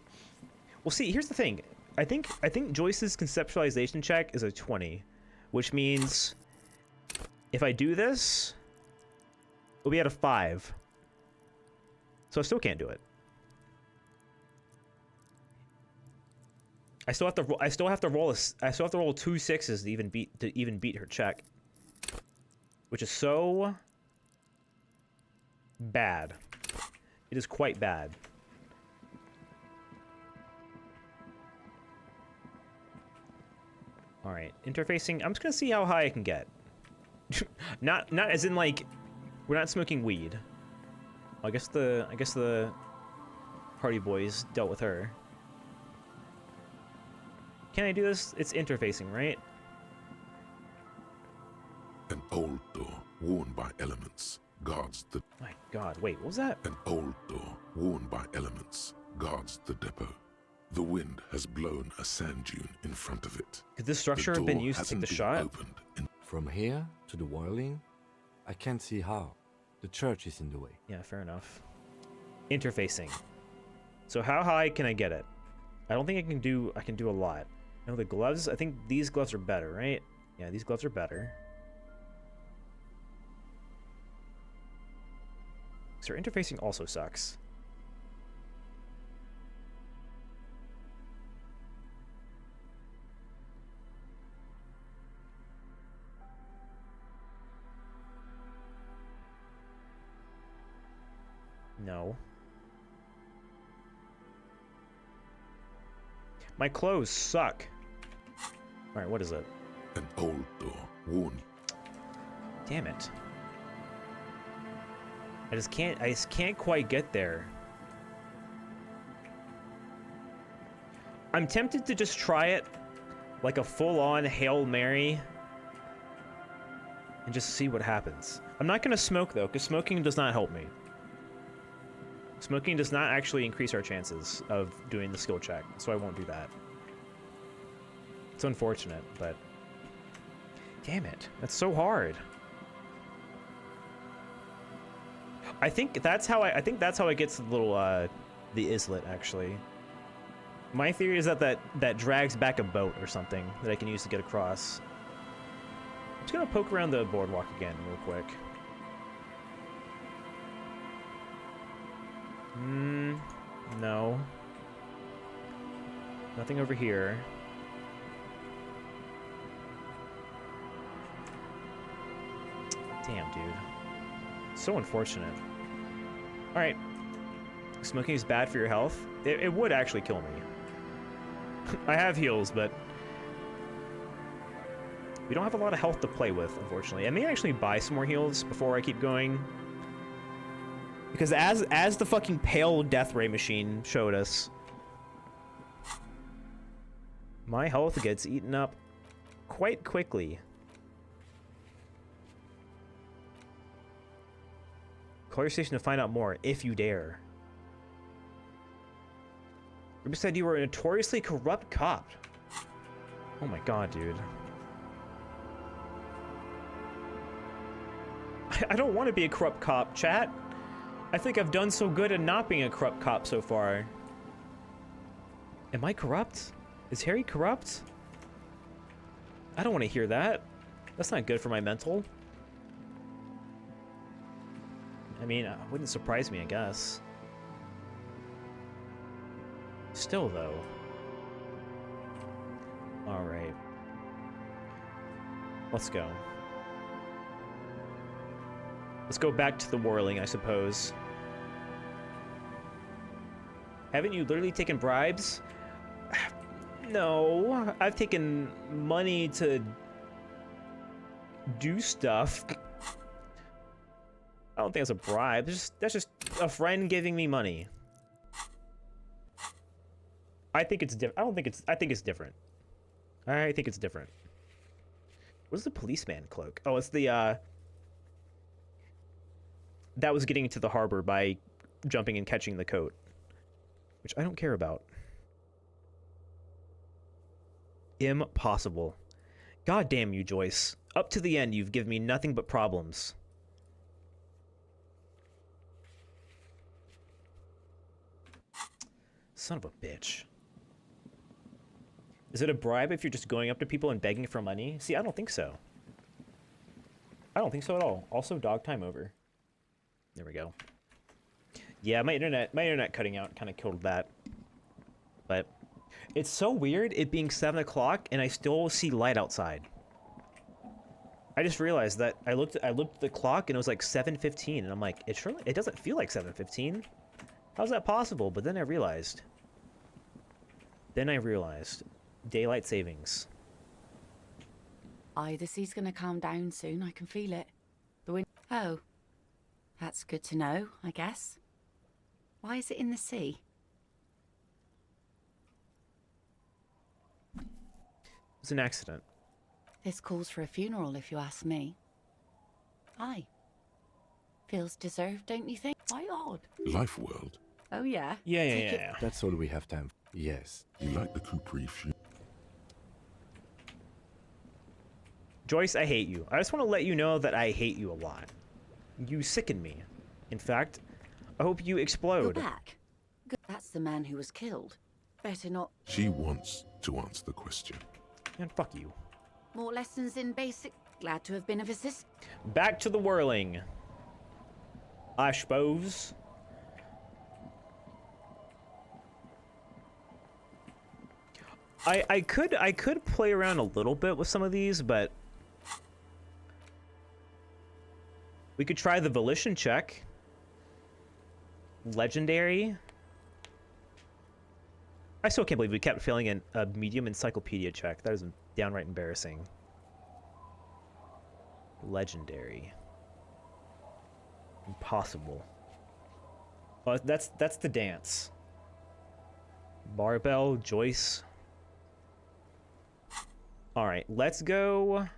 Well, see, here's the thing. I think Joyce's conceptualization check is a 20, which means if I do this, we'll be at a 5. So I still can't do it. I still have to roll 2 6s to even beat her check, which is so bad. It is quite bad. All right, interfacing. I'm just gonna see how high I can get. not as in like we're not smoking weed. I guess the Hardy Boys dealt with her. Can I do this? It's interfacing, right? An old door worn by elements guards the... My God, wait, what was that? An old door worn by elements guards the depot. The wind has blown a sand dune in front of it. Could this structure have been used to take the shot? From here to the whirling, I can't see how. The church is in the way. Yeah, fair enough. Interfacing. So how high can I get it? I don't think I can do a lot. No, the gloves, I think these gloves are better, right? Yeah, these gloves are better. So interfacing also sucks. No. My clothes suck. Alright, what is it? An old door worn. Damn it. I just can't quite get there. I'm tempted to just try it like a full-on Hail Mary and just see what happens. I'm not gonna smoke though, because smoking does not help me. Smoking does not actually increase our chances of doing the skill check, so I won't do that. It's unfortunate, but damn it, that's so hard. I think that's how I get to the little the islet actually. My theory is that drags back a boat or something that I can use to get across. I'm just gonna poke around the boardwalk again real quick. No. Nothing over here. Damn, dude. So unfortunate. Alright. Smoking is bad for your health. It would actually kill me. I have heals, but we don't have a lot of health to play with, unfortunately. I may actually buy some more heals before I keep going. Because as the fucking pale death ray machine showed us, my health gets eaten up quite quickly. Call your station to find out more, if you dare. Ruby said you were a notoriously corrupt cop. Oh my god, dude. I don't want to be a corrupt cop, chat. I think I've done so good at not being a corrupt cop so far. Am I corrupt? Is Harry corrupt? I don't want to hear that. That's not good for my mental. I mean, it wouldn't surprise me, I guess. Still, though. Alright. Let's go. Let's go back to the whirling, I suppose. Haven't you literally taken bribes? No, I've taken money to do stuff. I don't think that's a bribe. That's just a friend giving me money. I think it's different. I think it's different. I think it's different. What's the policeman cloak? Oh, it's the that was getting into the harbor by jumping and catching the coat, which I don't care about. Impossible. God damn you, Joyce. Up to the end, you've given me nothing but problems. Son of a bitch. Is it a bribe if you're just going up to people and begging for money? See, I don't think so. I don't think so at all. Also, dog time over. There we go. Yeah, my internet cutting out kind of killed that. But it's so weird it being 7 o'clock and I still see light outside. I just realized that I looked at the clock and it was like 7:15 and I'm like, it doesn't feel like 7:15. How's that possible? But then I realized. Daylight savings. The sea's gonna calm down soon. I can feel it. The wind. Oh, that's good to know, I guess. Why is it in the sea? It was an accident. This calls for a funeral, if you ask me. Aye. Feels deserved, don't you think? Why odd? Life world. Oh yeah. Yeah. That's all we have time for. Yes. You like the Capri funeral? Joyce, I hate you. I just want to let you know that I hate you a lot. You sicken me. In fact, I hope you explode. Go back. That's the man who was killed. Better not. She wants to answer the question. And fuck you. More lessons in basic. Glad to have been of assist. Back to the whirling. I suppose. I could play around a little bit with some of these, but we could try the volition check. Legendary. I still can't believe we kept failing a medium encyclopedia check. That is downright embarrassing. Legendary. Impossible. Well, that's the dance. Barbell, Joyce. All right, let's go.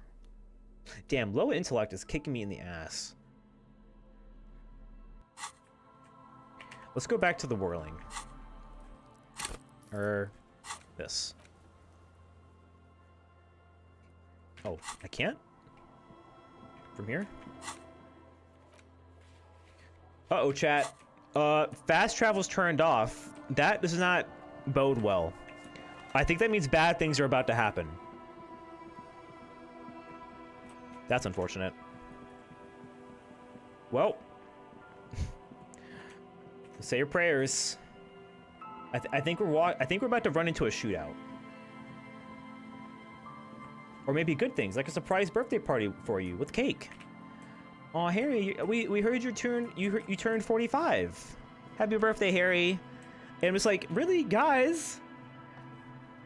Damn, low intellect is kicking me in the ass. Let's go back to the whirling. Or this. Oh, I can't? From here? Uh-oh, chat. Fast travel's turned off. That does not bode well. I think that means bad things are about to happen. That's unfortunate. Well, say your prayers. I think we're about to run into a shootout, or maybe good things like a surprise birthday party for you with cake. Oh, Harry, we heard you turned 45. Happy birthday, Harry. And it was like, really, guys?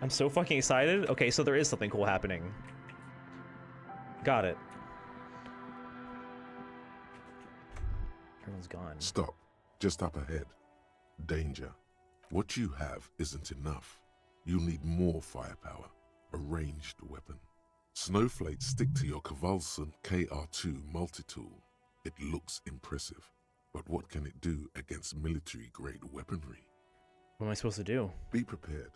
I'm so fucking excited. Okay, so there is something cool happening. Got it. Everyone's gone. Stop. Just up ahead. Danger. What you have isn't enough. You'll need more firepower. A ranged weapon. Snowflakes stick to your Kvalson KR2 multi-tool. It looks impressive, but what can it do against military-grade weaponry? What am I supposed to do? Be prepared.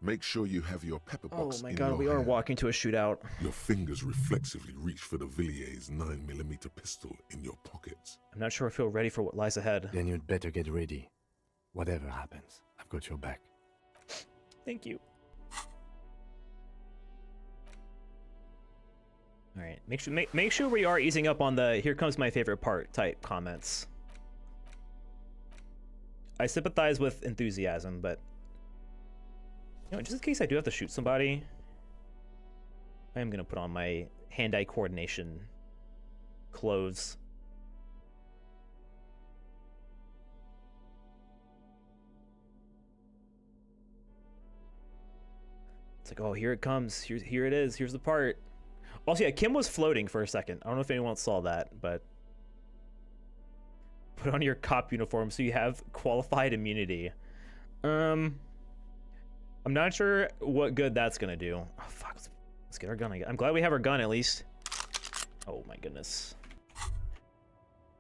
Make sure you have your pepper box in Oh my your god, we are hand. walking to a shootout. Your fingers reflexively reach for the Villiers 9mm pistol in your pockets. I'm not sure I feel ready for what lies ahead. Then you'd better get ready. Whatever happens, I've got your back. Thank you. All right, make sure we are easing up on the "here comes my favorite part" type comments. I sympathize with enthusiasm, but you know, just in case I do have to shoot somebody, I am gonna put on my hand-eye coordination clothes. It's like, oh, here it comes. Here it is. Here's the part. Also, yeah, Kim was floating for a second. I don't know if anyone saw that, but put on your cop uniform so you have qualified immunity. I'm not sure what good that's gonna do. Oh, fuck. Let's get our gun again. I'm glad we have our gun at least. Oh my goodness.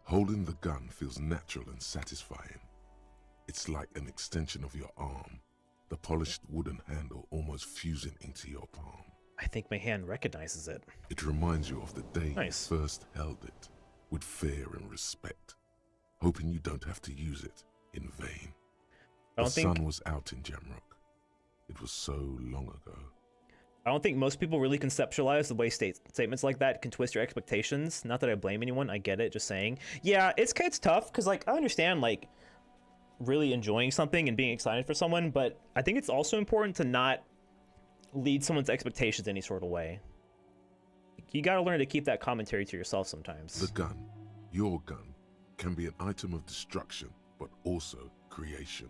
Holding the gun feels natural and satisfying. It's like an extension of your arm, the polished wooden handle almost fusing into your palm. I think my hand recognizes it. It reminds you of the day Nice. you first held it, with fear and respect, hoping you don't have to use it in vain. The sun was out in Jamrock. It was so long ago. I don't think most people really conceptualize the way statements like that can twist your expectations. Not that I blame anyone, I get it, just saying. Yeah, it's tough, because, like, I understand, like, really enjoying something and being excited for someone, but I think it's also important to not lead someone's expectations any sort of way. You gotta learn to keep that commentary to yourself sometimes. The gun, your gun, can be an item of destruction, but also creation.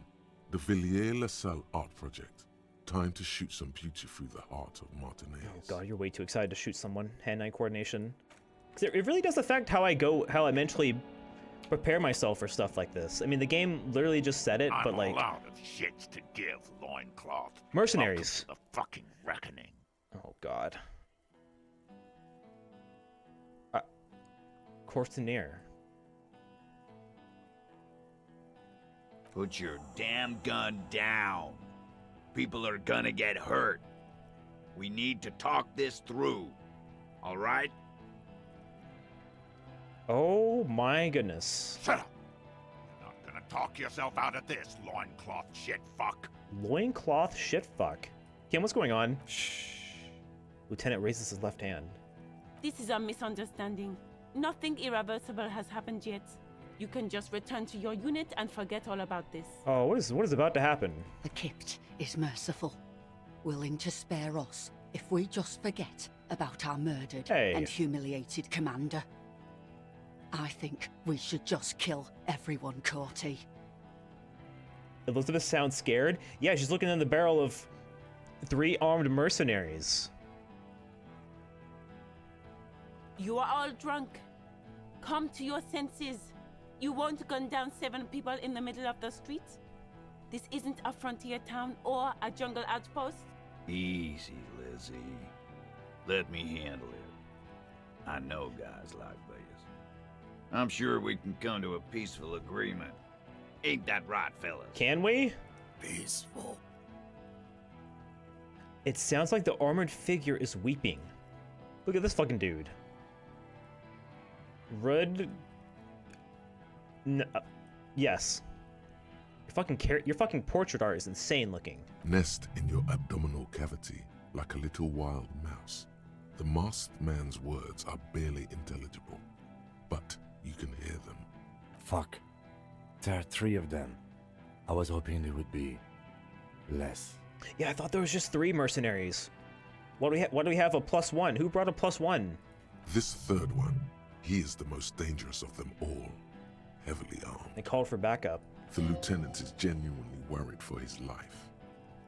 The Villiers-LaSalle art project. Time to shoot some beauty through the heart of Martinez. Oh god, you're way too excited to shoot someone. Hand-eye coordination. 'Cause it really does affect how I mentally prepare myself for stuff like this. I mean, the game literally just said it, but like... I'm all out of shits to give, loincloth. Mercenaries. Welcome to the fucking reckoning. Oh god. Courtier. Put your damn gun down. People are gonna get hurt. We need to talk this through. All right? Oh my goodness. Shut up. You're not gonna talk yourself out of this, loincloth shit fuck. Loincloth shit fuck. Kim, what's going on? Shh. Lieutenant raises his left hand. This is a misunderstanding. Nothing irreversible has happened yet. You can just return to your unit and forget all about this. Oh, what is about to happen? The Kypt is merciful, willing to spare us if we just forget about our murdered and humiliated commander. I think we should just kill everyone, Corty. Elizabeth sounds scared. Yeah, she's looking in the barrel of 3 armed mercenaries. You are all drunk. Come to your senses. You won't gun down 7 people in the middle of the street. This isn't a frontier town or a jungle outpost. Easy, Lizzie. Let me handle it. I know guys like this. I'm sure we can come to a peaceful agreement. Ain't that right, fellas? Can we? Peaceful. It sounds like the armored figure is weeping. Look at this fucking dude. Rudd. Yes. Your fucking portrait art is insane looking. Nest in your abdominal cavity like a little wild mouse. The masked man's words are barely intelligible, but you can hear them. Fuck. There are 3 of them. I was hoping there would be less. Yeah, I thought there was just 3 mercenaries. What do we have? A +1? Who brought a +1? This third one, He is the most dangerous of them all, heavily armed. They called for backup. The lieutenant is genuinely worried for his life.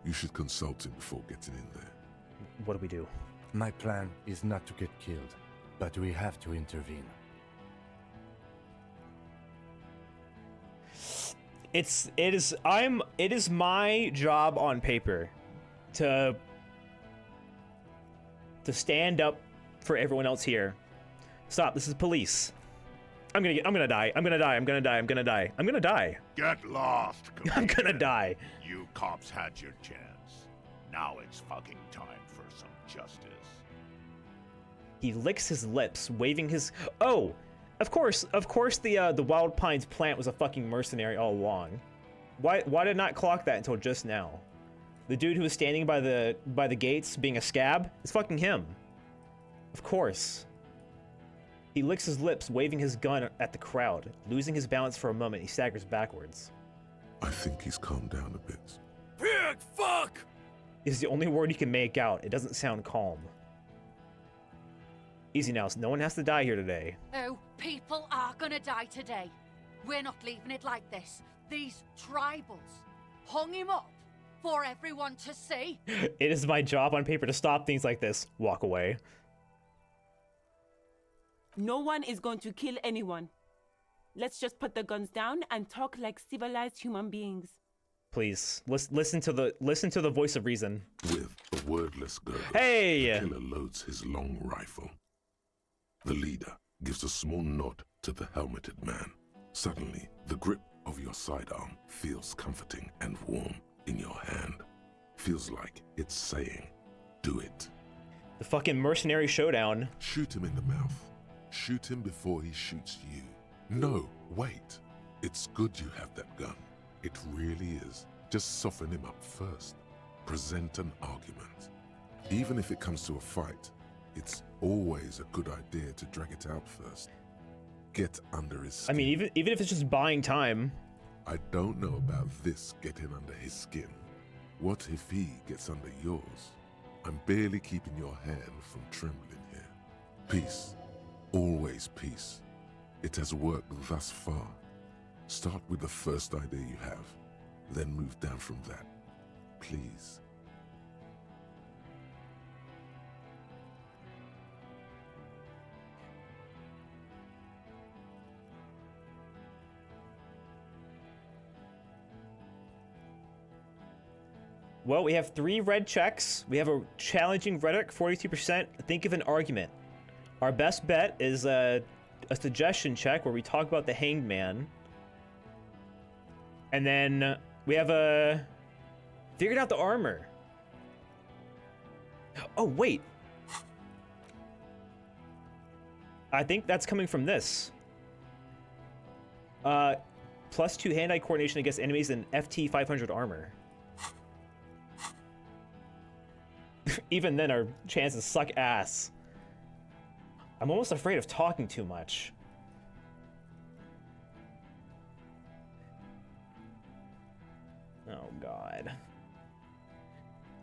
You should consult him before getting in there. What do we do? My plan is not to get killed, but we have to intervene. It is my job on paper to stand up for everyone else here. Stop, this is police. I'm gonna die. I'm gonna die. I'm gonna die. I'm gonna die. I'm gonna die. Get lost, I'm gonna die. You cops had your chance. Now it's fucking time for some justice. He licks his lips, waving his... Oh! Of course the Wild Pines plant was a fucking mercenary all along. Why did I not clock that until just now? The dude who was standing by the gates being a scab is fucking him. Of course. He licks his lips, waving his gun at the crowd. Losing his balance for a moment, he staggers backwards. I think he's calmed down a bit. Pig fuck! Is the only word he can make out. It doesn't sound calm. Easy now, no one has to die here today. Oh, people are gonna die today. We're not leaving it like this. These tribals hung him up for everyone to see. It is my job on paper to stop things like this. Walk away. No one is going to kill anyone. Let's just put the guns down and talk like civilized human beings. Please, listen to the voice of reason. With a wordless gurgle, hey! The killer loads his long rifle. The leader gives a small nod to the helmeted man. Suddenly, the grip of your sidearm feels comforting and warm in your hand. Feels like it's saying, do it. The fucking mercenary showdown. Shoot him in the mouth. Shoot him before he shoots you. No, wait. It's good you have that gun. It really is. Just soften him up first. Present an argument. Even if it comes to a fight, it's always a good idea to drag it out first. Get under his skin. I mean, even if it's just buying time. I don't know about this getting under his skin. What if he gets under yours? I'm barely keeping your hand from trembling here. Peace. Always peace. It has worked thus far. Start with the first idea you have, then move down from that. Please. Well, we have 3 red checks. We have a challenging rhetoric, 42%. Think of an argument. Our best bet is a suggestion check where we talk about the Hanged Man. And then we have figured out the armor. Oh, wait. I think that's coming from this. +2 hand-eye coordination against enemies and FT 500 armor. Even then, our chances suck ass. I'm almost afraid of talking too much. Oh god.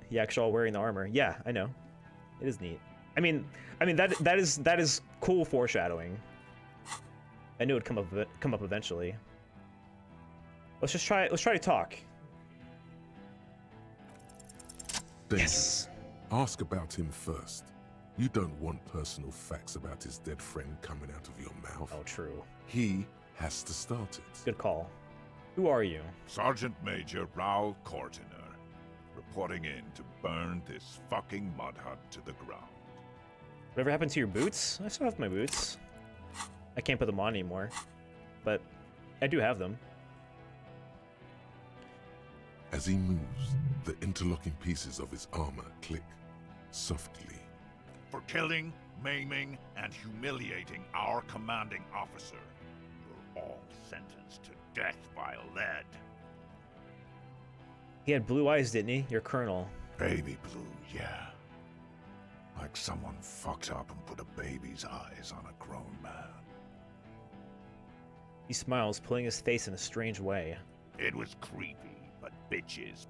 He actually all wearing the armor. Yeah, I know. It is neat. I mean that is cool foreshadowing. I knew it'd come up eventually. Let's try to talk. Yes. Ask about him first. You don't want personal facts about his dead friend coming out of your mouth. Oh, true. He has to start it. Good call. Who are you? Sergeant Major Raoul Cortiner, reporting in to burn this fucking mud hut to the ground. Whatever happened to your boots? I still have my boots. I can't put them on anymore, but I do have them. As he moves, the interlocking pieces of his armor click softly. For killing, maiming, and humiliating our commanding officer, you're all sentenced to death by lead. He had blue eyes, didn't he? Your colonel. Baby blue, yeah. Like someone fucked up and put a baby's eyes on a grown man. He smiles, pulling his face in a strange way. It was creepy, but bitches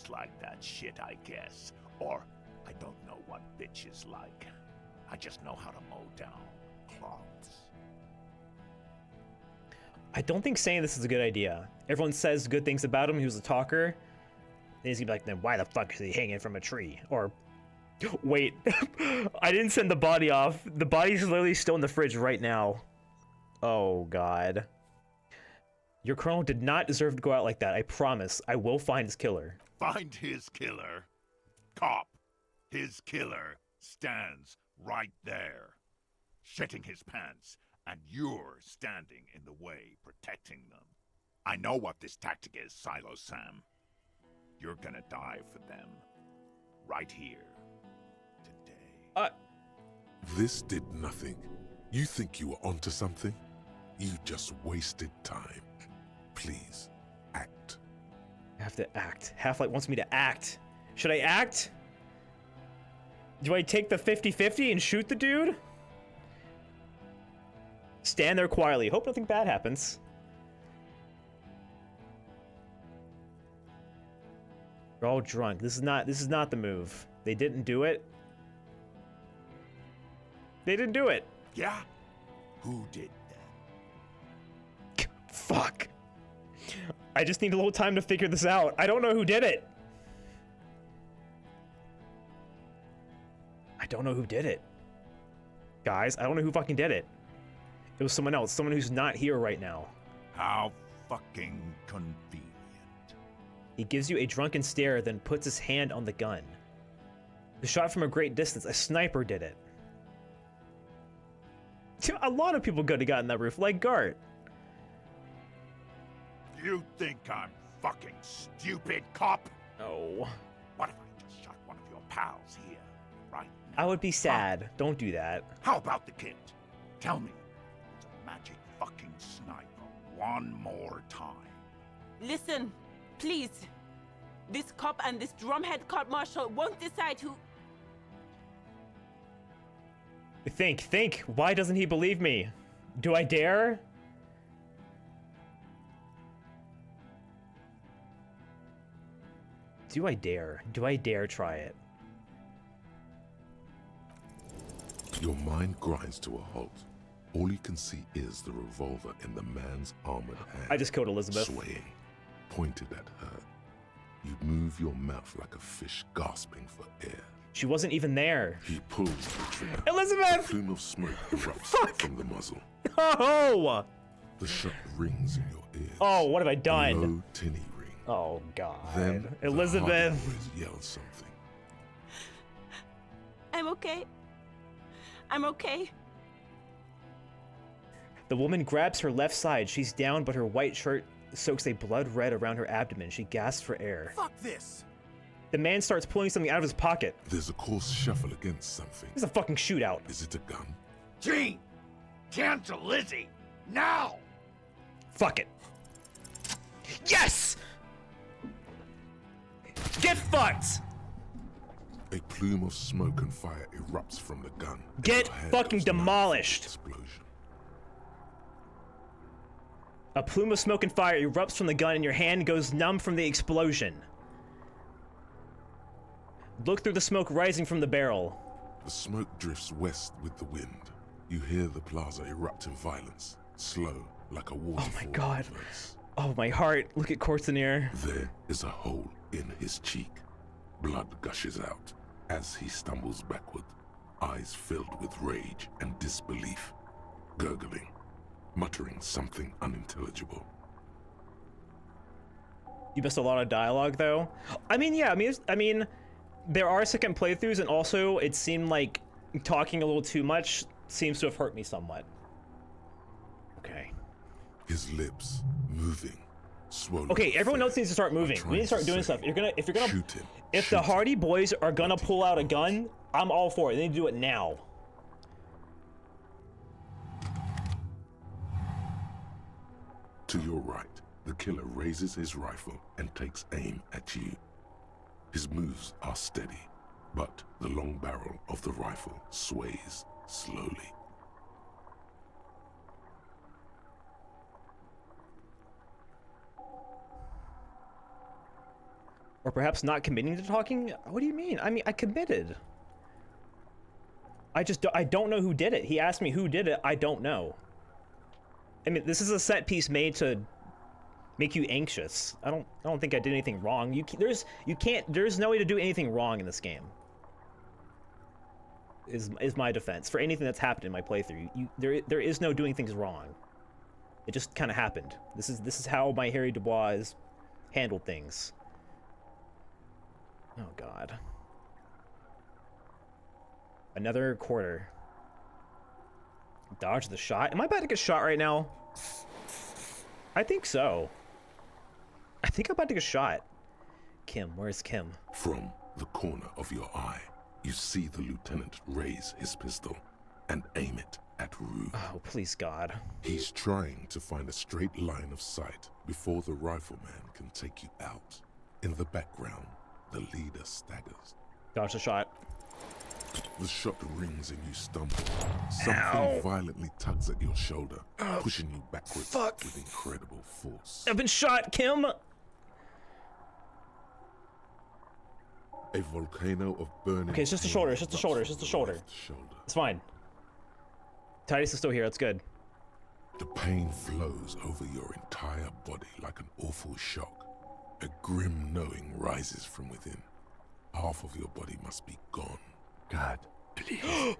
like that shit, I guess. Or, I don't know what bitches like. I just know how to mow down cloths. I don't think saying this is a good idea. Everyone says good things about him. He was a talker. And he's gonna be like, then why the fuck is he hanging from a tree? Or, wait, I didn't send the body off. The body's literally still in the fridge right now. Oh, God. Your colonel did not deserve to go out like that. I promise. I will find his killer. Find his killer. Cop. His killer stands right there, shitting his pants, and you're standing in the way, protecting them. I know what this tactic is, Silo Sam. You're gonna die for them. Right here. Today. This did nothing. You think you were onto something? You just wasted time. Please, act. I have to act. Half-Life wants me to act. Should I act? Do I take the 50-50 and shoot the dude? Stand there quietly. Hope nothing bad happens. They're all drunk. This is not the move. They didn't do it. They didn't do it. Yeah? Who did that? Fuck. I just need a little time to figure this out. I don't know who did it. I don't know who did it. Guys, I don't know who fucking did it. It was someone else. Someone who's not here right now. How fucking convenient. He gives you a drunken stare, then puts his hand on the gun. The shot from a great distance. A sniper did it. A lot of people could have gotten that roof, like Gart. You think I'm fucking stupid, cop? No. What if I just shot one of your pals here, right now? I would be sad. Don't do that. How about the kid? Tell me, it's a magic fucking sniper one more time. Listen, please. This cop and this drumhead cop marshal won't decide who... Think. Why doesn't he believe me? Do I dare? Do I dare? Do I dare try it? Your mind grinds to a halt. All you can see is the revolver in the man's armored hand. I just killed Elizabeth. Swaying, pointed at her. You move your mouth like a fish gasping for air. She wasn't even there. He pulls the trigger. Elizabeth! A plume of smoke erupts from the muzzle. Oh! The shot rings in your ears. Oh, what have I done? A low, tinny ring. Oh, God. Then Elizabeth! The boys yelled something. I'm okay. I'm okay. The woman grabs her left side. She's down, but her white shirt soaks a blood red around her abdomen. She gasps for air. Fuck this! The man starts pulling something out of his pocket. There's a coarse shuffle against something. It's a fucking shootout. Is it a gun? Gene! Cancel Lizzie! Now! Fuck it. Yes! Get fucked! A plume of smoke and fire erupts from the gun. Get fucking demolished! Explosion. A plume of smoke and fire erupts from the gun and your hand goes numb from the explosion. Look through the smoke rising from the barrel. The smoke drifts west with the wind. You hear the plaza erupt in violence, slow like a waterfall. Oh my God. Oh, my heart. Look at Courtinier. There is a hole in his cheek. Blood gushes out as he stumbles backward, eyes filled with rage and disbelief, gurgling, muttering something unintelligible. You missed a lot of dialogue, though. I mean, yeah, I mean, there are second playthroughs, and also it seemed like talking a little too much seems to have hurt me somewhat. Okay. His lips moving, swollen. Okay, everyone else needs to start moving. We need to start doing stuff. If the Hardy Boys are gonna pull out a gun, I'm all for it. They need to do it now. To your right, the killer raises his rifle and takes aim at you. His moves are steady, but the long barrel of the rifle sways slowly. Or perhaps not committing to talking? What do you mean? I mean, I committed. I don't know who did it. He asked me who did it. I don't know. I mean, this is a set piece made to make you anxious. I don't think I did anything wrong. There's no way to do anything wrong in this game. Is my defense for anything that's happened in my playthrough. There is no doing things wrong. It just kind of happened. This is how my Harry Dubois has handled things. Oh God. Another quarter. Dodge the shot. Am I about to get shot right now? I think so. I think I'm about to get shot. Kim, where's Kim? From the corner of your eye, you see the lieutenant raise his pistol and aim it at Rue. Oh, please God. He's trying to find a straight line of sight before the rifleman can take you out. In the background, the leader staggers. Dodge the shot. The shot rings and you stumble. Something violently tugs at your shoulder, pushing you backwards with incredible force. I've been shot, Kim! A volcano of burning. Okay, it's just the shoulder, it's just the shoulder, it's just the shoulder. It's fine. Titus is still here, that's good. The pain flows over your entire body like an awful shock. A grim knowing rises from within. Half of your body must be gone. God, please.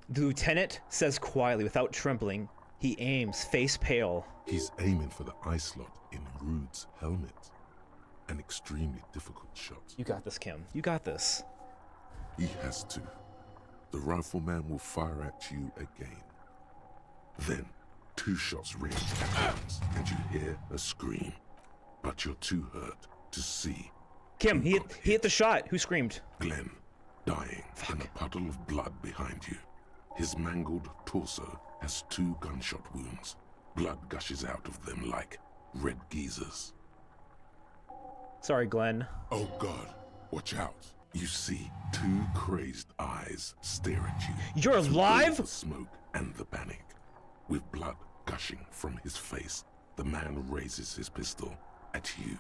The lieutenant says quietly, without trembling, he aims, face pale. He's aiming for the eye slot in Rude's helmet. An extremely difficult shot. You got this, Kim. You got this. He has to. The rifleman will fire at you again. Then, 2 shots ring at once, and you hear a scream. But you're too hurt to see. Kim, he hit the shot. Who screamed? Glenn, dying in a puddle of blood behind you. His mangled torso has 2 gunshot wounds. Blood gushes out of them like red geysers. Sorry, Glenn. Oh God, watch out. You see 2 crazed eyes stare at you. You're alive? The smoke and the panic. With blood gushing from his face, the man raises his pistol at you.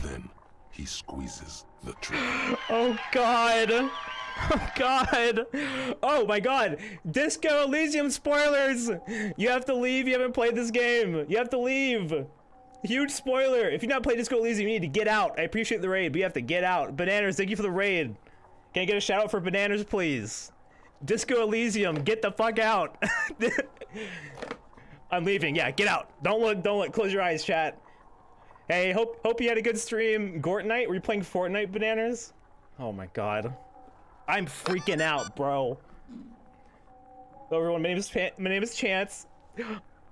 Then he squeezes the trigger. Oh God! Oh God! Oh my God! Disco Elysium spoilers! You have to leave. You haven't played this game. You have to leave. Huge spoiler. If you've not played Disco Elysium, you need to get out. I appreciate the raid, but you have to get out. Bananas, thank you for the raid. Can I get a shout out for Bananas, please? Disco Elysium, get the fuck out. I'm leaving. Yeah, get out. Don't look. Close your eyes, chat. Hey, hope you had a good stream. Gortonite, were you playing Fortnite, Bananas? Oh my God. I'm freaking out, bro. Hello everyone, my name is Chance.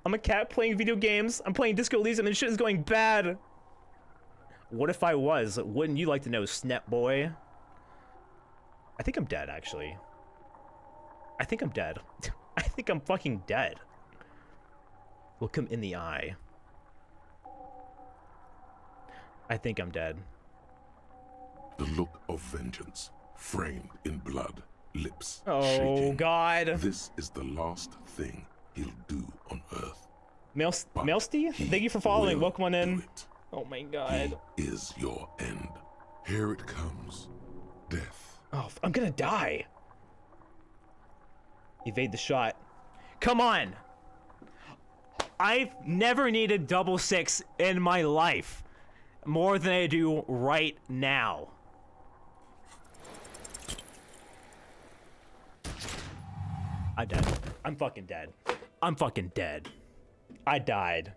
I'm a cat playing video games. I'm playing Disco Elysium and shit is going bad. What if I was? Wouldn't you like to know, Snap Boy? I think I'm dead, actually. I think I'm dead. I think I'm fucking dead. Look him in the eye. I think I'm dead. The look of vengeance, framed in blood, lips Oh shaking. God. This is the last thing he'll do on Earth. Maelsty? Thank you for following. Welcome on in. Oh my God. He is your end. Here it comes. Death. Oh, I'm gonna die. Evade the shot. Come on. I've never needed double 6 in my life. More than I do right now. I'm dead. I'm fucking dead. I'm fucking dead. I died.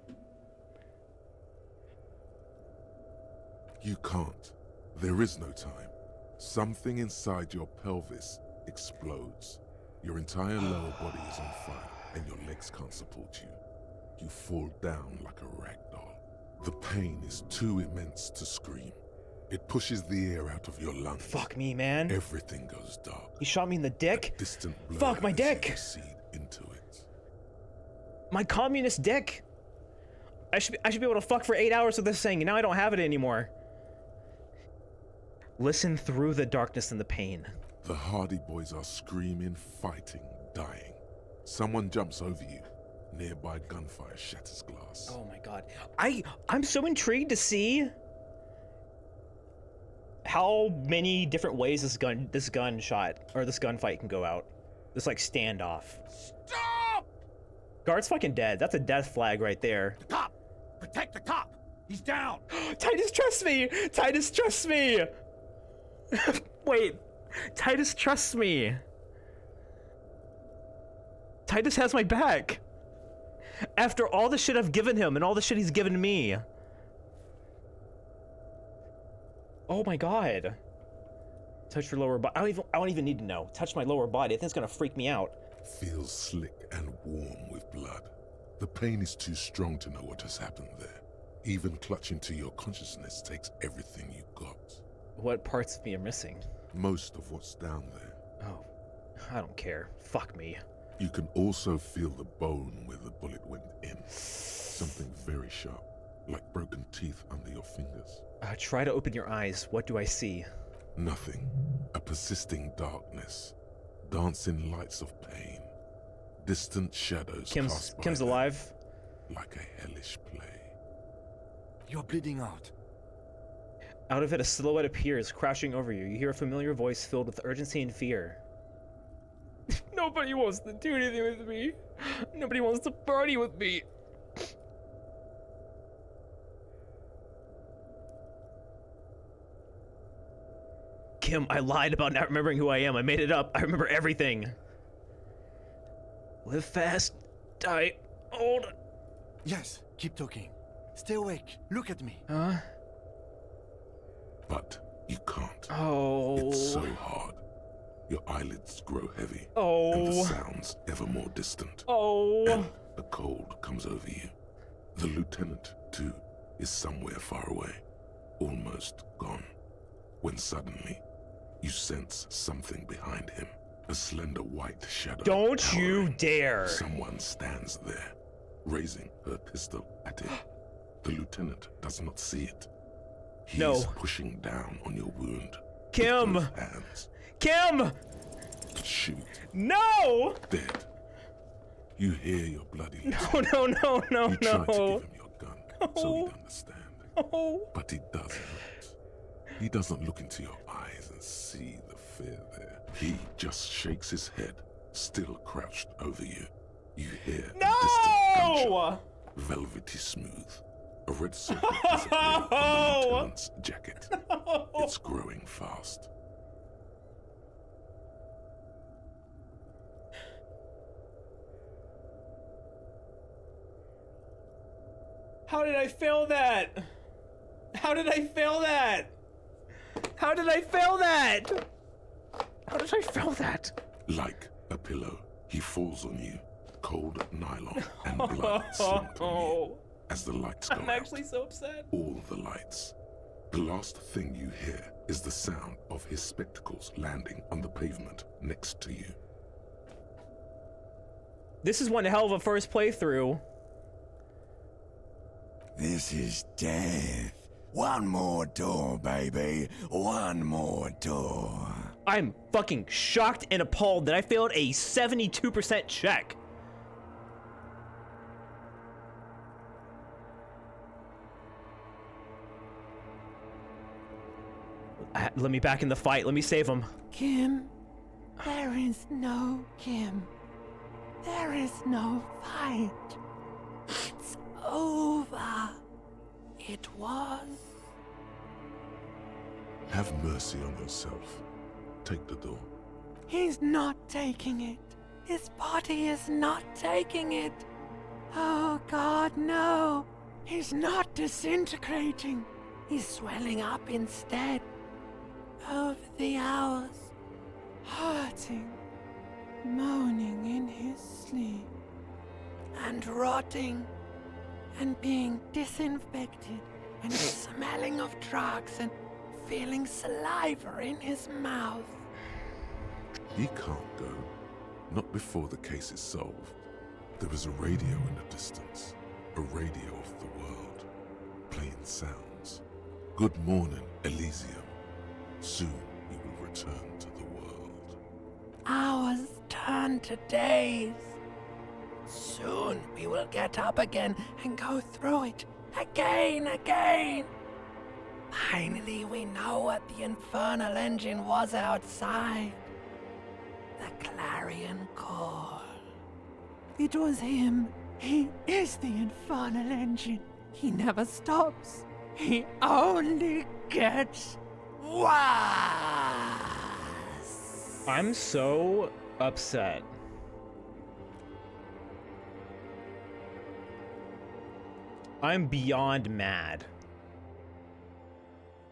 You can't. There is no time. Something inside your pelvis explodes. Your entire lower body is on fire, and your legs can't support you. You fall down like a rag doll. The pain is too immense to scream. It pushes the air out of your lungs. Fuck me, man. Everything goes dark. He shot me in the dick? A distant blow. Fuck my dick! Proceed into it. My communist dick! I should be able to fuck for 8 hours with this thing, and now I don't have it anymore. Listen through the darkness and the pain. The Hardy Boys are screaming, fighting, dying. Someone jumps over you. Nearby gunfire shatters glass. Oh my God. I'm so intrigued to see how many different ways this gunfight can go out. This like standoff. Stop! Guard's fucking dead. That's a death flag right there. The cop! Protect the cop! He's down! Titus, trust me! Titus, trust me! Wait. Titus trusts me. Titus has my back. After all the shit I've given him and all the shit he's given me. Oh my god. Touch your lower body. I don't even need to know. Touch my lower body. I think it's gonna freak me out. Feels slick and warm with blood. The pain is too strong to know what has happened there. Even clutching to your consciousness takes everything you got. What parts of me are missing? Most of what's down there. Oh, I don't care. Fuck me. You can also feel the bone where the bullet went in. Something very sharp, like broken teeth under your fingers. Try to open your eyes. What do I see? Nothing. A persisting darkness. Dancing lights of pain. Distant shadows cast by Kim's alive. Like a hellish play. You're bleeding out. Out of it, a silhouette appears, crashing over you. You hear a familiar voice filled with urgency and fear. Nobody wants to do anything with me. Nobody wants to party with me. Kim, I lied about not remembering who I am. I made it up. I remember everything. Live fast, die old. Yes, keep talking. Stay awake. Look at me. Huh? But you can't. Oh. It's so hard. Your eyelids grow heavy. Oh. And the sounds ever more distant. Oh. And a cold comes over you. The lieutenant, too, is somewhere far away. Almost gone. When suddenly, you sense something behind him. A slender white shadow. Don't you dare! Someone stands there, raising her pistol at him. The lieutenant does not see it. He's pushing down on your wound. Kim! With both hands. Kim! Shoot. No! Dead. You hear your bloody lips. No. You try to give him your gun so he'd understand. No. But he doesn't. He doesn't look into your eyes and see the fear there. He just shakes his head, still crouched over you. You hear a distant gunshot, velvety smooth. A red circle disappears on the lieutenant's jacket. It's growing fast. How did I fail that? How did I fail that? How did I fail that? How did I fail that? Like a pillow, he falls on you, cold nylon and blood slumped on you. As the lights go out, I'm actually so upset. All the lights. The last thing you hear is the sound of his spectacles landing on the pavement next to you. This is one hell of a first playthrough. This is death. One more door, baby. One more door. I'm fucking shocked and appalled that I failed a 72% check. Let me back in the fight. Let me save him. Kim, there is no Kim. There is no fight. It's over. It was. Have mercy on yourself. Take the door. He's not taking it. His body is not taking it. Oh God, no. He's not disintegrating. He's swelling up instead. Over the hours, hurting, moaning in his sleep, and rotting, and being disinfected, and smelling of drugs, and feeling saliva in his mouth. He can't go. Not before the case is solved. There is a radio in the distance. A radio of the world. Playing sounds. Good morning, Elysium. Soon you will return to the world. Hours turn to days. Soon we will get up again and go through it again. Finally we know what the infernal engine was outside. The clarion call. It was him He is the infernal engine. He never stops. He only gets worse. I'm so upset. I'm beyond mad.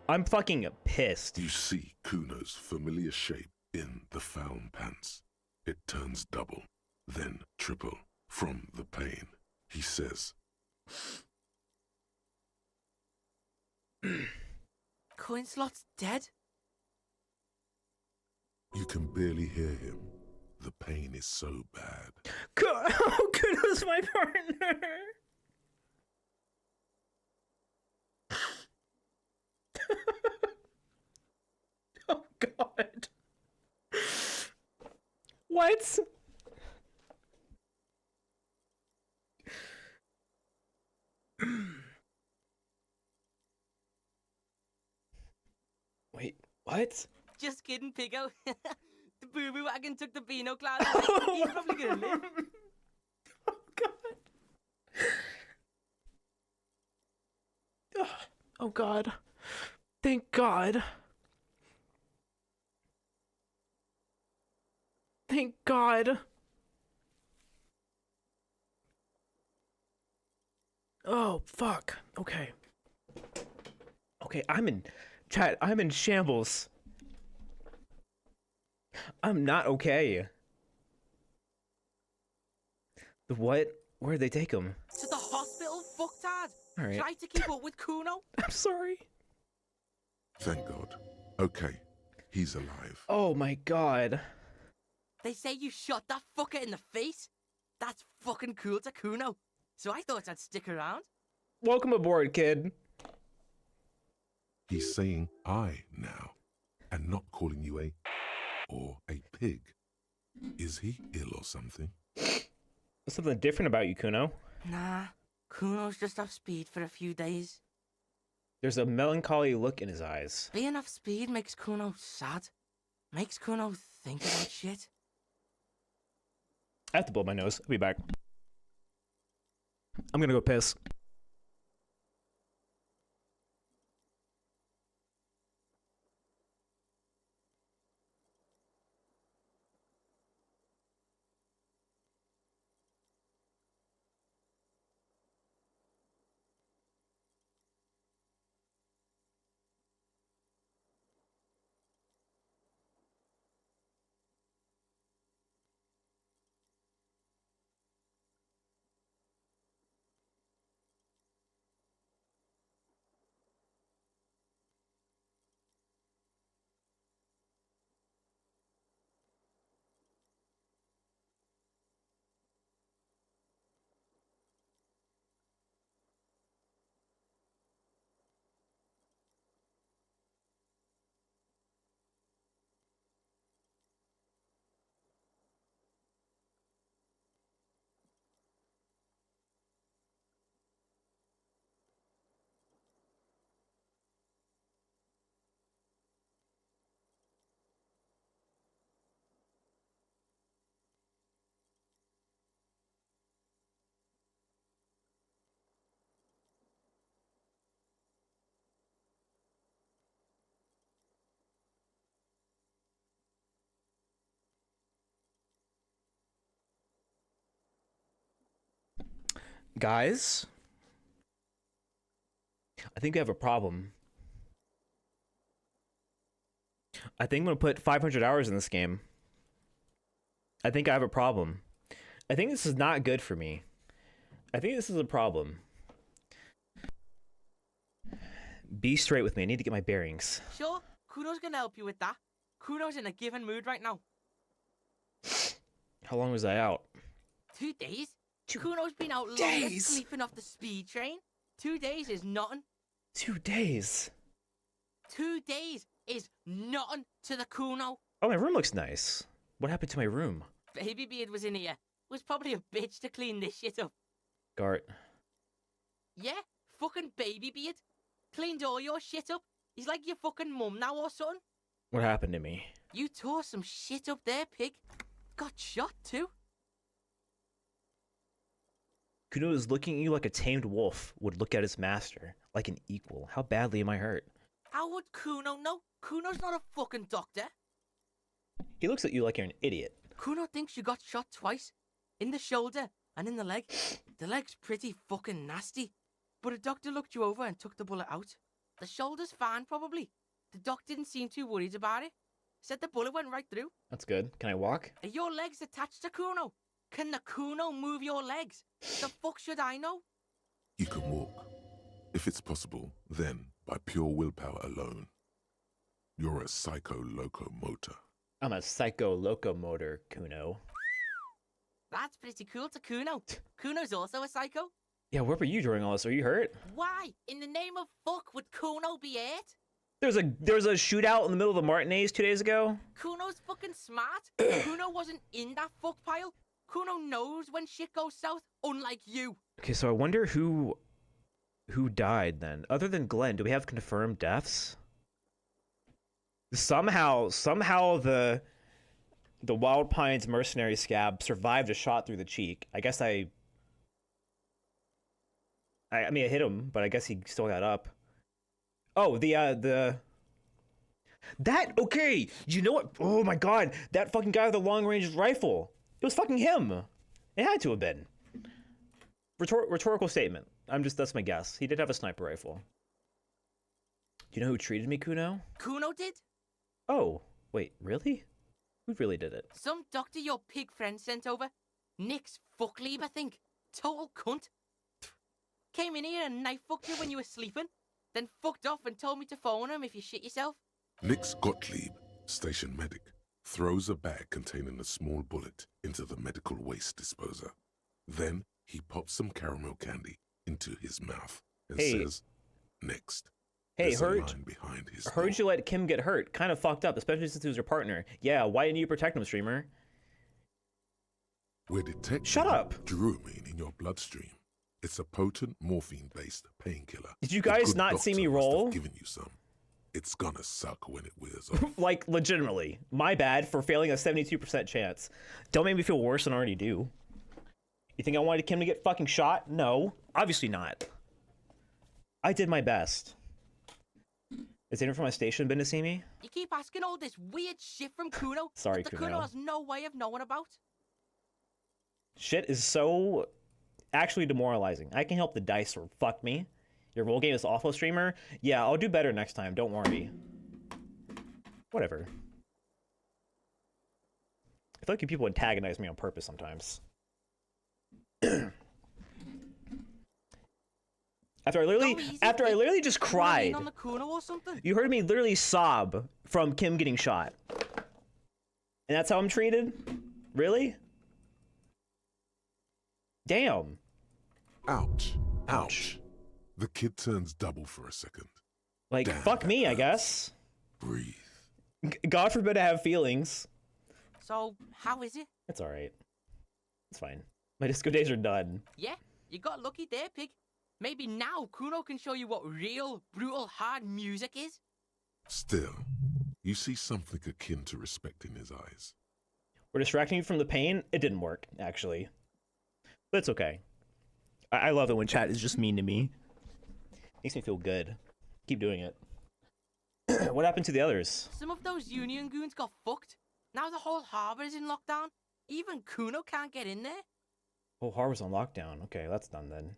I'm fucking pissed. You see Kuno's familiar shape in the found pants. It turns double, then triple from the pain. He says, Coinslot's dead? You can barely hear him. The pain is so bad. Oh, Kuno's my partner. Oh God. What? Wait, what? Just kidding, Pigo. The boo-boo wagon took the Beano class. He's probably gonna live. Oh God. Thank God. Thank God. Oh, fuck. Okay. Okay, I'm in shambles. I'm not okay. The what? Where'd they take him? To the hospital, fucktard. All right. Try to keep up with Kuno. I'm sorry. Thank God. Okay, he's alive. Oh my God. They say you shot that fucker in the face. That's fucking cool to Kuno. So I thought I'd stick around. Welcome aboard, kid. He's saying I now, and not calling you a pig. Is he ill or something? There's something different about you, Kuno. Nah, Kuno's just off speed for a few days. There's a melancholy look in his eyes. Being off speed makes Kuno sad. Makes Kuno think about shit. I have to blow my nose. I'll be back. I'm gonna go piss. Guys, I think we have a problem. I think I'm gonna put 500 hours in this game. I think I have a problem. I think this is not good for me. I think this is a problem. Be straight with me. I need to get my bearings. Sure, Kuno's gonna help you with that. Kuno's in a given mood right now. How long was I out? 2 days? Kuno's been out longer sleeping off the speed train. 2 days is nothing. 2 days? 2 days is nothing to the Kuno. Oh, my room looks nice. What happened to my room? Baby Beard was in here. Was probably a bitch to clean this shit up. Gart. Yeah, fucking Baby Beard. Cleaned all your shit up. He's like your fucking mum now or something. What happened to me? You tore some shit up there, pig. Got shot too. Kuno is looking at you like a tamed wolf would look at his master, like an equal. How badly am I hurt? How would Kuno know? Kuno's not a fucking doctor. He looks at you like you're an idiot. Kuno thinks you got shot twice. In the shoulder and in the leg. The leg's pretty fucking nasty. But a doctor looked you over and took the bullet out. The shoulder's fine, probably. The doc didn't seem too worried about it. Said the bullet went right through. That's good. Can I walk? Are your legs attached to Kuno? Can the Kuno move your legs? The fuck should I know? You can walk. If it's possible, then, by pure willpower alone, you're a psycho-locomotor. I'm a psycho-locomotor, Kuno. That's pretty cool to Kuno. Kuno's also a psycho. Yeah, where were you during all this? Are you hurt? Why, in the name of fuck, would Kuno be hurt? There was a shootout in the middle of the Martinez 2 days ago. Kuno's fucking smart. Kuno wasn't in that fuck pile. Kuno knows when shit goes south, unlike you. Okay, so I wonder who died then. Other than Glenn, do we have confirmed deaths? Somehow the Wild Pines mercenary scab survived a shot through the cheek. I guess I mean, I hit him, but I guess he still got up. Oh, okay, you know what? Oh my god, that fucking guy with the long-range rifle. It was fucking him. It had to have been. Rhetorical statement. That's my guess. He did have a sniper rifle. Do you know who treated me, Kuno? Kuno did? Oh, wait, really? Who really did it? Some doctor your pig friend sent over. Nick's fuckleave, I think. Total cunt. Came in here and knife fucked you when you were sleeping. Then fucked off and told me to phone him if you shit yourself. Nick's Gottlieb, station medic, throws a bag containing a small bullet into the medical waste disposer. Then he pops some caramel candy into his mouth and says, "Next." Hey, heard door. You let Kim get hurt. Kind of fucked up, especially since he was your partner. Yeah, why didn't you protect him, streamer? We're detecting Shut up. Druamine in your bloodstream. It's a potent morphine-based painkiller. Did you guys not see me roll? Given you some. It's gonna suck when it wears off. Like, legitimately. My bad for failing a 72% chance. Don't make me feel worse than I already do. You think I wanted Kim to get fucking shot? No, obviously not. I did my best. Is anyone from my station been to see me? You keep asking all this weird shit from Kuno. Sorry, that the Kuno. Kuno has no way of knowing about. Shit is so actually demoralizing. I can help the dice or fuck me. Your roll game is awful, streamer. Yeah, I'll do better next time. Don't worry. Whatever. I feel like you people antagonize me on purpose sometimes. After I literally just cried. On the Kuno or something? You heard me literally sob from Kim getting shot. And that's how I'm treated? Really? Damn. Ouch. Ouch. The kid turns double for a second. Like, damn, fuck me, hurts. I guess. Breathe. God forbid I have feelings. So, how is it? It's alright. It's fine. My disco days are done. Yeah, you got lucky there, pig. Maybe now Kuno can show you what real, brutal, hard music is. Still, you see something akin to respect in his eyes. We're distracting you from the pain? It didn't work, actually. But it's okay. I love it when chat is just mean to me. Makes me feel good. Keep doing it. What happened to the others? Some of those Union goons got fucked. Now the whole harbor is in lockdown. Even Kuno can't get in there. Whole harbor's on lockdown. Okay, that's done then.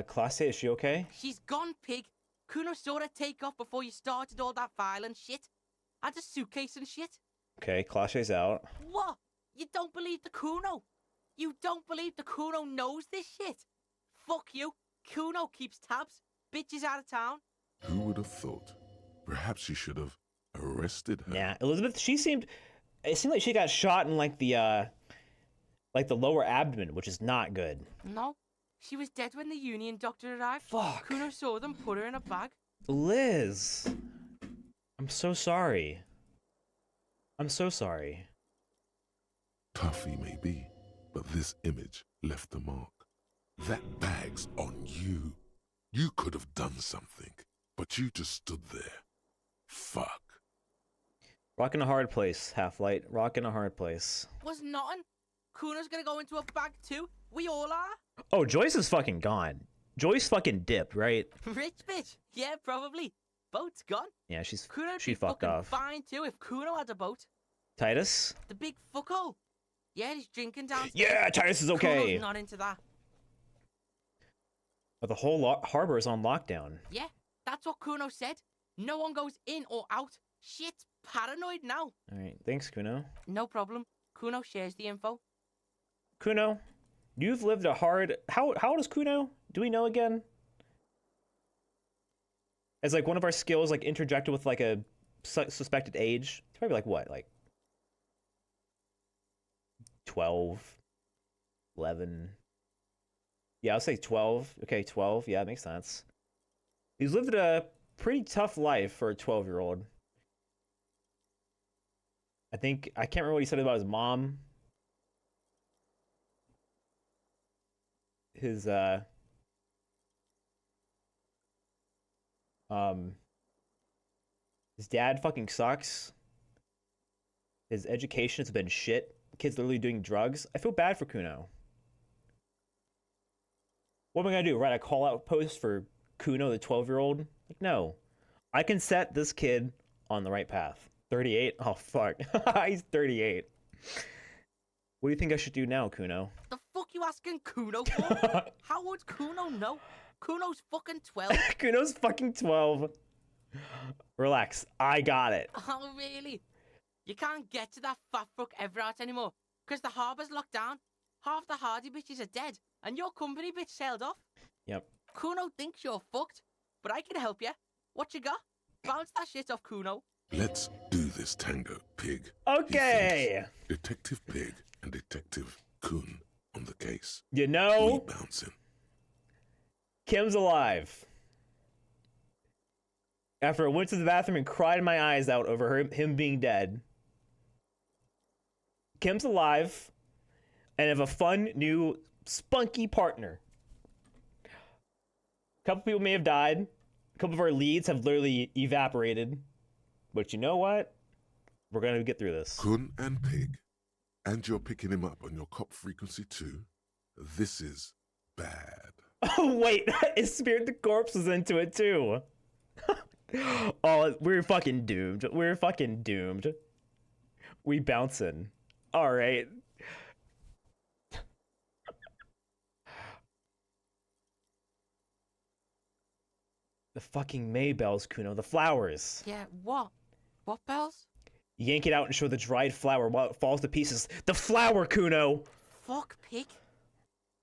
Classe, is she okay? She's gone, pig. Kuno saw her take off before you started all that violent shit. Had a suitcase and shit. Okay, Classe's out. What? You don't believe the Kuno? You don't believe the Kuno knows this shit? Fuck you. Kuno keeps tabs. Bitch is out of town. Who would have thought? Perhaps you should have arrested her. Yeah, Elizabeth, it seemed like she got shot in like the lower abdomen, which is not good. No, she was dead when the Union doctor arrived. Fuck. Kuno saw them, put her in a bag. Liz, I'm so sorry. I'm so sorry. Tough he may be, but this image left a mark. That bag's on you. You could have done something, but you just stood there. Fuck. Rock in a hard place, Half-Light. Rock in a hard place. Was nothing. Kuno's gonna go into a bag too. We all are. Oh, Joyce is fucking gone. Joyce fucking dipped, right? Rich bitch. Yeah, probably. Boat's gone. Yeah, she be fucked fucking off. fine too if Kuno had a boat. Titus? The big fuckhole. Yeah, he's drinking downstairs. Yeah, Titus is okay. Kuno's not into that. Oh, the whole harbor is on lockdown. Yeah, that's what Kuno said. No one goes in or out. Shit's paranoid now. All right, thanks, Kuno. No problem. Kuno shares the info. Kuno, you've lived a hard... How old is Kuno? Do we know again? As like one of our skills like interjected with like a suspected age. It's probably like what? Like 12, 11. Yeah, I'll say 12. Okay, 12. Yeah, that makes sense. He's lived a pretty tough life for a 12-year-old. I can't remember what he said about his mom. His dad fucking sucks. His education has been shit. The kid's literally doing drugs. I feel bad for Kuno. What am I gonna do? Write a call out post for Kuno, the 12-year-old? Like, no. I can set this kid on the right path. 38? Oh, fuck. He's 38. What do you think I should do now, Kuno? The fuck you asking Kuno for? How would Kuno know? Kuno's fucking 12. Kuno's fucking 12. Relax. I got it. Oh, really? You can't get to that fat fuck Everard anymore because the harbor's locked down. Half the hardy bitches are dead and your company bitch sailed off. Yep. Kuno thinks you're fucked, but I can help you. What you got? Bounce that shit off Kuno. Let's do this, Tango, Pig. Okay. Detective Pig and Detective Kun on the case. You know, we bouncing. Kim's alive. After I went to the bathroom and cried my eyes out over him being dead. Kim's alive and have a fun new spunky partner. A couple people may have died. A couple of our leads have literally evaporated. But you know what? We're going to get through this. Kun and Pig. And you're picking him up on your cop frequency too. This is bad. Oh, wait. His Spirit the Corpse was into it too. Oh, we're fucking doomed. We're fucking doomed. We bouncing. All right. The fucking May bells, Kuno. The flowers. Yeah, what? What bells? Yank it out and show the dried flower while it falls to pieces. The flower, Kuno! Fuck, Pig.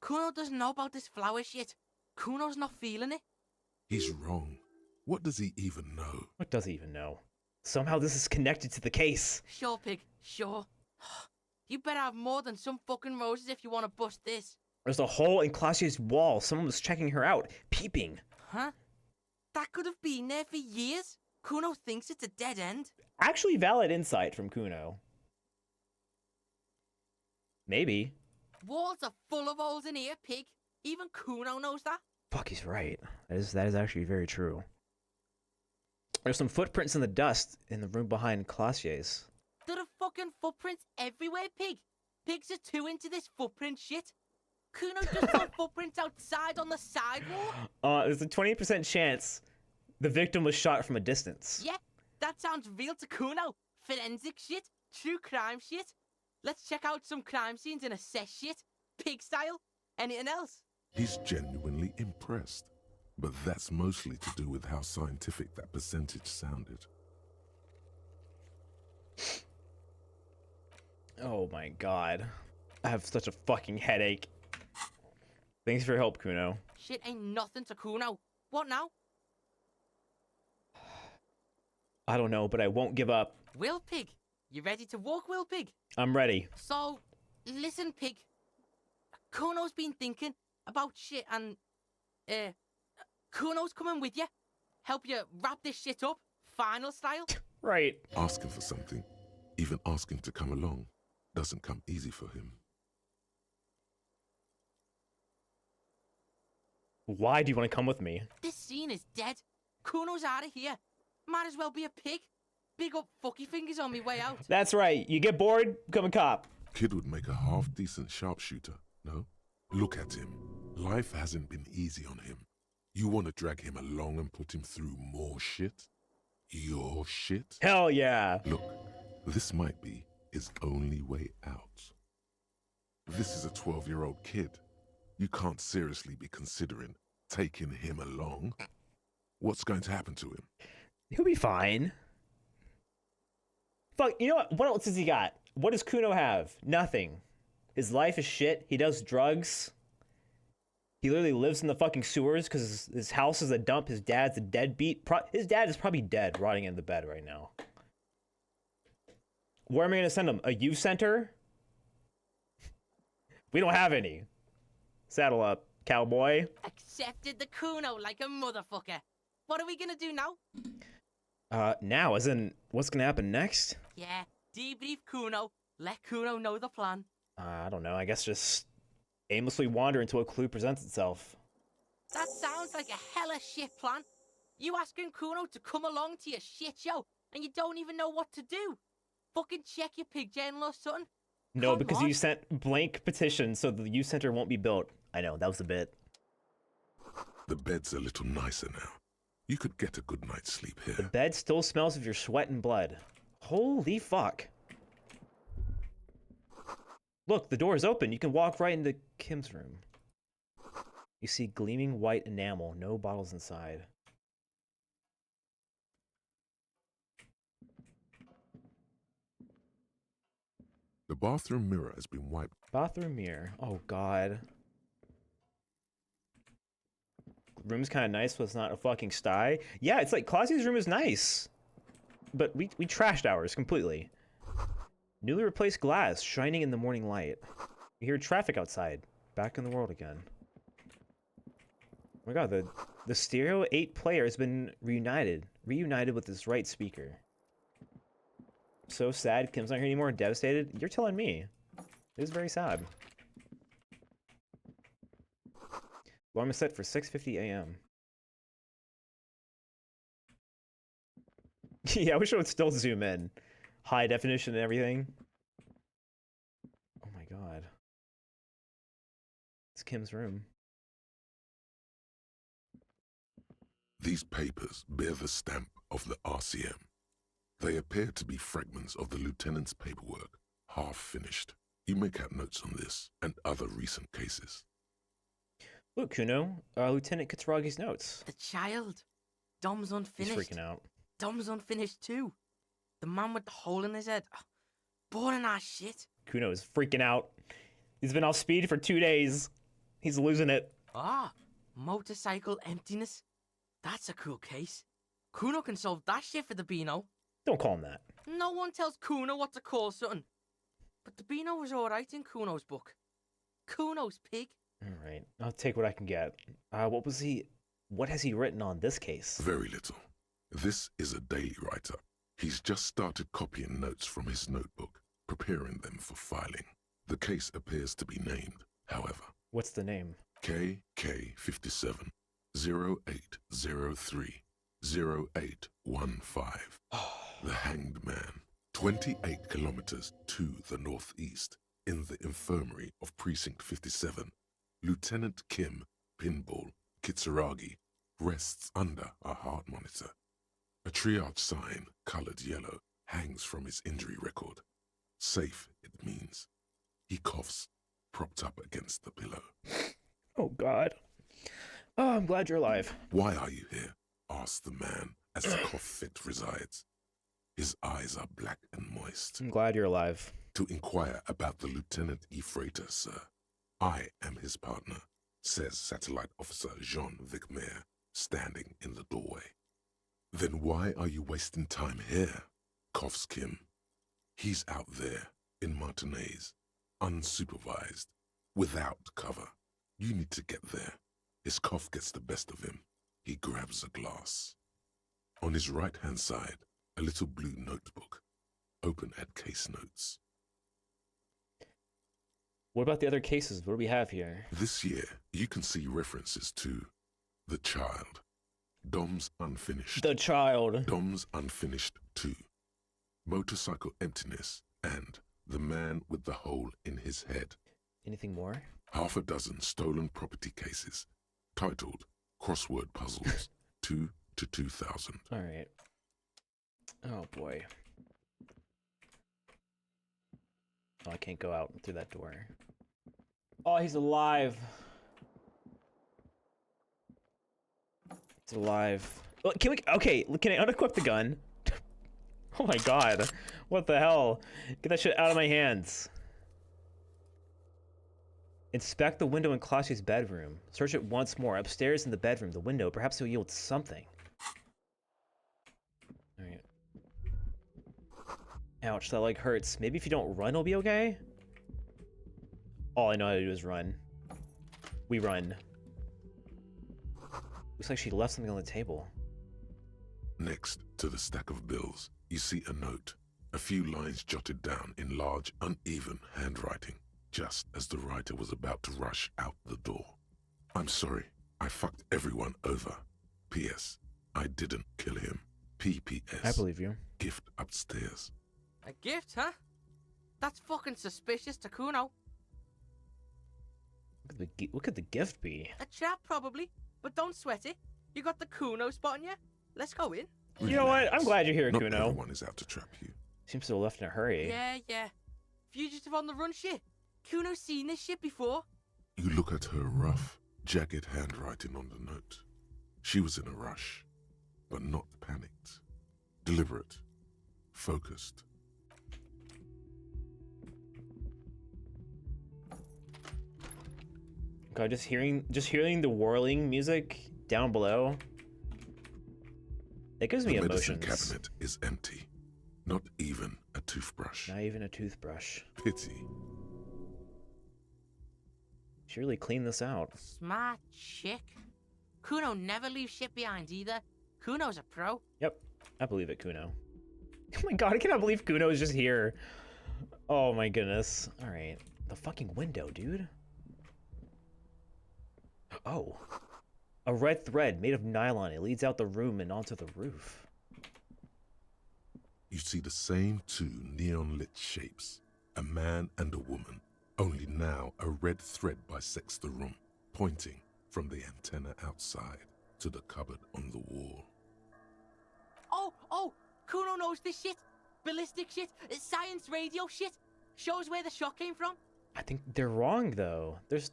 Kuno doesn't know about this flower shit. Kuno's not feeling it. He's wrong. What does he even know? What does he even know? Somehow this is connected to the case. Sure, Pig, sure. You better have more than some fucking roses if you want to bust this. There's a hole in Classier's wall. Someone was checking her out, peeping. Huh? That could have been there for years. Kuno thinks it's a dead end. Actually valid insight from Kuno. Maybe. Walls are full of holes in here, Pig. Even Kuno knows that. Fuck, he's right. That is actually very true. There's some footprints in the dust in the room behind Classier's. There are fucking footprints everywhere, Pig. Pigs are too into this footprint shit. Kuno just saw footprints outside on the sidewalk. There's a 20% chance the victim was shot from a distance. Yeah, that sounds real to Kuno. Forensic shit, true crime shit. Let's check out some crime scenes and assess shit. Pig style. Anything else? He's genuinely impressed. But that's mostly to do with how scientific that percentage sounded. Oh my god. I have such a fucking headache. Thanks for your help, Kuno. Shit ain't nothing to Kuno. What now? I don't know, but I won't give up. Will Pig, you ready to walk, Will Pig? I'm ready. So, listen, Pig. Kuno's been thinking about shit and, Kuno's coming with you. Help you wrap this shit up, final style. Right. Asking for something, even asking to come along, doesn't come easy for him. Why do you want to come with me? This scene is dead. Kuno's out of here. Might as well be a pig. Big up fucky fingers on me way out. That's right. You get bored, become a cop. Kid would make a half-decent sharpshooter, no? Look at him. Life hasn't been easy on him. You want to drag him along and put him through more shit? Your shit? Hell yeah. Look, this might be his only way out. This is a 12-year-old kid. You can't seriously be considering taking him along. What's going to happen to him? He'll be fine. Fuck, you know what else has he got? What does Kuno have? Nothing. His life is shit. He does drugs. He literally lives in the fucking sewers because his house is a dump. His dad's a deadbeat. His dad is probably dead, rotting in the bed right now. Where am I going to send him? A youth center? We don't have any. Saddle up, cowboy. Accepted the Kuno like a motherfucker. What are we gonna do now? Now, as in, what's gonna happen next? Yeah, debrief Kuno. Let Kuno know the plan. I don't know. I guess just aimlessly wander until a clue presents itself. That sounds like a hella shit plan. You asking Kuno to come along to your shit show, and you don't even know what to do. Fucking check your pig journal or something. No, Come because on. you sent blank petition, so the youth center won't be built. I know, that was a bit. The bed's a little nicer now. You could get a good night's sleep here. The bed still smells of your sweat and blood. Holy fuck. Look, the door is open. You can walk right into Kim's room. You see gleaming white enamel, no bottles inside. The bathroom mirror has been wiped. Bathroom mirror. Oh god. Room's kind of nice, but it's not a fucking sty. Yeah, it's like Clausia's room is nice, but we trashed ours completely. Newly replaced glass shining in the morning light. You hear traffic outside. Back in the world again. Oh my god, the stereo 8 player has been reunited with its right speaker. So sad. Kim's not here anymore. Devastated. You're telling me. It is very sad. Alarm is set for 6:50 a.m. Yeah, I wish I would still zoom in. High definition and everything. Oh my god. It's Kim's room. These papers bear the stamp of the RCM. They appear to be fragments of the lieutenant's paperwork, half finished. You make out notes on this and other recent cases. Look, Kuno, Lieutenant Kataragi's notes. The child. Dom's unfinished. He's freaking out. Dom's unfinished too. The man with the hole in his head. Boring ass shit. Kuno is freaking out. He's been off speed for 2 days. He's losing it. Ah, motorcycle emptiness. That's a cool case. Kuno can solve that shit for the Beano. Don't call him that. No one tells Kuno what to call something. But the Beano was alright in Kuno's book. Kuno's pig. Alright, I'll take what I can get. What has he written on this case? Very little. This is a daily write-up. He's just started copying notes from his notebook, preparing them for filing. The case appears to be named, however. What's the name? KK57 0803 0815. The Hanged Man. 28 kilometers to the northeast, in the infirmary of Precinct 57, Lieutenant Kim Pinball Kitsuragi rests under a heart monitor. A triage sign, colored yellow, hangs from his injury record. Safe, it means. He coughs, propped up against the pillow. Oh, God. Oh, I'm glad you're alive. Why are you here? Asked the man as the cough fit resides. His eyes are black and moist. I'm glad you're alive. To inquire about the Lieutenant E. Freighter, sir. I am his partner, says Satellite Officer Jean Vicmer, standing in the doorway. Then why are you wasting time here? Coughs Kim. He's out there, in Martinez, unsupervised, without cover. You need to get there. His cough gets the best of him. He grabs a glass. On his right-hand side, a little blue notebook, open at case notes. What about the other cases? What do we have here? This year, you can see references to The Child, Dom's Unfinished. The Child. Dom's Unfinished 2, Motorcycle Emptiness, and The Man with the Hole in His Head. Anything more? half a dozen stolen property cases, titled Crossword Puzzles 2 to 2000. All right. Oh boy. Oh, I can't go out through that door. Oh, he's alive. He's alive. Look, can we? Okay, can I unequip the gun? Oh my god. What the hell? Get that shit out of my hands. Inspect the window in Classie's bedroom. Search it once more. Upstairs in the bedroom, the window. Perhaps it will yield something. Alright. Ouch, that leg hurts. Maybe if you don't run, it'll be okay? All I know how to do is run. We run. Looks like she left something on the table. Next to the stack of bills, you see a note. A few lines jotted down in large, uneven handwriting, just as the writer was about to rush out the door. I'm sorry, I fucked everyone over. P.S. I didn't kill him. P.P.S. I believe you. Gift upstairs. A gift, huh? That's fucking suspicious to Kuno. What could the gift be? A trap, probably. But don't sweat it. You got the Kuno spot on you. Let's go in. You know what? I'm glad you're here, Not Kuno. everyone is out to trap you. Seems to have left in a hurry. Yeah. Fugitive on the run shit. Kuno's seen this shit before. You look at her rough, jagged handwriting on the note. She was in a rush, but not panicked. Deliberate. Focused. God, just hearing the whirling music down below. It gives me emotions. The medicine cabinet is empty. Not even a toothbrush. Not even a toothbrush. Pity. Should really clean this out. Smart chick. Kuno never leaves shit behind either. Kuno's a pro. Yep, I believe it, Kuno. Oh my god, I cannot believe Kuno is just here. Oh my goodness. Alright. The fucking window, dude. Oh. A red thread made of nylon. It leads out the room and onto the roof. You see the same two neon-lit shapes. A man and a woman. Only now a red thread bisects the room, pointing from the antenna outside to the cupboard on the wall. Oh! Kuno knows this shit. Ballistic shit. Science radio shit. Shows where the shot came from. I think they're wrong, though. There's...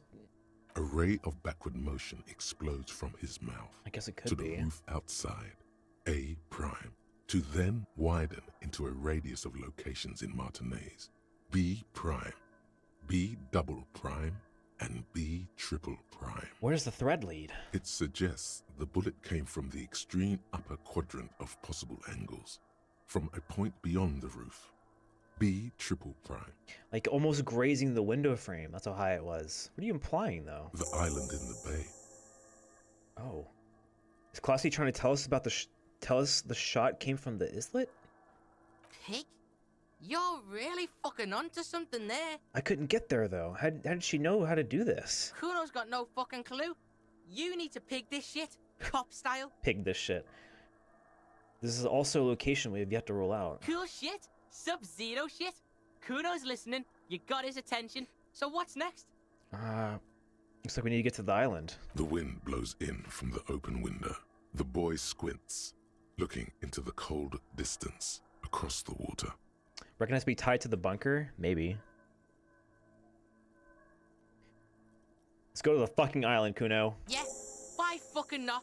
A ray of backward motion explodes from his mouth. I guess it could to be. the roof outside, A prime, to then widen into a radius of locations in Martinez. B prime, B double prime, and B triple prime. Where does the thread lead? It suggests the bullet came from the extreme upper quadrant of possible angles, from a point beyond the roof. B triple prime. Like almost grazing the window frame. That's how high it was. What are you implying, though? The island in the bay. Oh. Is Classy trying to tell us about tell us the shot came from the islet? Pig? You're really fucking onto something there. I couldn't get there, though. How did she know how to do this? Kuno's got no fucking clue. You need to pig this shit, cop style. Pig this shit. This is also a location we have yet to roll out. Cool shit. Sub-Zero shit. Kuno's listening. You got his attention. So what's next? Looks like we need to get to the island. The wind blows in from the open window. The boy squints, looking into the cold distance across the water. Reckon it has to be tied to the bunker? Maybe. Let's go to the fucking island, Kuno. Yeah, why fucking not?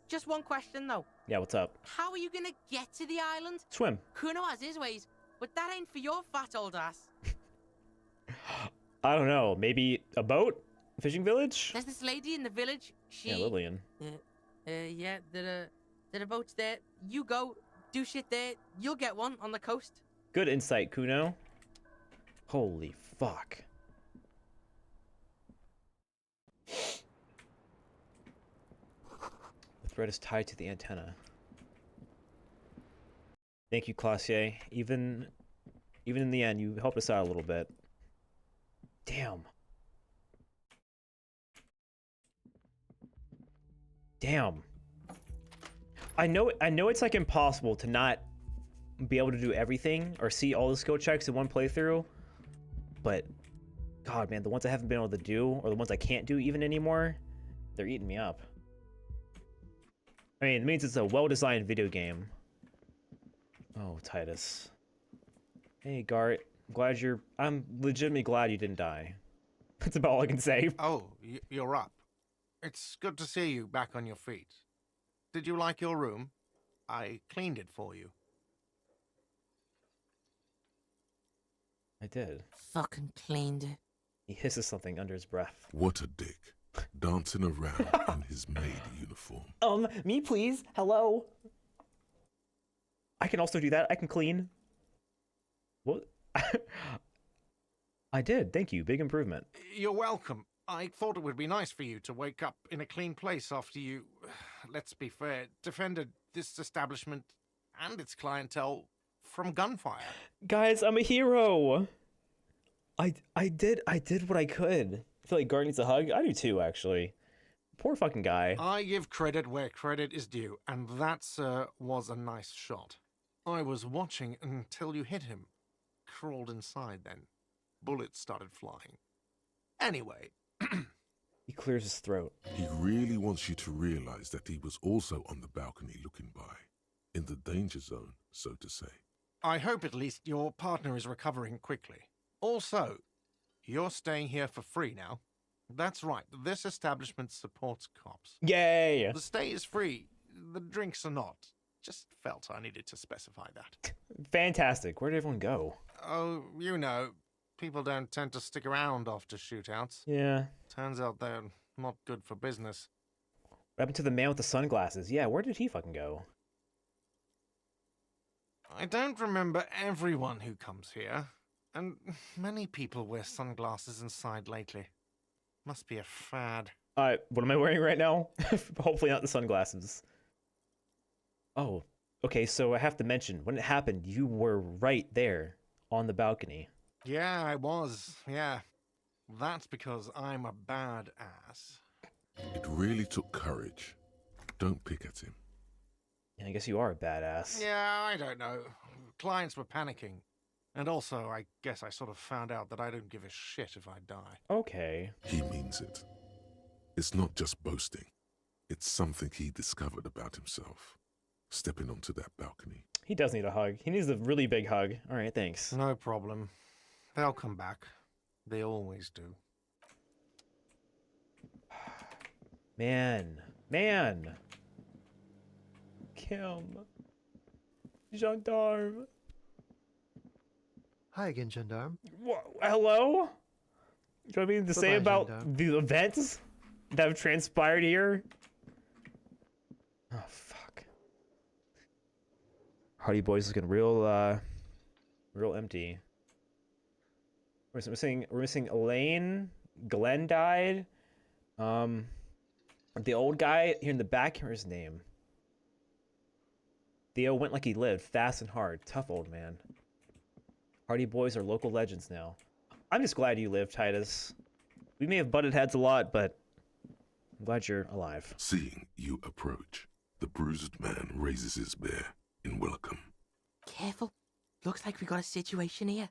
Just one question, though. Yeah, what's up? How are you gonna get to the island? Swim. Kuno has his ways, but that ain't for your fat old ass. I don't know. Maybe a boat? Fishing village? There's this lady in the village. Yeah, Lillian. Yeah, there are boats there. You go, do shit there. You'll get one on the coast. Good insight, Kuno. Holy fuck. The thread is tied to the antenna. Thank you, Classier. Even in the end, you helped us out a little bit. Damn. Damn. I know it's like impossible to not be able to do everything or see all the skill checks in one playthrough, but God, man, the ones I haven't been able to do, or the ones I can't do even anymore, they're eating me up. I mean, it means it's a well-designed video game. Oh, Titus. Hey, Gart. I'm legitimately glad you didn't die. That's about all I can say. Oh, you're up. It's good to see you back on your feet. Did you like your room? I cleaned it for you. I did. Fucking cleaned it. He hisses something under his breath. What a dick. Dancing around in his maid uniform. Me please? Hello? I can also do that. I can clean. What? I did. Thank you. Big improvement. You're welcome. I thought it would be nice for you to wake up in a clean place after you, let's be fair, defended this establishment and its clientele from gunfire. Guys, I'm a hero. I did what I could. I feel like Gart needs a hug. I do too, actually. Poor fucking guy. I give credit where credit is due, and that, sir, was a nice shot. I was watching until you hit him. Crawled inside then. Bullets started flying. Anyway. He clears his throat. He really wants you to realize that he was also on the balcony looking by. In the danger zone, so to say. I hope at least your partner is recovering quickly. Also, you're staying here for free now. That's right, this establishment supports cops. Yay! The stay is free, the drinks are not. Just felt I needed to specify that. Fantastic. Where did everyone go? Oh, you know, people don't tend to stick around after shootouts. Yeah. Turns out they're not good for business. What happened to the man with the sunglasses? Yeah, where did he fucking go? I don't remember everyone who comes here, and many people wear sunglasses inside lately. Must be a fad. What am I wearing right now? Hopefully not the sunglasses. Oh, okay, so I have to mention, when it happened, you were right there on the balcony. Yeah, I was, yeah. That's because I'm a badass. It really took courage. Don't pick at him. Yeah, I guess you are a badass. Yeah, I don't know. Clients were panicking. And also, I guess I sort of found out that I don't give a shit if I die. Okay. He means it. It's not just boasting. It's something he discovered about himself. Stepping onto that balcony. He does need a hug. He needs a really big hug. All right, thanks. No problem. They'll come back. They always do. Man. Kim. Gendarme. Hi again, Gendarme. Hello? Do you have anything to say about the events that have transpired here? Oh, fuck. Hardy Boys looking real empty. We're missing Elaine. Glenn died. The old guy here in the back, here's his name. Theo went like he lived, fast and hard. Tough old man. Hardy Boys are local legends now. I'm just glad you lived, Titus. We may have butted heads a lot, but I'm glad you're alive. Seeing you approach, the bruised man raises his bear in welcome. Careful. Looks like we got a situation here.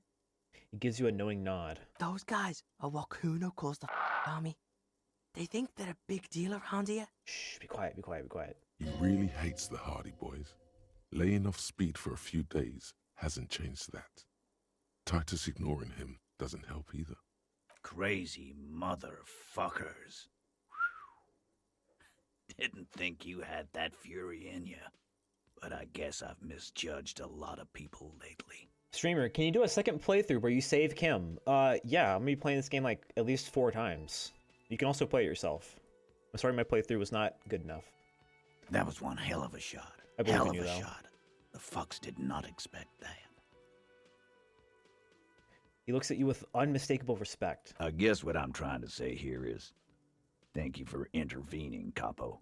He gives you a knowing nod. Those guys are what Kuno calls the army. They think they're a big deal around here. Shh, be quiet. He really hates the Hardy Boys. Laying off speed for a few days hasn't changed that. Titus ignoring him doesn't help either. Crazy motherfuckers. Didn't think you had that fury in you. But I guess I've misjudged a lot of people lately. Streamer, can you do a second playthrough where you save Kim? Yeah, I'm gonna be playing this game like at least 4 times. You can also play it yourself. I'm sorry my playthrough was not good enough. That was one hell of a shot. I believe hell in you, of a though. shot. The fucks did not expect that. He looks at you with unmistakable respect. I guess what I'm trying to say here is, thank you for intervening, Capo.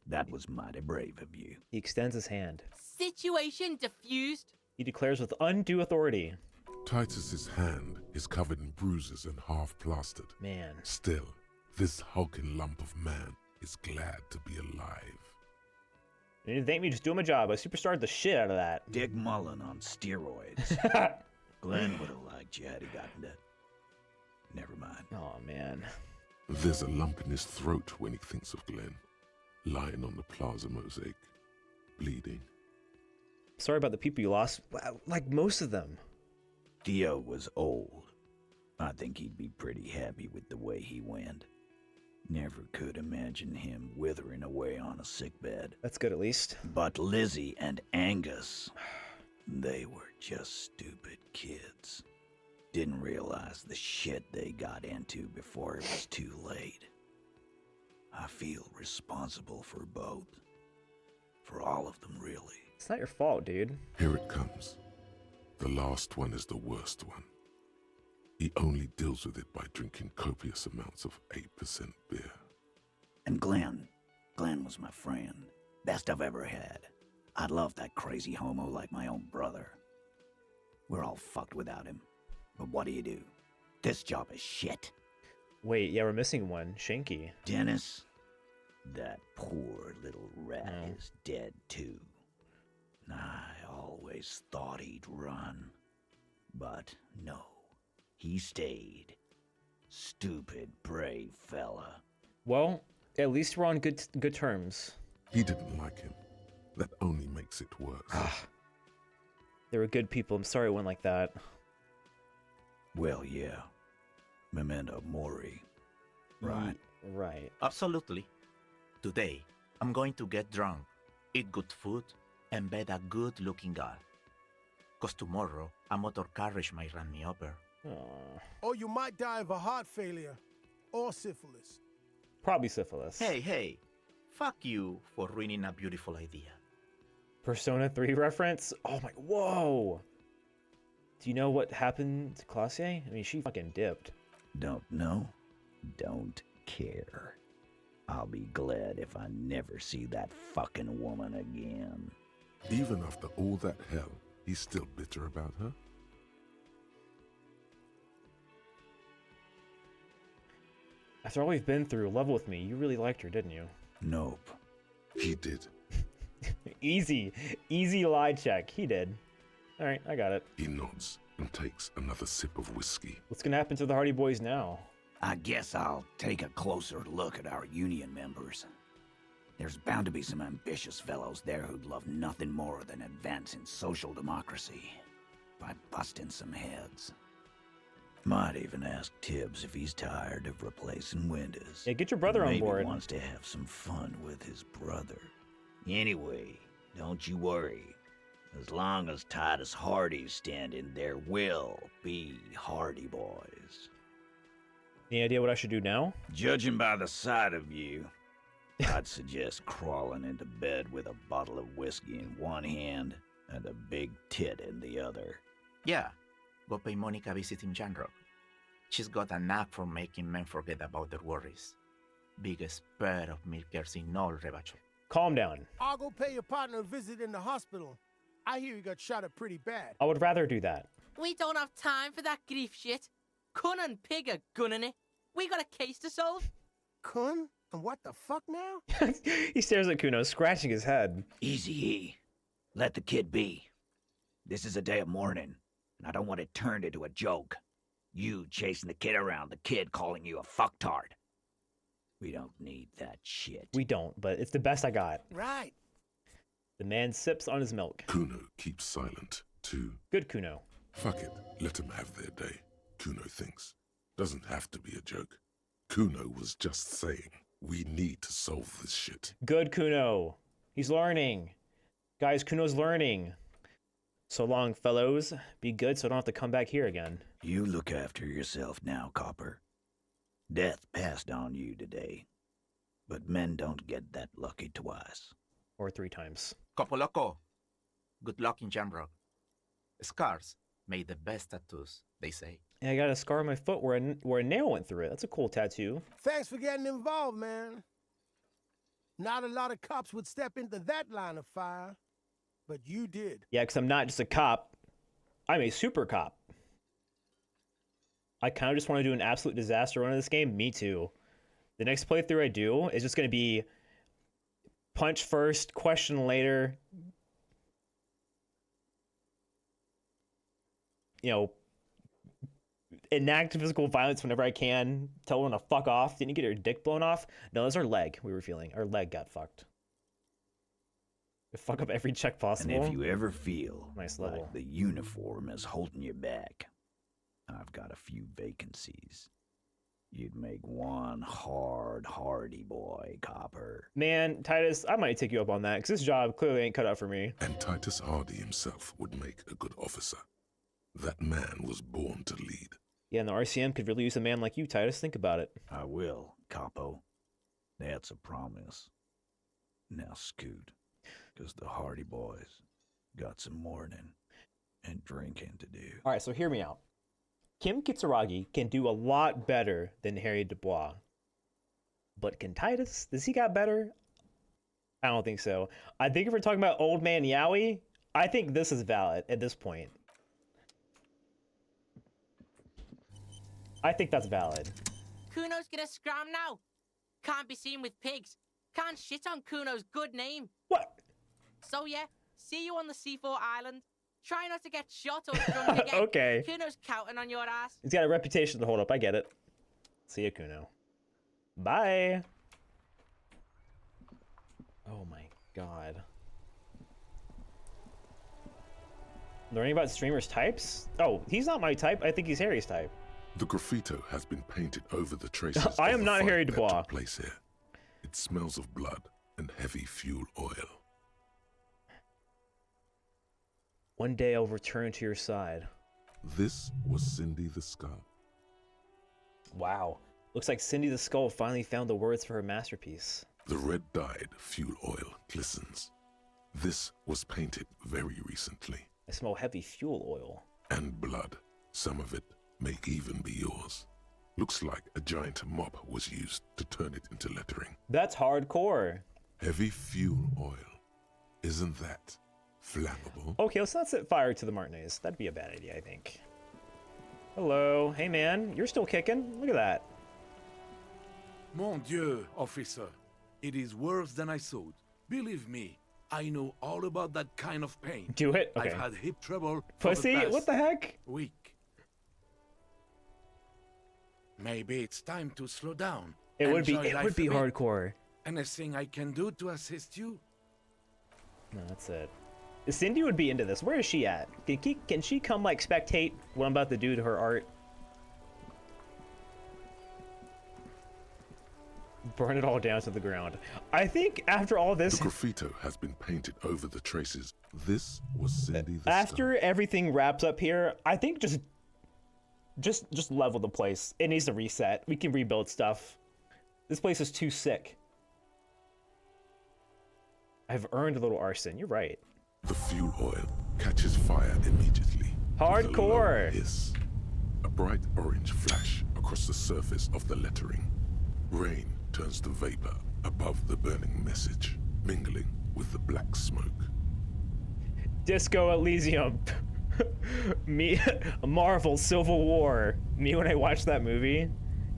That was mighty brave of you. He extends his hand. Situation diffused. He declares with undue authority. Titus's hand is covered in bruises and half plastered. Man. Still, this hulking lump of man is glad to be alive. You didn't thank me, just doing my job. I superstarred the shit out of that. Dick Mullen on steroids. Glenn would have liked you had he gotten to Never mind. Oh, man. There's a lump in his throat when he thinks of Glenn, lying on the plaza mosaic, bleeding. Sorry about the people you lost. Like most of them. Theo was old. I think he'd be pretty happy with the way he went. Never could imagine him withering away on a sickbed. That's good at least. But Lizzie and Angus, they were just stupid kids. Didn't realize the shit they got into before it was too late. I feel responsible for both. For all of them, really. It's not your fault, dude. Here it comes. The last one is the worst one. He only deals with it by drinking copious amounts of 8% beer. And Glenn was my friend. Best I've ever had. I'd love that crazy homo like my own brother. We're all fucked without him. But what do? This job is shit. Wait, yeah, we're missing one. Shanky. Dennis, that poor little rat is dead too. I always thought he'd run. But no, he stayed. Stupid, brave fella. Well, at least we're on good terms. He didn't like him. That only makes it worse. They were good people. I'm sorry it went like that. Well, yeah. Memento mori. Right. Right. Absolutely. Today, I'm going to get drunk, eat good food, and bed a good-looking girl. Cause tomorrow, a motor carriage might run me over. Or you might die of a heart failure. Or syphilis. Probably syphilis. Hey. Fuck you for ruining a beautiful idea. Persona 3 reference? Oh my, whoa! Do you know what happened to Classier? I mean, she fucking dipped. Don't know? Don't care. I'll be glad if I never see that fucking woman again. Even after all that hell, he's still bitter about her? After all we've been through, level with me. You really liked her, didn't you? Nope. He did. Easy lie check. He did. All right, I got it. He nods and takes another sip of whiskey. What's gonna happen to the Hardy Boys now? I guess I'll take a closer look at our union members. There's bound to be some ambitious fellows there who'd love nothing more than advancing social democracy by busting some heads. Might even ask Tibbs if he's tired of replacing windows. Yeah, get your brother on board. Maybe wants to have some fun with his brother. Anyway, don't you worry. As long as Titus Hardy's standing, there will be Hardy Boys. Any idea what I should do now? Judging by the sight of you, I'd suggest crawling into bed with a bottle of whiskey in one hand and a big tit in the other. Yeah, go pay Monica a visit in Janrock. She's got a knack for making men forget about their worries. Biggest pair of milkers in all Rebacho. Calm down. I'll go pay your partner a visit in the hospital. I hear he got shot up pretty bad. I would rather do that. We don't have time for that grief shit. Kun and Pig are gunning it. We got a case to solve. Kun? And what the fuck now? He stares at Kuno, scratching his head. Easy, E. Let the kid be. This is a day of mourning, and I don't want it turned into a joke. You chasing the kid around, the kid calling you a fucktard. We don't need that shit. We don't, but it's the best I got. Right. The man sips on his milk. Kuno keeps silent, too. Good Kuno. Fuck it, let them have their day, Kuno thinks. Doesn't have to be a joke. Kuno was just saying, we need to solve this shit. Good Kuno. He's learning. Guys, Kuno's learning. So long, fellows. Be good so I don't have to come back here again. You look after yourself now, Copper. Death passed on you today. But men don't get that lucky twice. Or 3 times. Copo Loco. Good luck in Jamrock. Scars made the best tattoos, they say. And I got a scar on my foot where a nail went through it. That's a cool tattoo. Thanks for getting involved, man. Not a lot of cops would step into that line of fire, but you did. Yeah, because I'm not just a cop. I'm a super cop. I kind of just want to do an absolute disaster run of this game. Me too. The next playthrough I do is just going to be punch first, question later. You know, enact physical violence whenever I can. Tell everyone to fuck off. Didn't you get your dick blown off? No, that's our leg we were feeling. Our leg got fucked. We fuck up every check possible. And if you ever feel nice like level. the uniform is holding you back, I've got a few vacancies. You'd make one hardy boy, Copper. Man, Titus, I might take you up on that, because this job clearly ain't cut out for me. And Titus Hardy himself would make a good officer. That man was born to lead. Yeah, and the RCM could really use a man like you, Titus. Think about it. I will, Capo. That's a promise. Now scoot, because the Hardy boys got some mourning and drinking to do. All right, so hear me out. Kim Kitsuragi can do a lot better than Harry Dubois. But can Titus? Does he got better? I don't think so. I think if we're talking about Old Man Yowie, I think this is valid at this point. I think that's valid. Kuno's gonna scram now. Can't be seen with pigs. Can't shit on Kuno's good name. What? So yeah, see you on the C4 island. Try not to get shot or drunk again. Okay. Kuno's counting on your ass. He's got a reputation to hold up. I get it. See ya, Kuno. Bye. Oh my god. Learning about streamers' types? Oh, he's not my type. I think he's Harry's type. The graffito has been painted over the traces I of am the not fight Harry that Dubois. took place here. It smells of blood and heavy fuel oil. One day I'll return to your side. This was Cindy the Skull. Wow. Looks like Cindy the Skull finally found the words for her masterpiece. The red-dyed fuel oil glistens. This was painted very recently. I smell heavy fuel oil. And blood. Some of it may even be yours. Looks like a giant mop was used to turn it into lettering. That's hardcore. Heavy fuel oil. Isn't that flammable? Okay, let's not set fire to the Martinez. That'd be a bad idea, I think. Hello. Hey, man. You're still kicking? Look at that. Mon Dieu, officer. It is worse than I thought. Believe me, I know all about that kind of pain. Do it? Okay. I've had hip trouble for Pussy? the past What the heck? week. Maybe it's time to slow down. It would be Enjoy life a bit. hardcore. Anything I can do to assist you? No, that's it. Cindy would be into this. Where is she at? Can she come, like, spectate what I'm about to do to her art? Burn it all down to the ground. I think after all this... The graffito has been painted over the traces. This was Cindy the After Skull. everything wraps up here, I think just level the place. It needs to reset. We can rebuild stuff. This place is too sick. I've earned a little arson. You're right. The fuel oil catches fire immediately. Hardcore. Hiss. A bright orange flash across the surface of the lettering. Rain turns to vapor above the burning message, mingling with the black smoke. Disco Elysium. Me, Marvel Civil War. Me when I watched that movie.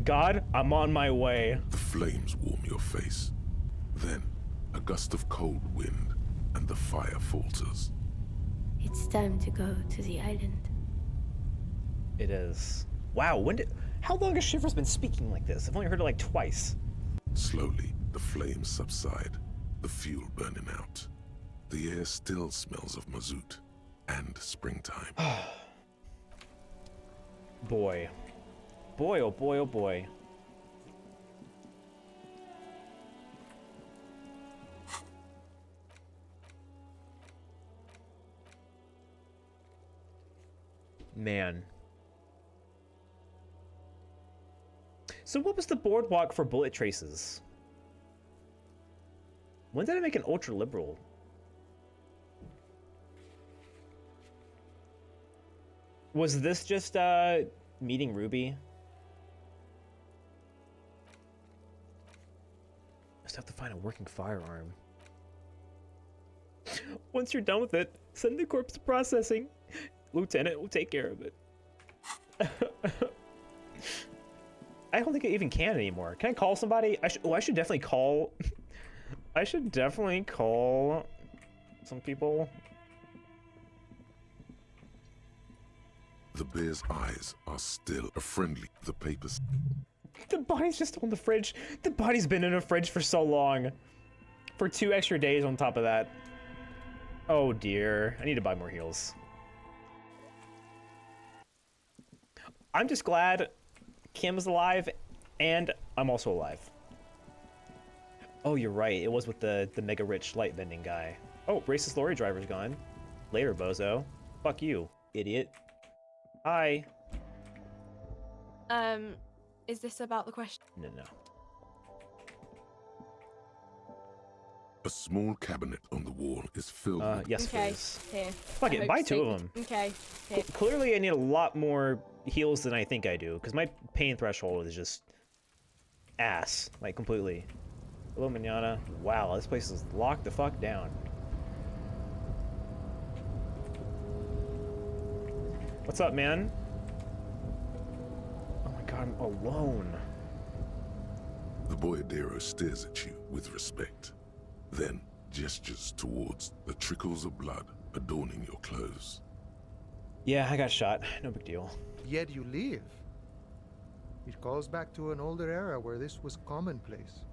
God, I'm on my way. The flames warm your face. Then, a gust of cold wind, and the fire falters. It's time to go to the island. It is. Wow, how long has Shivers been speaking like this? I've only heard it like twice. Slowly, the flames subside, the fuel burning out. The air still smells of mazout and springtime. Boy. Boy, oh boy, oh boy. Man. So what was the boardwalk for bullet traces? When did I make an ultra liberal? Was this just meeting Ruby? Just have to find a working firearm. Once you're done with it, send the corpse to processing. Lieutenant will take care of it. I don't think I even can anymore. Can I call somebody? I should definitely call. I should definitely call some people. The bear's eyes are still friendly. The papers. The body's just on the fridge. The body's been in a fridge for so long. For 2 extra days on top of that. Oh dear. I need to buy more heals. I'm just glad Kim is alive, and I'm also alive. Oh, you're right. It was with the mega rich light bending guy. Oh, racist lorry driver's gone. Later, bozo. Fuck you, idiot. Hi. Is this about the question? No. A small cabinet on the wall is filled with... Yes, okay, please. here. Fuck it, buy 2 of them. Okay, here. Clearly, I need a lot more heals than I think I do, because my pain threshold is just ass, like, completely. Hello, manana. Wow, this place is locked the fuck down. What's up, man? Oh my god, I'm alone. The boyadero stares at you with respect, then gestures towards the trickles of blood adorning your clothes. Yeah, I got shot. No big deal. Yet you live. It goes back to an older era where this was commonplace.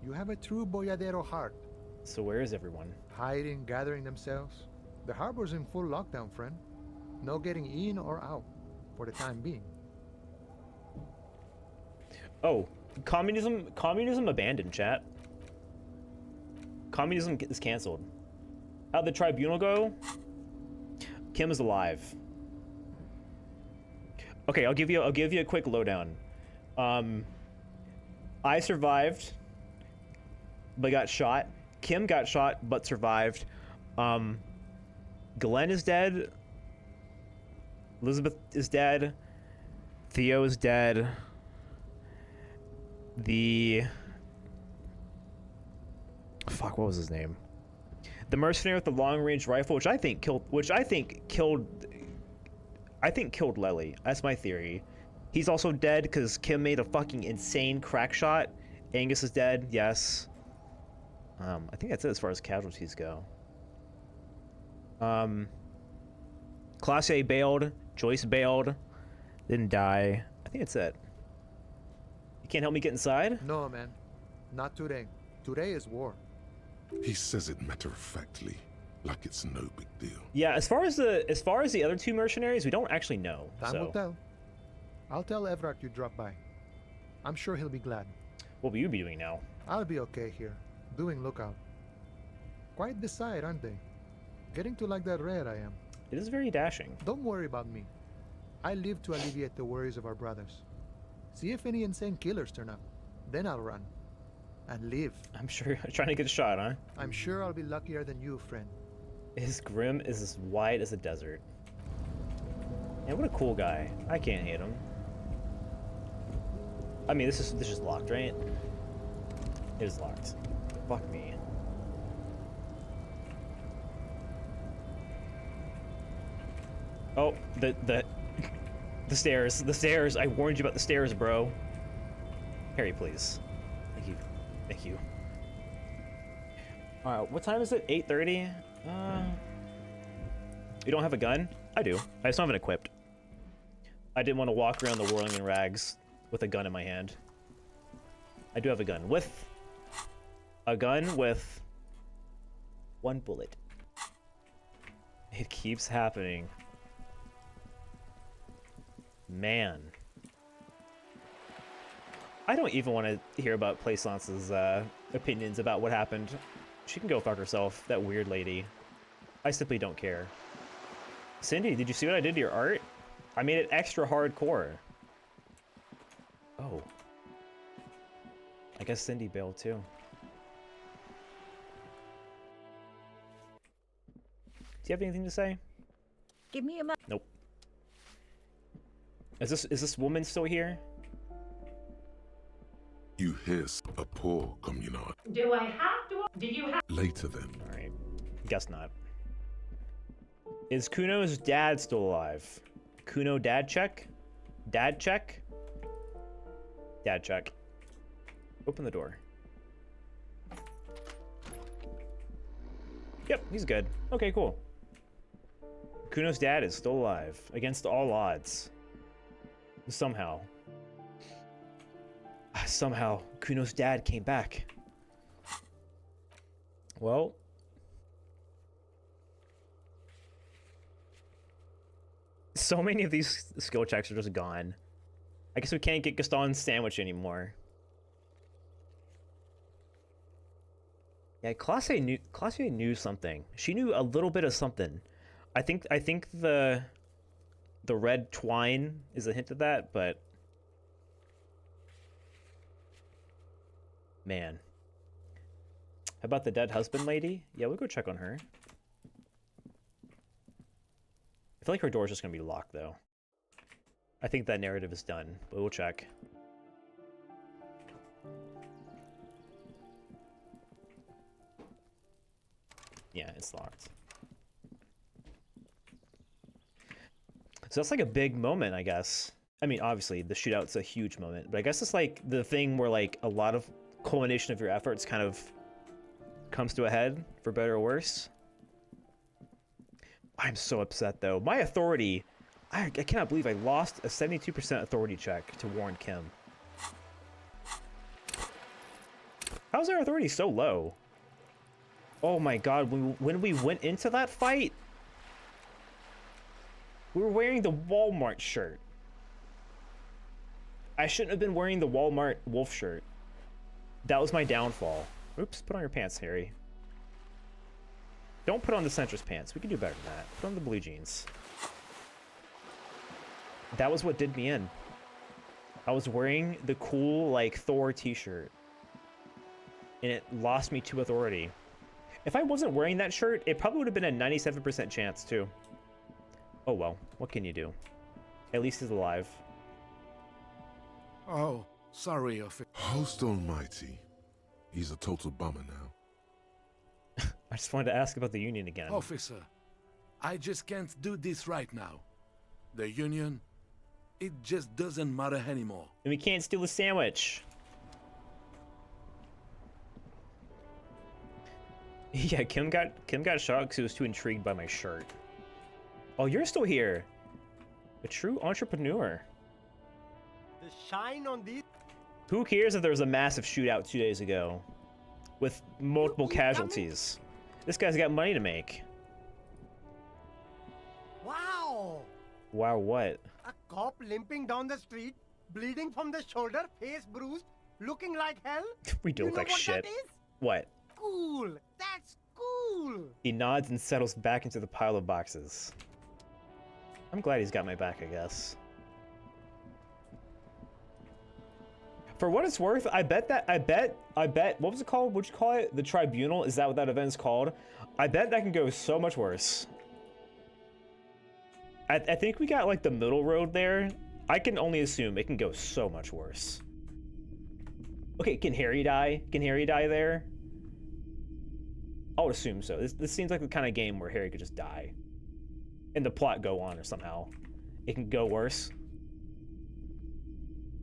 You have a true boyadero heart. So where is everyone? Hiding, gathering themselves. The harbor's in full lockdown, friend. No getting in or out, for the time being. Oh, communism abandoned, chat. Communism is canceled. How'd the tribunal go? Kim is alive. Okay, I'll give you a quick lowdown. I survived, but got shot. Kim got shot, but survived. Glenn is dead. Elizabeth is dead. Theo is dead. Fuck, what was his name? The mercenary with the long-range rifle, which I think killed Lely. That's my theory. He's also dead because Kim made a fucking insane crack shot. Angus is dead, yes. I think that's it as far as casualties go. Class A bailed. Joyce bailed. Didn't die. I think that's it. You can't help me get inside? No, man. Not today. Today is war. He says it matter-of-factly, like it's no big deal. Yeah, as far as the other 2 mercenaries, we don't actually know. Time will tell. I'll tell Everard you dropped by. I'm sure he'll be glad. What will you be doing now? I'll be okay here, doing lookout. Quite the sight, aren't they? Getting to like that rare I am. It is very dashing. Don't worry about me. I live to alleviate the worries of our brothers. See if any insane killers turn up. Then I'll run. And live. I'm sure you're trying to get a shot, huh? I'm sure I'll be luckier than you, friend. His grim is as wide as a desert. And what a cool guy. I can't hate him. I mean, this is locked, right? It is locked. Fuck me. Oh, the stairs. The stairs. I warned you about the stairs, bro. Harry, please. Thank you. Thank you. Alright, what time is it? 8:30? You don't have a gun? I do. I just don't have it equipped. I didn't want to walk around the whirling in rags with a gun in my hand. I do have a gun with 1 bullet. It keeps happening. Man. I don't even want to hear about Playsance's opinions about what happened. She can go fuck herself, that weird lady. I simply don't care. Cindy, did you see what I did to your art? I made it extra hardcore. Oh. I guess Cindy bailed too. Do you have anything to say? Give me a moment. Nope. Is this woman still here? You hiss a poor communard. Do I have to? Do you have? Later then. Alright. Guess not. Is Kuno's dad still alive? Kuno dad check? Dad check? Dad check. Open the door. Yep, he's good. Okay, cool. Kuno's dad is still alive, against all odds. Somehow. Somehow, Kuno's dad came back. Well... so many of these skill checks are just gone. I guess we can't get Gaston's sandwich anymore. Yeah, Classe knew something. She knew a little bit of something. I think the red twine is a hint of that, but man. How about the dead husband lady? Yeah, we'll go check on her. I feel like her door's just gonna be locked though. I think that narrative is done, but we'll check. Yeah, it's locked. So that's like a big moment, I guess. I mean, obviously, the shootout's a huge moment, but I guess it's like the thing where like a lot of culmination of your efforts kind of comes to a head, for better or worse. I'm so upset though. My authority, I cannot believe I lost a 72% authority check to Warren Kim. How's our authority so low? Oh my god, when we went into that fight, we were wearing the Walmart shirt. I shouldn't have been wearing the Walmart wolf shirt. That was my downfall. Oops, put on your pants, Harry. Don't put on the Centris pants. We can do better than that. Put on the blue jeans. That was what did me in. I was wearing the cool, like, Thor t-shirt. And it lost me to authority. If I wasn't wearing that shirt, it probably would have been a 97% chance, too. Oh well, what can you do? At least he's alive. Oh, sorry, officer. Host Almighty. He's a total bummer now. I just wanted to ask about the Union again. Officer, I just can't do this right now. The Union, it just doesn't matter anymore. And we can't steal a sandwich. Yeah, Kim got shot because he was too intrigued by my shirt. Oh, you're still here. A true entrepreneur. The shine on these. Who cares if there was a massive shootout 2 days ago with multiple casualties? This guy's got money to make. Wow! Wow, what? A cop limping down the street, bleeding from the shoulder, face bruised, looking like hell? We do look like shit. What? Cool! That's cool! He nods and settles back into the pile of boxes. I'm glad he's got my back, I guess. For what it's worth, I bet, what was it called? What'd you call it? The Tribunal? Is that what that event is called? I bet that can go so much worse. I think we got like the middle road there. I can only assume it can go so much worse. Okay, can Harry die? Can Harry die there? I would assume so. This seems like the kind of game where Harry could just die. And the plot go on or somehow. It can go worse.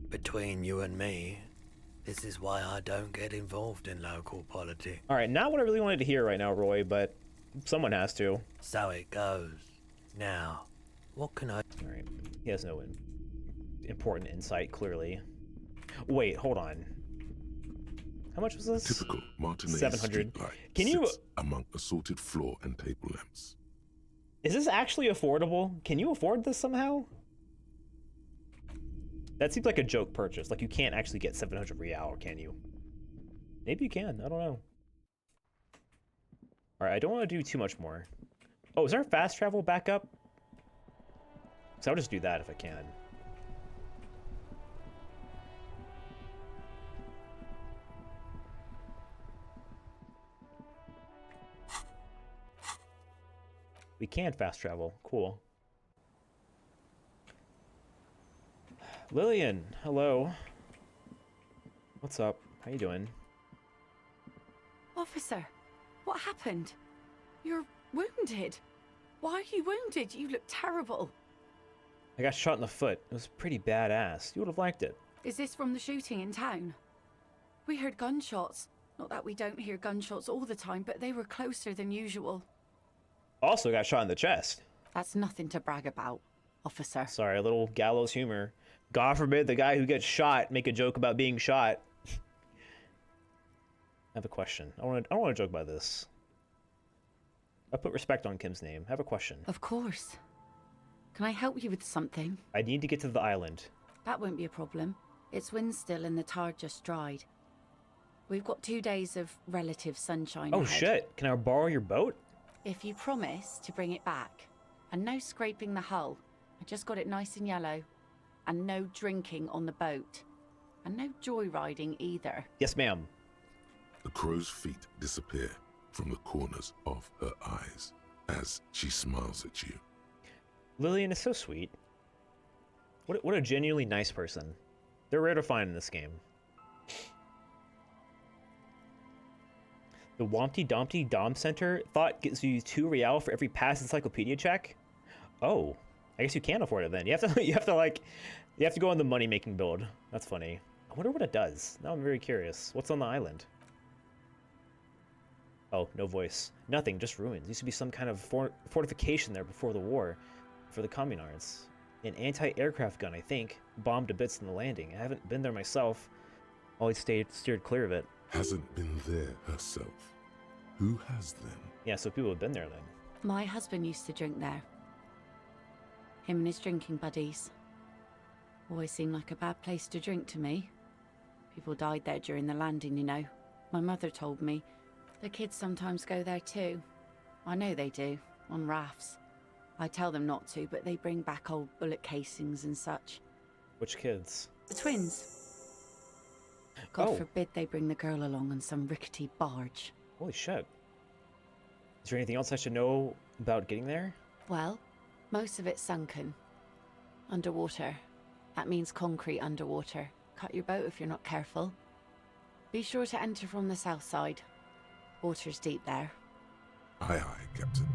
Between you and me, this is why I don't get involved in local politics. Alright, not what I really wanted to hear right now, Roy, but someone has to. So it goes. Now, what can I... Alright, he has no important insight, clearly. Wait, hold on. How much was this? Typical Martinez 700. Streetlight Can you... among assorted floor and table lamps. Is this actually affordable? Can you afford this somehow? That seems like a joke purchase. Like you can't actually get 700 real, can you? Maybe you can. I don't know. Alright, I don't want to do too much more. Oh, is our fast travel back up? So I'll just do that if I can. We can fast travel. Cool. Lillian, hello. What's up? How you doing? Officer, what happened? You're wounded. Why are you wounded? You look terrible. I got shot in the foot. It was pretty badass. You would have liked it. Is this from the shooting in town? We heard gunshots. Not that we don't hear gunshots all the time, but they were closer than usual. Also got shot in the chest. That's nothing to brag about, officer. Sorry, a little gallows humor. God forbid the guy who gets shot make a joke about being shot. I have a question. I don't want to joke about this. I put respect on Kim's name. I have a question. Of course. Can I help you with something? I need to get to the island. That won't be a problem. It's wind still and the tar just dried. We've got 2 days of relative sunshine Oh ahead. shit, can I borrow your boat? If you promise to bring it back. And no scraping the hull. I just got it nice and yellow. And no drinking on the boat. And no joyriding either. Yes, ma'am. The crow's feet disappear from the corners of her eyes as she smiles at you. Lillian is so sweet. What a genuinely nice person. They're rare to find in this game. The Wompty Dumpty Dom Center thought gives you 2 real for every past encyclopedia check. Oh, I guess you can't afford it then. You have to go on the money making build. That's funny. I wonder what it does. Now I'm very curious. What's on the island? Oh, no voice. Nothing, just ruins. Used to be some kind of fortification there before the war for the communards. An anti-aircraft gun, I think. Bombed to bits in the landing. I haven't been there myself. Always steered clear of it. Hasn't been there herself. Who has then? Yeah, so people have been there then. My husband used to drink there. Him and his drinking buddies. Always seemed like a bad place to drink to me. People died there during the landing, you know. My mother told me. The kids sometimes go there too. I know they do, on rafts. I tell them not to, but they bring back old bullet casings and such. Which kids? The twins. God forbid they bring the girl along on some rickety barge. Holy shit. Is there anything else I should know about getting there? Well, most of it's sunken. Underwater. That means concrete underwater. Cut your boat if you're not careful. Be sure to enter from the south side. Water's deep there. Aye, aye, Captain.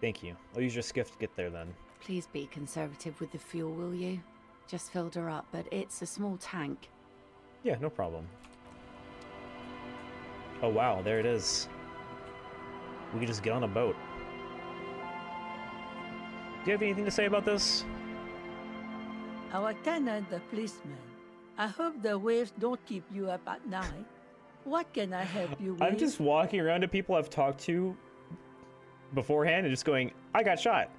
Thank you. I'll use your skiff to get there then. Please be conservative with the fuel, will you? Just filled her up, but it's a small tank. Yeah, no problem. Oh wow, there it is. We can just get on a boat. Do you have anything to say about this? Our tenant, the policeman. I hope the waves don't keep you up at night. What can I help you with? I'm just walking around to people I've talked to beforehand and just going, I got shot.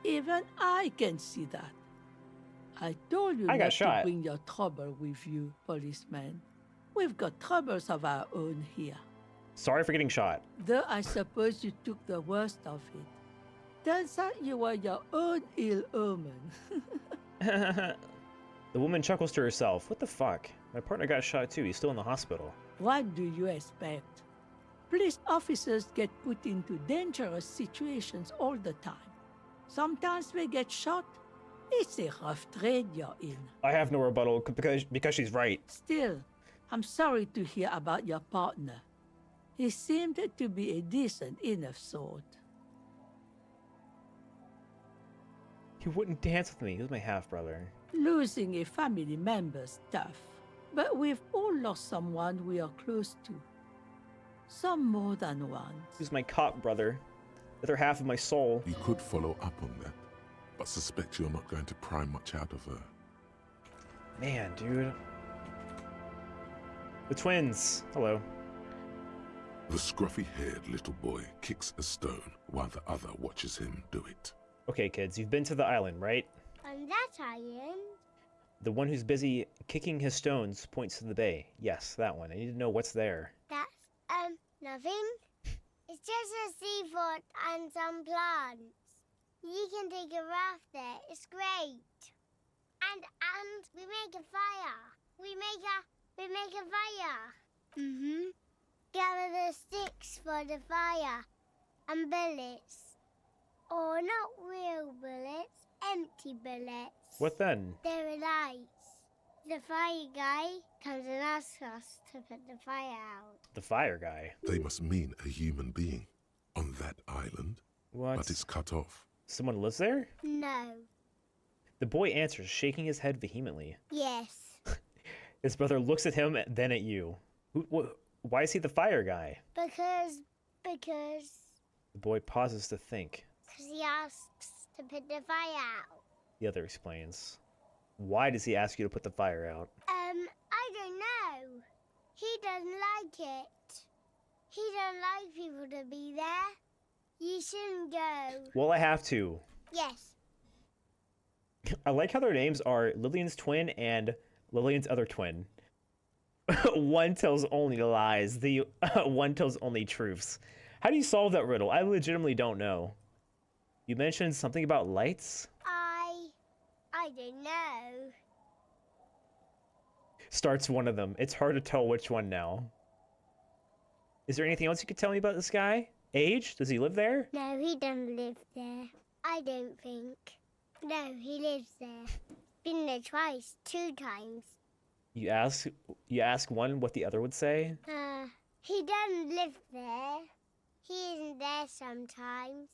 Even I can see that. I told you not to bring your trouble with you, policeman. We've got troubles of our own here. Sorry for getting shot. Though I suppose you took the worst of it. Turns out you were your own ill omen. The woman chuckles to herself. What the fuck? My partner got shot too. He's still in the hospital. What do you expect? Police officers get put into dangerous situations all the time. Sometimes they get shot. It's a rough trade you're in. I have no rebuttal because she's right. Still, I'm sorry to hear about your partner. He seemed to be a decent enough sort. He wouldn't dance with me. He was my half-brother. Losing a family member's tough, but we've all lost someone we are close to. Some more than once. He was my cop brother. The other half of my soul. You could follow up on that, but suspect you're not going to pry much out of her. Man, dude. The twins. Hello. The scruffy-haired little boy kicks a stone while the other watches him do it. Okay, kids, you've been to the island, right? On that island? The one who's busy kicking his stones points to the bay. Yes, that one. I need to know what's there. That's, nothing. It's just a seafort and some plants. You can take a raft there. It's great. And we make a fire. We make a fire. Mm-hmm. Gather the sticks for the fire. And bullets. Or not real bullets, empty bullets. What then? They're lights. The fire guy comes and asks us to put the fire out. The fire guy? They must mean a human being on that island. What? But it's cut off. Someone lives there? No. The boy answers, shaking his head vehemently. Yes. His brother looks at him, then at you. Why is he the fire guy? Because The boy pauses to think. Because he asks to put the fire out. The other explains. Why does he ask you to put the fire out? I don't know. He doesn't like it. He don't like people to be there. You shouldn't go. Well, I have to. Yes. I like how their names are Lillian's twin and Lillian's other twin. One tells only lies. The one tells only truths. How do you solve that riddle? I legitimately don't know. You mentioned something about lights? I don't know. Starts one of them. It's hard to tell which one now. Is there anything else you could tell me about this guy? Age? Does he live there? No, he doesn't live there. I don't think. No, he lives there. Been there twice, 2 times. You ask one what the other would say? He doesn't live there. He isn't there sometimes.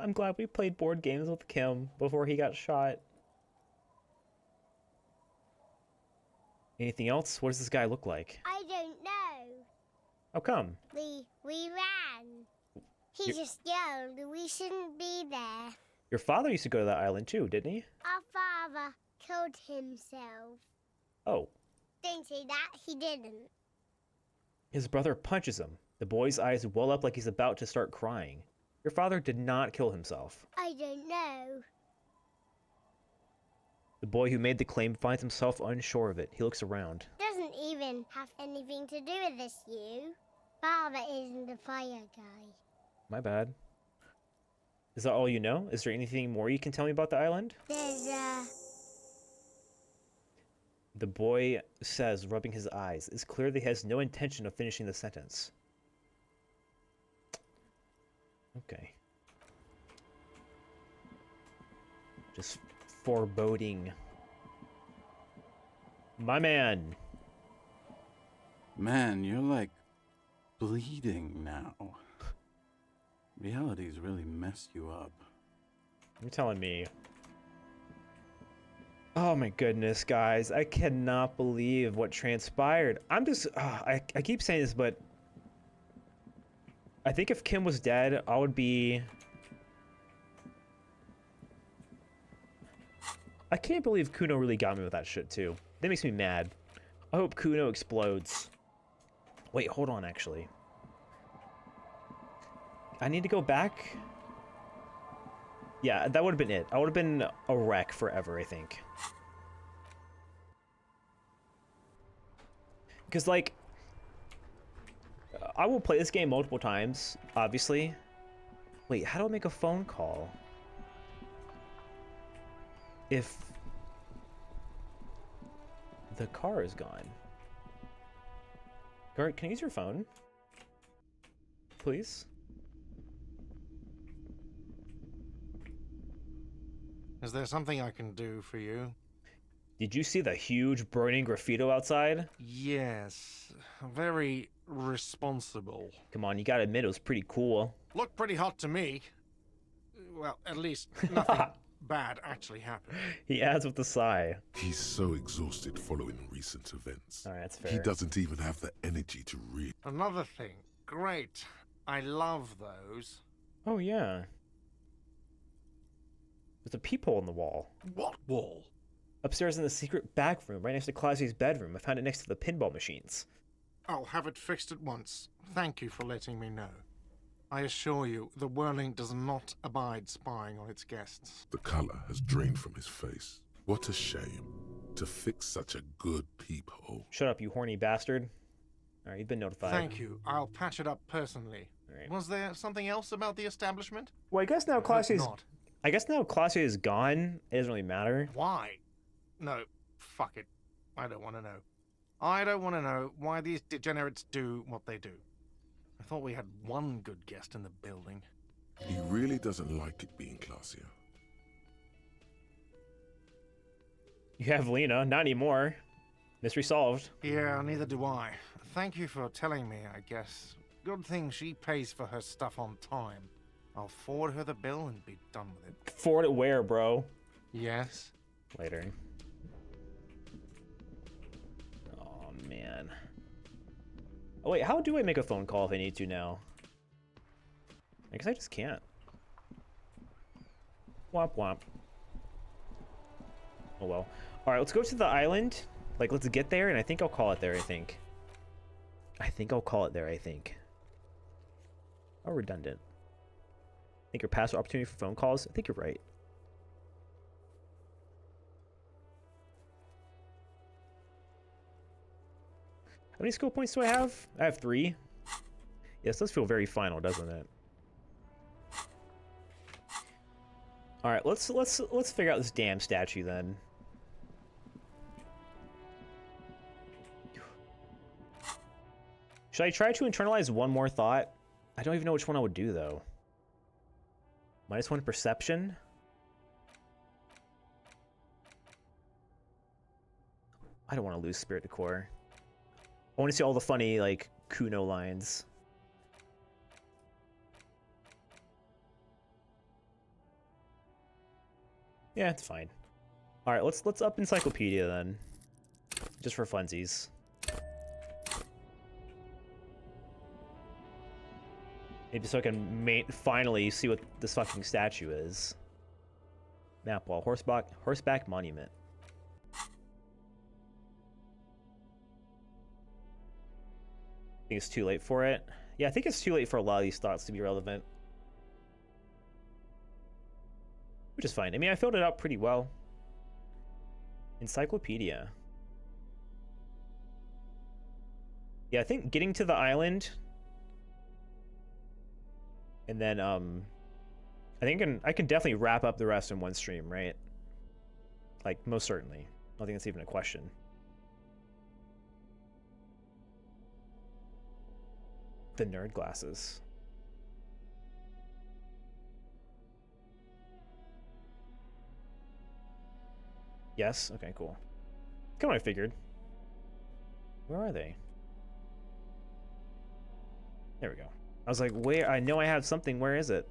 I'm glad we played board games with Kim before he got shot. Anything else? What does this guy look like? I don't know. How come? We ran. He just yelled we shouldn't be there. Your father used to go to that island too, didn't he? Our father killed himself. Oh. Don't say that, he didn't. His brother punches him. The boy's eyes well up like he's about to start crying. Your father did not kill himself. I don't know. The boy who made the claim finds himself unsure of it. He looks around. Doesn't even have anything to do with this, you. Father isn't the fire guy. My bad. Is that all you know? Is there anything more you can tell me about the island? The boy says, rubbing his eyes. It's clear that he has no intention of finishing the sentence. Okay. Just foreboding. My man. Man, you're like bleeding now. Reality's really messed you up. You're telling me. Oh my goodness, guys. I cannot believe what transpired. I'm just... I keep saying this, but... I think if Kim was dead, I would be... I can't believe Kuno really got me with that shit, too. That makes me mad. I hope Kuno explodes. Wait, hold on, actually. I need to go back? Yeah, that would have been it. I would have been a wreck forever, I think. Because, like... I will play this game multiple times, obviously. Wait, how do I make a phone call? If... the car is gone. Gart, can I use your phone? Please? Is there something I can do for you? Did you see the huge burning graffito outside? Yes. Very responsible. Come on, you gotta admit it was pretty cool. Looked pretty hot to me. Well, at least nothing bad actually happened. He adds with a sigh. He's so exhausted following recent events. Alright, that's fair. He doesn't even have the energy to read. Another thing. Great. I love those. Oh, yeah. There's a peephole in the wall. What wall? Upstairs in the secret back room, right next to Clausia's bedroom. I found it next to the pinball machines. I'll have it fixed at once. Thank you for letting me know. I assure you, the Whirling does not abide spying on its guests. The color has drained from his face. What a shame. To fix such a good peephole. Shut up, you horny bastard. Alright, you've been notified. Thank you. I'll patch it up personally. Right. Was there something else about the establishment? Well, I guess now Clausia is gone. It doesn't really matter. Why? No, fuck it. I don't want to know. I don't want to know why these degenerates do what they do. I thought we had one good guest in the building. He really doesn't like it being Clausia. You have Lena, not anymore. Mystery solved. Yeah, neither do I. Thank you for telling me, I guess. Good thing she pays for her stuff on time. I'll forward her the bill and be done with it. Forward it where, bro? Yes. Later. Oh, man. Oh, wait, how do I make a phone call if I need to now? I guess I just can't. Womp womp. Oh well. Alright, let's go to the island. Like, let's get there, and I think I'll call it there, I think. I'll call it there, I think. Oh, redundant. I think your password opportunity for phone calls. I think you're right. How many skill points do I have? I have 3. Yes, does feel very final, doesn't it? All right, let's figure out this damn statue then. Should I try to internalize one more thought? I don't even know which one I would do though. -1 perception. I don't want to lose spirit decor. I want to see all the funny like Kuno lines. Yeah, it's fine. All right, let's up encyclopedia then, just for funsies. Maybe so I can finally see what this fucking statue is. Map wall, horseback monument. I think it's too late for it. Yeah, I think it's too late for a lot of these thoughts to be relevant. Which is fine. I mean, I filled it out pretty well. Encyclopedia. Yeah, I think getting to the island, and then I think I can definitely wrap up the rest in one stream, right? Like, most certainly. I don't think that's even a question. The nerd glasses. Yes? Okay, cool. Kind of what I figured. Where are they? There we go. I was like, where? I know I have something. Where is it?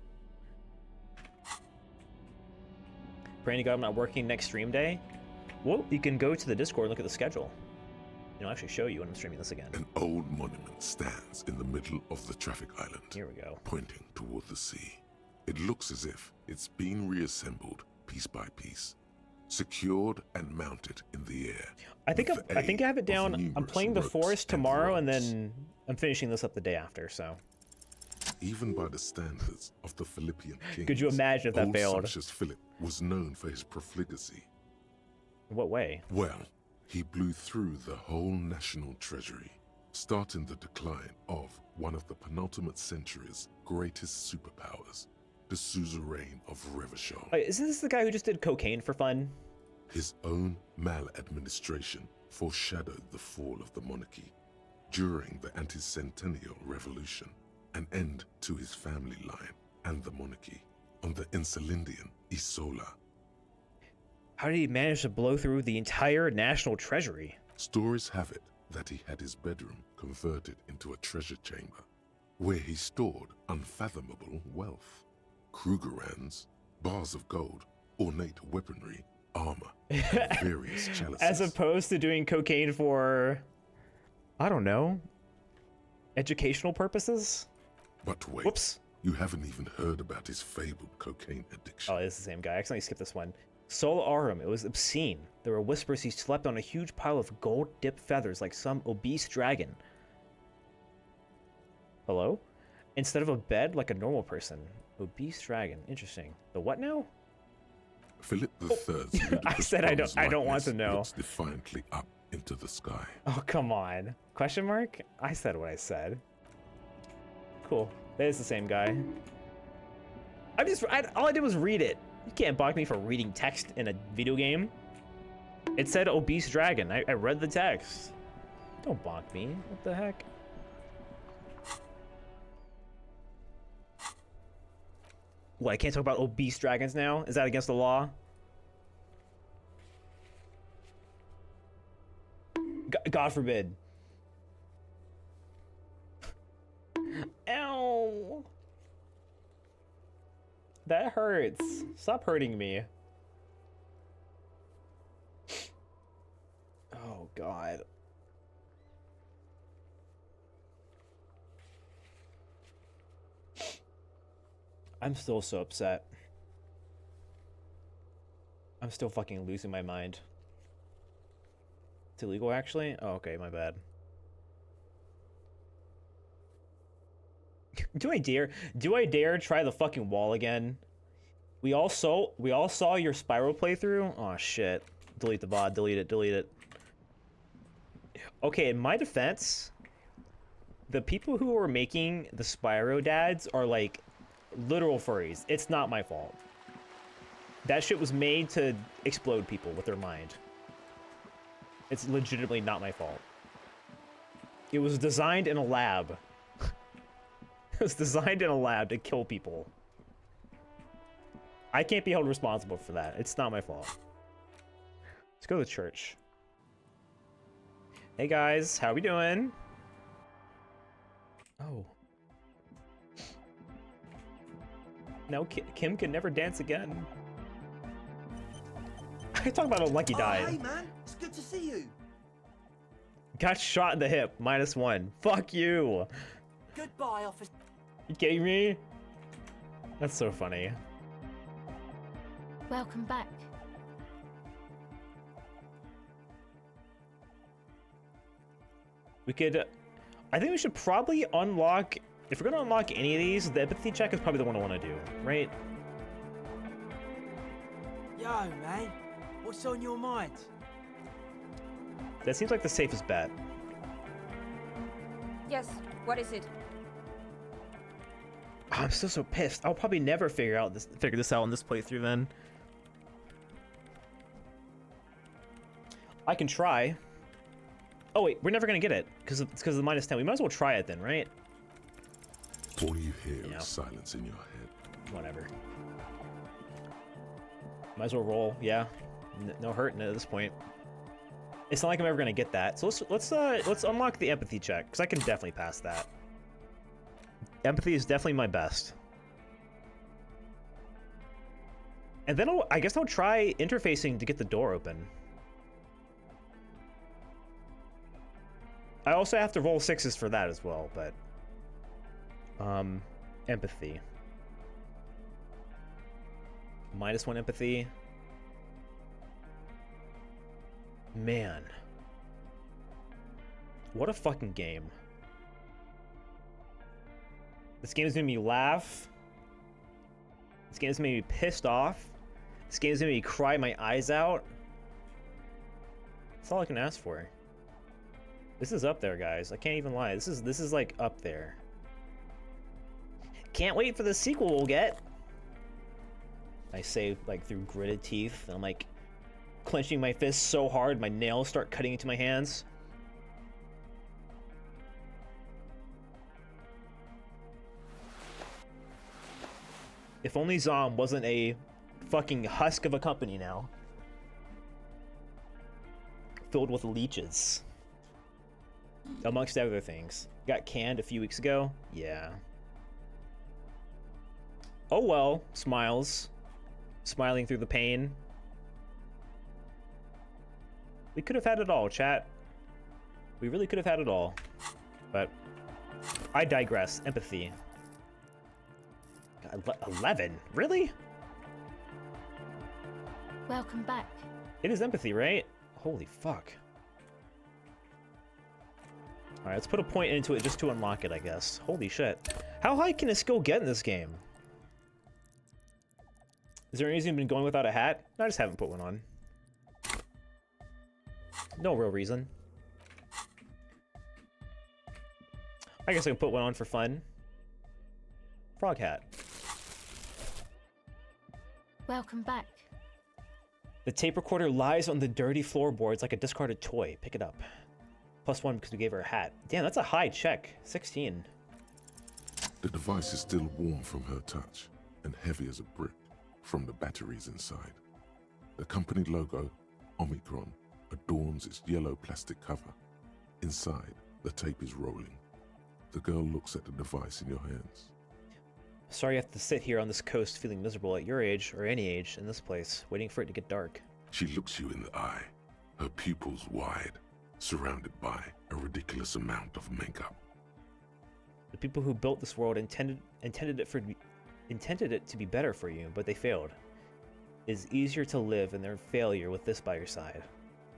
Praying to God I'm not working next stream day. Well, you can go to the Discord and look at the schedule. I'll actually show you when I'm streaming this again. An old monument stands in the middle of the traffic island. Here we go. Pointing toward the sea. It looks as if it's been reassembled piece by piece. Secured and mounted in the air. I think I have it down. I'm playing the forest tomorrow, and then I'm finishing this up the day after. So, even by the standards of the Philippian kings, could you imagine if that failed? Such Philip was known for his profligacy. In what way? Well, he blew through the whole national treasury, starting the decline of one of the penultimate century's greatest superpowers. The suzerain of Revachol. Wait, isn't this the guy who just did cocaine for fun? His own maladministration foreshadowed the fall of the monarchy. During the anti-centennial revolution, an end to his family line and the monarchy on the Insulindian Isola. How did he manage to blow through the entire national treasury? Stories have it that he had his bedroom converted into a treasure chamber, where he stored unfathomable wealth. Krugerrands, bars of gold, ornate weaponry, armor, and various chalices. As opposed to doing cocaine for, I don't know, educational purposes? But wait, whoops. You haven't even heard about his fabled cocaine addiction. Oh, it's the same guy. I accidentally skipped this one. Sol Arum, it was obscene. There were whispers he slept on a huge pile of gold-dipped feathers like some obese dragon. Hello? Instead of a bed like a normal person. Obese dragon. Interesting. The what now? Philip III. I said I don't want to know. Looks defiantly up into the sky. Oh, come on. Question mark? I said what I said. Cool. That is the same guy. All I did was read it. You can't block me for reading text in a video game. It said obese dragon. I read the text. Don't block me. What the heck? What, I can't talk about obese dragons now? Is that against the law? God forbid. Ow! That hurts. Stop hurting me. Oh, God. I'm still so upset. I'm still fucking losing my mind. It's illegal, actually? Oh, okay, my bad. Do I dare try the fucking wall again? We all saw your spiral playthrough? Oh shit. Delete the VOD, delete it. Okay, in my defense, the people who are making the Spyro dads are like literal furries. It's not my fault. That shit was made to explode people with their mind. It's legitimately not my fault. It was designed in a lab. It was designed in a lab to kill people. I can't be held responsible for that. It's not my fault. Let's go to church. Hey guys, how we doing? Oh. No, Kim can never dance again. I talk about a lucky died. Hey man, it's good to see you. Got shot in the hip, -1. Fuck you. Goodbye, officer. You kidding me? That's so funny. Welcome back. We could... I think we should probably unlock... If we're gonna unlock any of these, the empathy check is probably the one I want to do, right? Yo, man. What's on your mind? That seems like the safest bet. Yes, what is it? Oh, I'm still so pissed. I'll probably never figure this out in this playthrough then. I can try. Oh wait, we're never gonna get it because it's because of the -10. We might as well try it then, right? All you hear is silence in your head. Whatever. Might as well roll. Yeah, no hurting at this point. It's not like I'm ever gonna get that. So let's unlock the empathy check because I can definitely pass that. Empathy is definitely my best. And then I guess I'll try interfacing to get the door open. I also have to roll 6s for that as well, but... empathy. -1 empathy. Man. What a fucking game. This game is gonna make me laugh. This game is gonna make me pissed off. This game is gonna make me cry my eyes out. That's all I can ask for. This is up there, guys. I can't even lie. This is like up there. Can't wait for the sequel we'll get. I say like through gritted teeth. I'm like clenching my fists so hard my nails start cutting into my hands. If only Zom wasn't a fucking husk of a company now. Filled with leeches. Amongst other things. Got canned a few weeks ago? Yeah. Oh well, smiles. Smiling through the pain. We could have had it all, chat. We really could have had it all. But I digress. Empathy. God, 11? Really? Welcome back. It is empathy, right? Holy fuck. Alright, let's put a point into it just to unlock it, I guess. Holy shit. How high can a skill get in this game? Is there any reason you've been going without a hat? I just haven't put one on. No real reason. I guess I can put one on for fun. Frog hat. Welcome back. The tape recorder lies on the dirty floorboards like a discarded toy. Pick it up. +1 because we gave her a hat. Damn, that's a high check. 16. The device is still warm from her touch and heavy as a brick from the batteries inside. The company logo, Omicron, adorns its yellow plastic cover. Inside, the tape is rolling. The girl looks at the device in your hands. Sorry you have to sit here on this coast feeling miserable at your age, or any age, in this place, waiting for it to get dark. She looks you in the eye, her pupils wide, surrounded by a ridiculous amount of makeup. The people who built this world intended it intended it to be better for you, but they failed. It is easier to live in their failure with this by your side.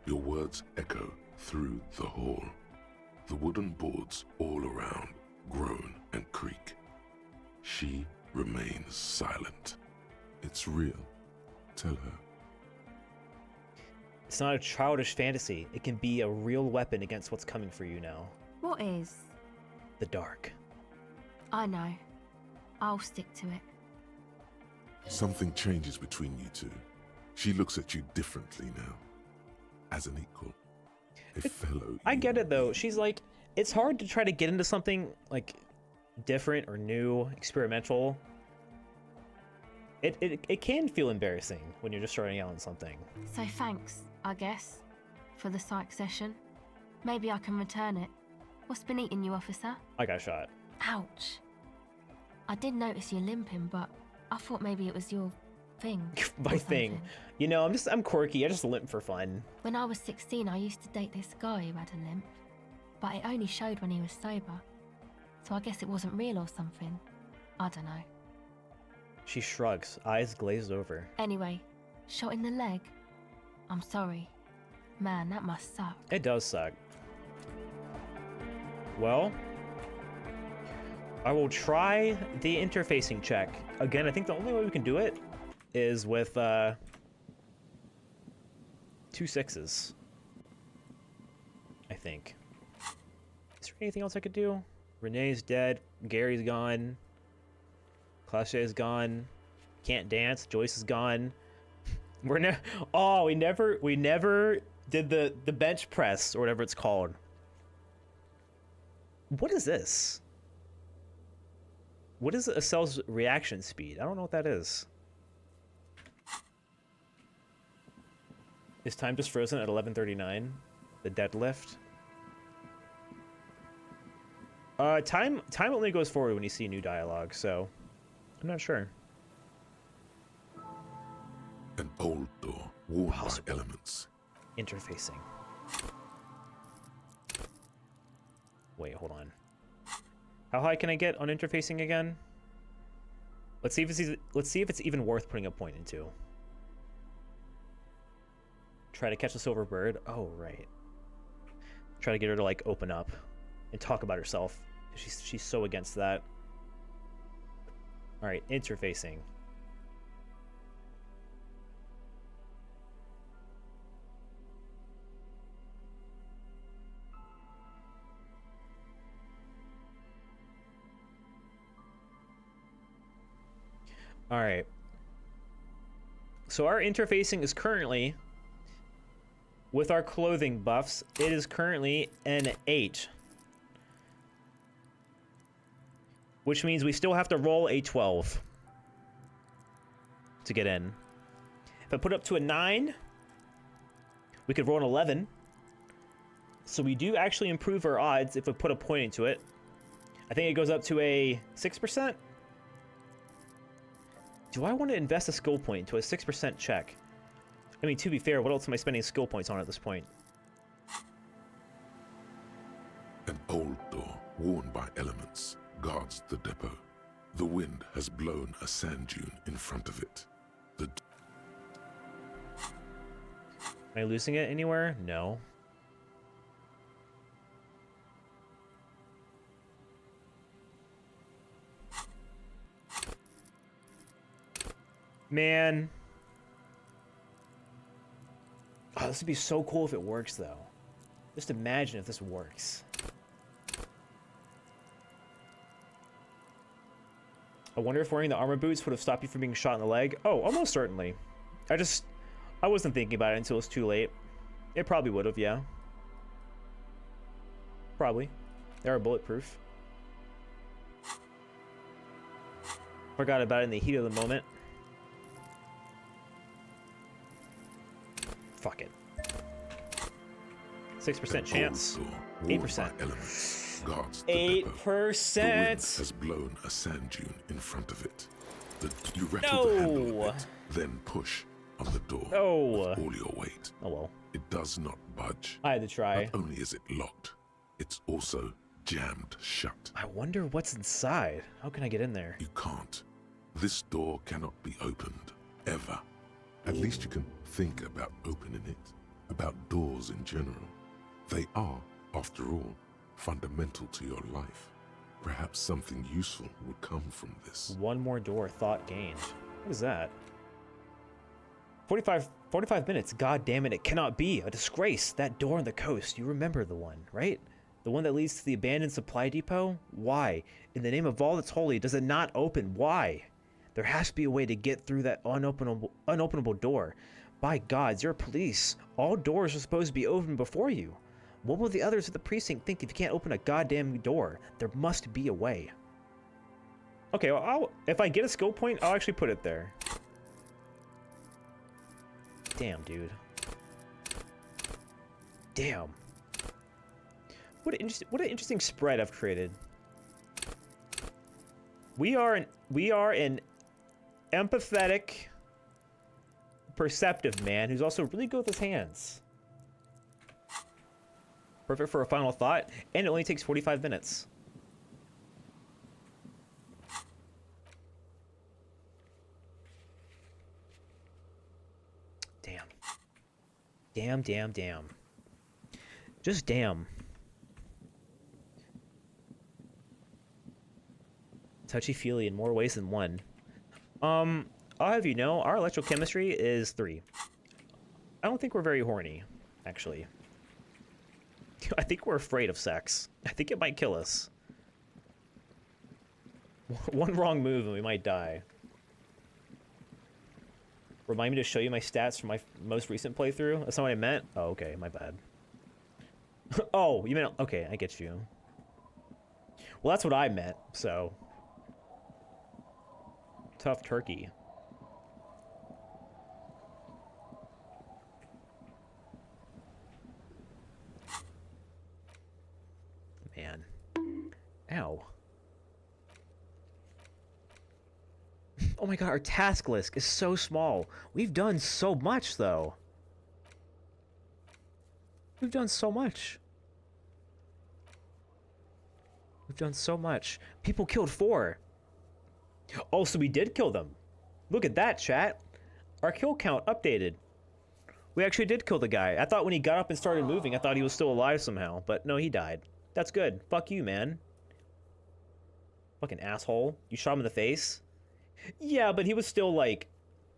Your words echo through the hall. The wooden boards all around groan and creak. She remains silent. It's real. Tell her. It's not a childish fantasy. It can be a real weapon against what's coming for you now. What is? The dark. I know. I'll stick to it. Something changes between you two. She looks at you differently now. As an equal. A fellow. I get it though. She's like, it's hard to try to get into something like different or new, experimental. It can feel embarrassing when you're just starting out on something. So thanks, I guess, for the psych session. Maybe I can return it. What's been eating you, officer? I got shot. Ouch. I did notice you limping, but I thought maybe it was your thing. My thing. You know, I'm quirky. I just limp for fun. When I was 16, I used to date this guy who had a limp, but it only showed when he was sober. So I guess it wasn't real or something. I don't know. She shrugs, eyes glazed over. Anyway, shot in the leg? I'm sorry. Man, that must suck. It does suck. Well, I will try the interfacing check. Again, I think the only way we can do it is with 2 6s. I think. Is there anything else I could do? Renee's dead. Gary's gone. Clashé's gone. Can't dance. Joyce is gone. We never did the bench press or whatever it's called. What is this? What is a cell's reaction speed? I don't know what that is. Is time just frozen at 11:39? The deadlift. Time only goes forward when you see new dialogue, so I'm not sure. An old door, worn by elements. Interfacing. Wait, hold on. How high can I get on interfacing again? Let's see if it's even worth putting a point into. Try to catch a silver bird. Oh, right. Try to get her to like open up and talk about herself. She's so against that. All right, interfacing. All right. So our interfacing is currently, with our clothing buffs, it is currently an 8. Which means we still have to roll a 12 to get in. If I put up to a 9, we could roll an 11. So we do actually improve our odds if we put a point into it. I think it goes up to a 6%. Do I want to invest a skill point into a 6% check? I mean, to be fair, what else am I spending skill points on at this point? An old door, worn by elements, guards the depot. The wind has blown a sand dune in front of it. Am I losing it anywhere? No. Man. Oh, this would be so cool if it works, though. Just imagine if this works. I wonder if wearing the armor boots would have stopped you from being shot in the leg. Oh, almost certainly. I wasn't thinking about it until it was too late. It probably would have, yeah. Probably. They are bulletproof. Forgot about it in the heat of the moment. Fuck it. 6% chance. 8%. 8%. The wind has blown a sand dune in front of it. You rattle the handle of it, then push on the door with all your weight. Oh well. It does not budge. I had to try. Not only is it locked, it's also jammed shut. I wonder what's inside. How can I get in there? You can't. This door cannot be opened, ever. At least you can think about opening it, about doors in general. They are, after all, fundamental to your life. Perhaps something useful would come from this. One more door, thought gained. What is that? 45 minutes. God damn it, it cannot be. A disgrace. That door on the coast. You remember the one, right? The one that leads to the abandoned supply depot? Why? In the name of all that's holy, does it not open? Why? There has to be a way to get through that unopenable door. By gods, you're police. All doors are supposed to be open before you. What will the others at the precinct think if you can't open a goddamn door? There must be a way. Okay, well, if I get a skill point, I'll actually put it there. Damn, dude. Damn. What an interesting spread I've created. We are an empathetic, perceptive man who's also really good with his hands. Perfect for a final thought, and it only takes 45 minutes. Damn. Damn, damn, damn. Just damn. Touchy-feely in more ways than one. I'll have you know, our electrochemistry is 3. I don't think we're very horny, actually. I think we're afraid of sex. I think it might kill us. One wrong move and we might die. Remind me to show you my stats from my most recent playthrough? That's not what I meant? Oh, okay, my bad. Oh, you meant... Okay, I get you. Well, that's what I meant, so... Tough turkey. Man. Ow. Oh my god, our task list is so small. We've done so much, though. We've done so much. We've done so much. People killed 4. Oh, so we did kill them. Look at that, chat. Our kill count updated. We actually did kill the guy. I thought when he got up and started moving, I thought he was still alive somehow. But no, he died. That's good. Fuck you, man. Fucking asshole. You shot him in the face? Yeah, but he was still like...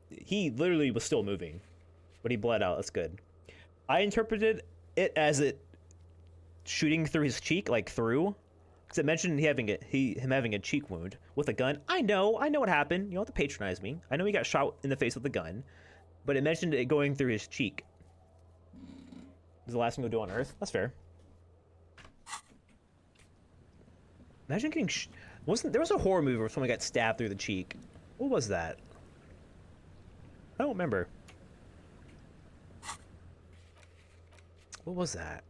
He literally was still moving. But he bled out. That's good. I interpreted it as it shooting through his cheek, like through. Because it mentioned him having a cheek wound with a gun. I know what happened. You don't have to patronize me. I know he got shot in the face with a gun. But it mentioned it going through his cheek. Is the last thing we'll do on Earth? That's fair. Imagine getting... There was a horror movie where someone got stabbed through the cheek. What was that? I don't remember. What was that?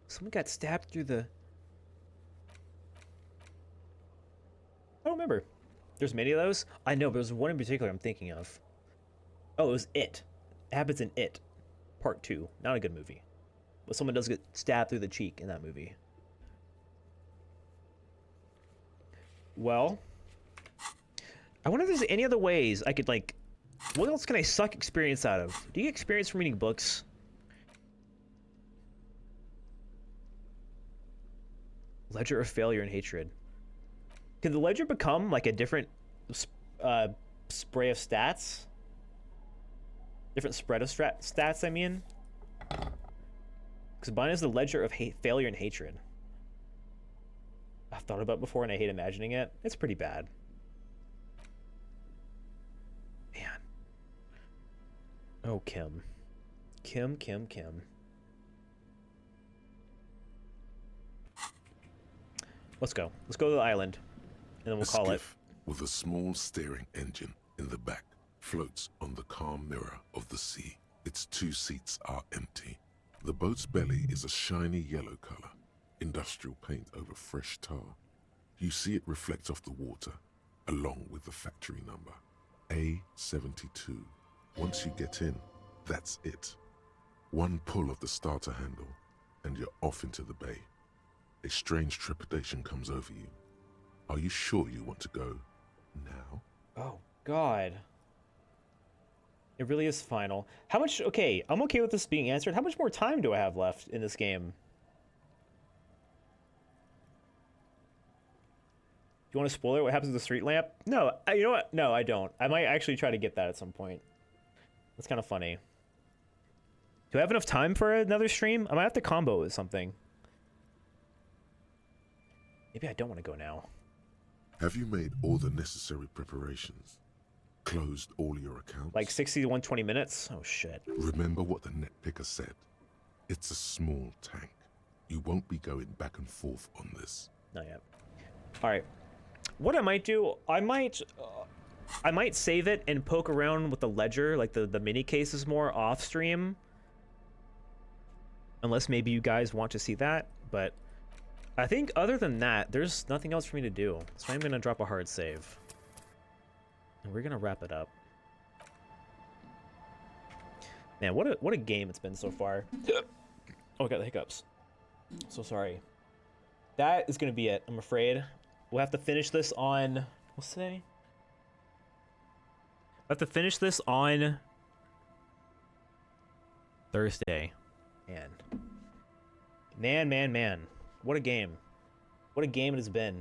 Someone got stabbed through the... I don't remember. There's many of those? I know, but there's one in particular I'm thinking of. Oh, it was It. It happens in It. Part 2. Not a good movie. But someone does get stabbed through the cheek in that movie. Well, I wonder if there's any other ways I could, like... What else can I suck experience out of? Do you get experience from reading books? Ledger of Failure and Hatred. Can the ledger become like a different spray of stats? Different spread of stats, I mean? Because mine is the ledger of failure and hatred. I've thought about it before and I hate imagining it. It's pretty bad. Man. Oh, Kim. Kim. Let's go. Let's go to the island. And then we'll call it. With a small steering engine in the back floats on the calm mirror of the sea. Its 2 seats are empty. The boat's belly is a shiny yellow color, industrial paint over fresh tar. You see it reflect off the water, along with the factory number, A72. Once you get in, that's it. One pull of the starter handle, and you're off into the bay. A strange trepidation comes over you. Are you sure you want to go now? Oh, God. It really is final. How much... Okay, I'm okay with this being answered. How much more time do I have left in this game? Do you want to spoil it? What happens to the street lamp? No, you know what? No, I don't. I might actually try to get that at some point. That's kind of funny. Do I have enough time for another stream? I might have to combo with something. Maybe I don't want to go now. Have you made all the necessary preparations? Closed all your accounts? Like 60 to 120 minutes? Oh, shit. Remember what the netpicker said. It's a small tank. You won't be going back and forth on this. Not yet. All right. What I might do, I might save it and poke around with the ledger, like the mini cases more off stream. Unless maybe you guys want to see that, but I think other than that, there's nothing else for me to do. So I'm gonna drop a hard save. And we're gonna wrap it up. Man, what a game it's been so far. Oh, I got the hiccups. So sorry. That is gonna be it, I'm afraid. We'll have to finish this on... What's today? We'll have to finish this on... Thursday. Man. Man. What a game. What a game it has been.